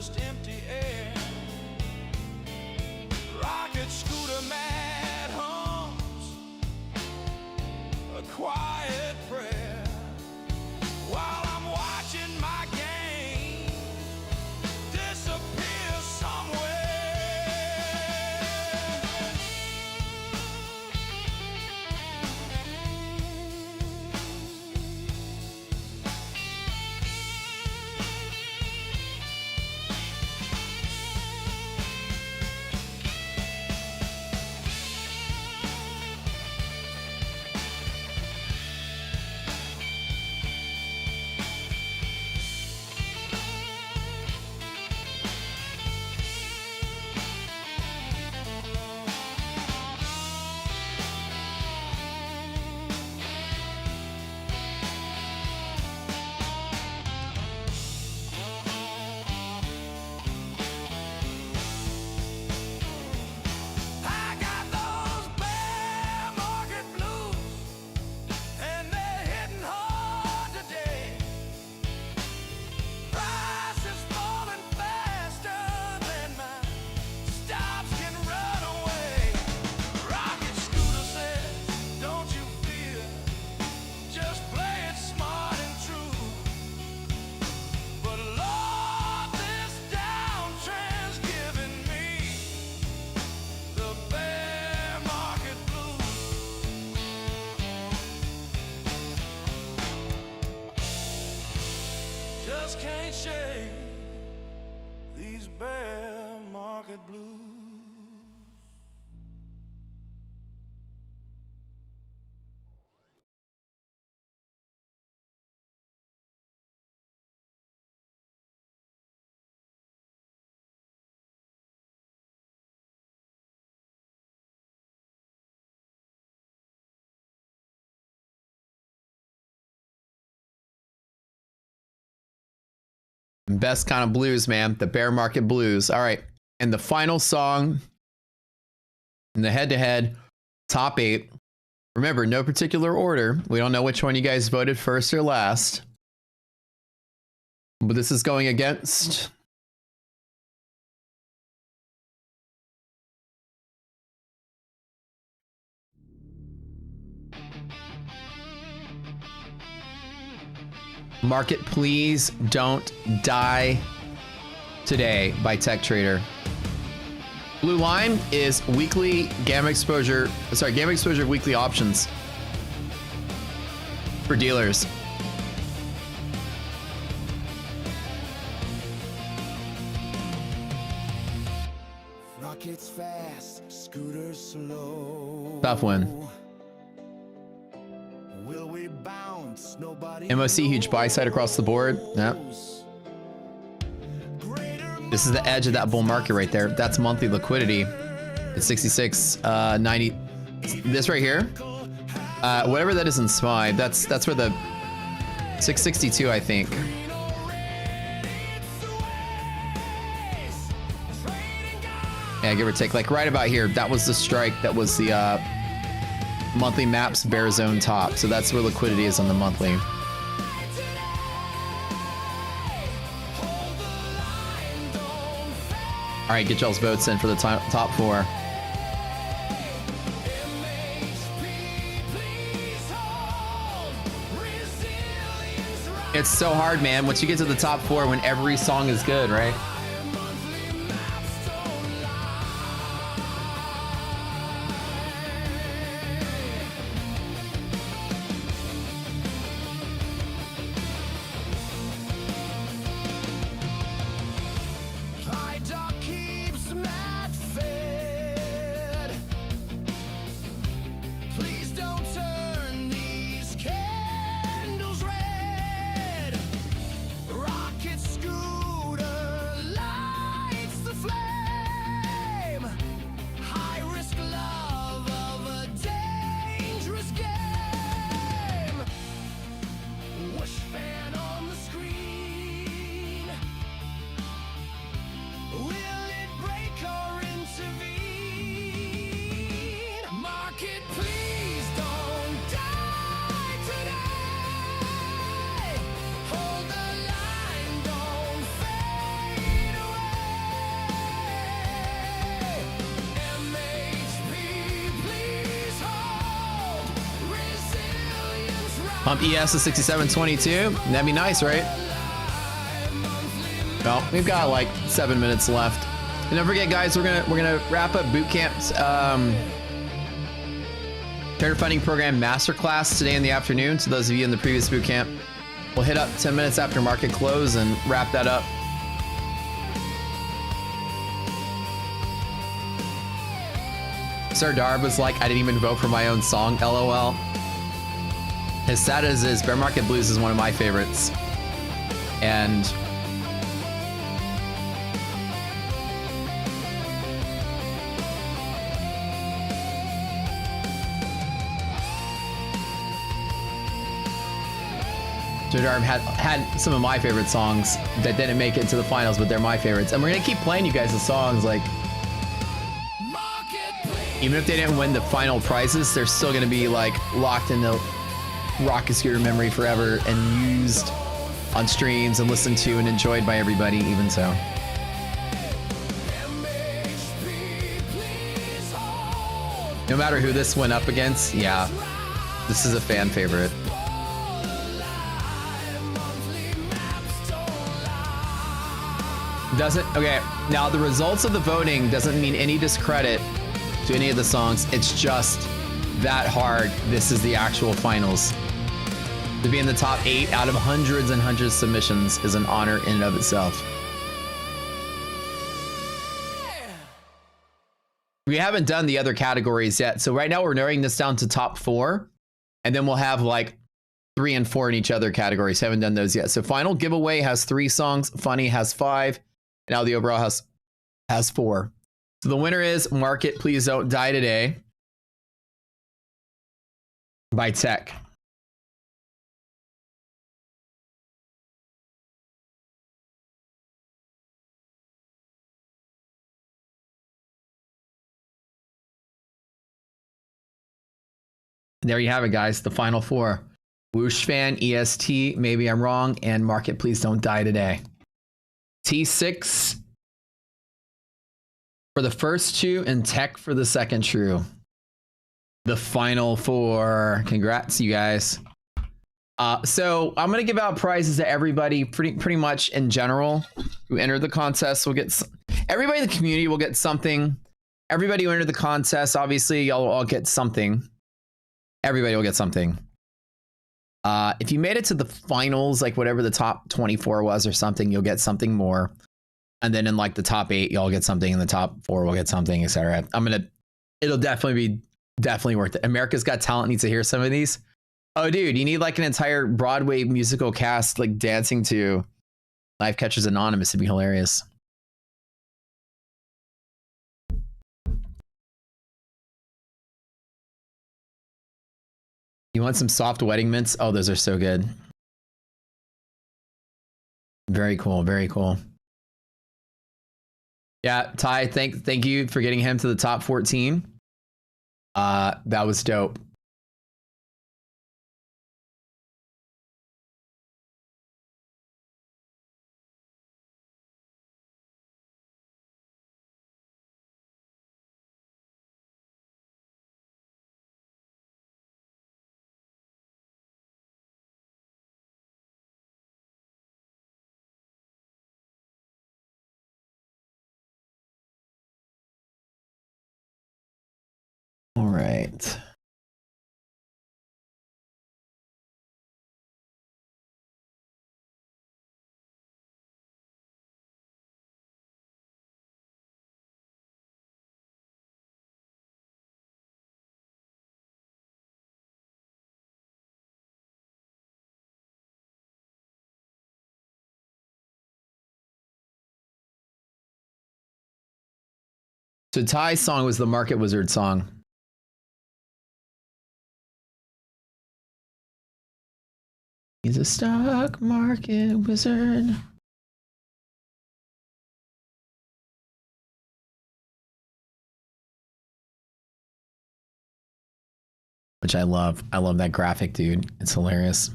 Speaker 1: just empty air. Rocket scooter mad hums, a quiet prayer, while I'm watching my game disappear somewhere. I got those bear market blues, and they're hitting hard today. Prices falling faster than my stops can run away. Rocket scooter says, don't you fear, just play it smart and true. But Lord, this downtrend's giving me the bear market blues. Just can't shake these bear market blues.
Speaker 2: Best kind of blues, man. The bear market blues. All right. And the final song in the head-to-head top 8. Remember, no particular order. We don't know which one you guys voted first or last. But this is going against Market Please Don't Die Today by Tech Trader. Blue line is weekly gamma exposure, gamma exposure of weekly options for dealers.
Speaker 1: Rockets fast, scooters slow.
Speaker 2: Tough one.
Speaker 1: Will we bounce? Nobody
Speaker 2: MOC huge buy side across the board. Yep. This is the edge of that bull market right there. That's monthly liquidity. It's 66.90. This right here, whatever that is in SPY, that's where the 662, I think. Yeah, give or take, like right about here. That was the strike. That was the monthly maps bear zone top. So that's where liquidity is on the monthly. All right, get y'all's votes in for the top 4. It's so hard, man. Once you get to the top 4, when every song is good, right? Pump ES to 6722. That'd be nice, right? Well, we've got like 7 minutes left. And don't forget, guys, we're gonna wrap up boot camp's Trader Funding Program Masterclass today in the afternoon. So those of you in the previous boot camp, we'll hit up 10 minutes after market close and wrap that up. Sir Darb was like, I didn't even vote for my own song, LOL. As sad as it is, Bear Market Blues is one of my favorites. And Darb had some of my favorite songs that didn't make it to the finals, but they're my favorites. And we're gonna keep playing you guys the songs, like, even if they didn't win the final prizes, they're still gonna be like locked in the Rocket Scooter memory forever and used on streams and listened to and enjoyed by everybody, even so. No matter who this went up against, yeah, this is a fan favorite. Okay, now the results of the voting doesn't mean any discredit to any of the songs. It's just that hard. This is the actual finals. To be in the top 8 out of hundreds and hundreds of submissions is an honor in and of itself. We haven't done the other categories yet. So right now we're narrowing this down to top 4. And then we'll have like 3 and 4 in each other categories. Haven't done those yet. So final giveaway has 3 songs. Funny has 5. Now the overall has 4. So the winner is Market Please Don't Die Today by Tech. There you have it, guys. The final 4. Whoosh Fan, EST, Maybe I'm Wrong, and Market Please Don't Die Today. T6 for the first 2 and Tech for the second true. The final 4. Congrats, you guys. So I'm gonna give out prizes to everybody, pretty much in general who entered the contest. Will get everybody in the community will get something. Everybody who entered the contest, obviously, y'all all get something. Everybody will get something. If you made it to the finals, like whatever the top 24 was or something, you'll get something more. And then in like the top 8, y'all get something. In the top 4, we'll get something, etc. It'll definitely be worth it. America's Got Talent needs to hear some of these. Oh, dude, you need like an entire Broadway musical cast like dancing to Life Catchers Anonymous. It'd be hilarious. You want some soft wedding mints? Oh, those are so good. Very cool. Very cool. Yeah, Ty, thank you for getting him to the top 14. That was dope. All right. So Ty's song was the Market Wizard song. He's a stock market wizard. Which I love. I love that graphic, dude. It's hilarious.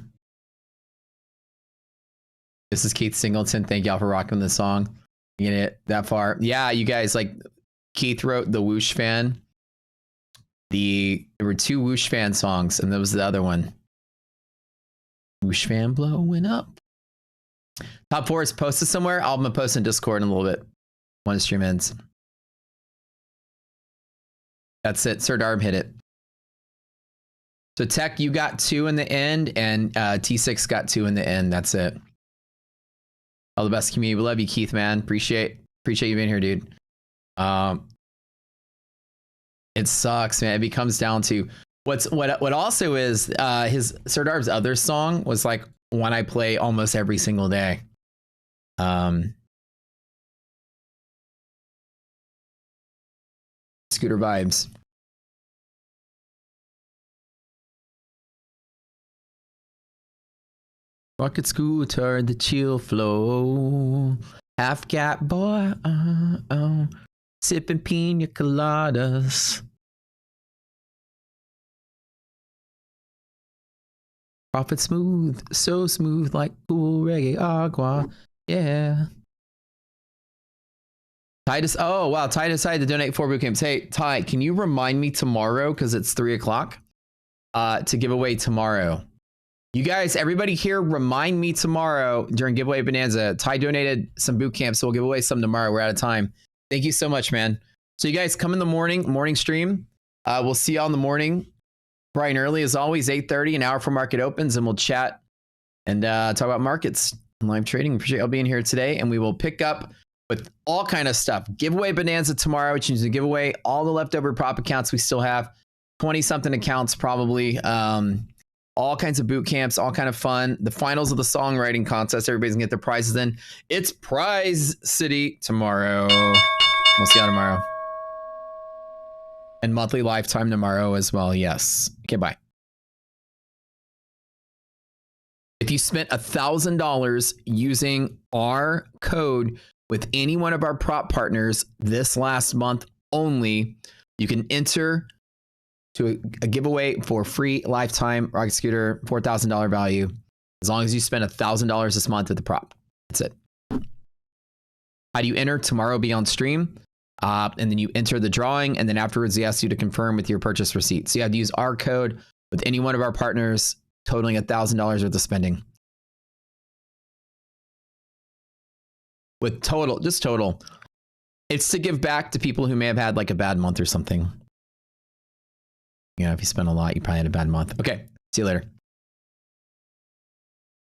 Speaker 2: This is Keith Singleton. Thank y'all for rocking this song. Get it that far. Yeah, you guys, like, Keith wrote the Whoosh Fan. There were 2 Whoosh Fan songs, and that was the other one. Whoosh fan blowing up. Top 4 is posted somewhere. I'm gonna post in Discord in a little bit. When the stream ends. That's it. Sir Darb hit it. So Tech, you got 2 in the end, and T6 got 2 in the end. That's it. All the best, community. We love you, Keith, man. Appreciate you being here, dude. It sucks, man. It becomes down to what also is his Sir Darb's other song was like one I play almost every single day. Scooter vibes. Rocket scooter, the chill flow. Half gap boy, sipping pina coladas. Profit smooth, so smooth like cool reggae agua. Yeah. Titus, oh wow, Ty decided to donate 4 boot camps. Hey, Ty, can you remind me tomorrow, because it's 3 o'clock, to give away tomorrow? You guys, everybody here, remind me tomorrow during Giveaway Bonanza. Ty donated some boot camps, so we'll give away some tomorrow. We're out of time. Thank you so much, man. So you guys come in the morning stream. We'll see y'all in the morning, bright and early as always, 8:30, an hour before market opens, and we'll chat and talk about markets and live trading. Appreciate y'all being here today, and we will pick up with all kind of stuff. Giveaway Bonanza tomorrow, which is to give away all the leftover prop accounts we still have, 20-something accounts probably. All kinds of boot camps, all kind of fun. The finals of the songwriting contest. Everybody's gonna get their prizes in. It's Prize City tomorrow. We'll see you tomorrow. And monthly lifetime tomorrow as well. Yes. Okay, bye. If you spent $1,000 using our code with any one of our prop partners this last month only, you can enter to a giveaway for free lifetime rocket scooter, $4,000 value, as long as you spend $1,000 this month with the prop. That's it. How do you enter? Tomorrow be on stream, and then you enter the drawing, and then afterwards they ask you to confirm with your purchase receipt. So you have to use our code with any one of our partners, totaling $1,000 worth of spending. With total, just total. It's to give back to people who may have had like a bad month or something. You know, if you spend a lot, you probably had a bad month. Okay, see you later.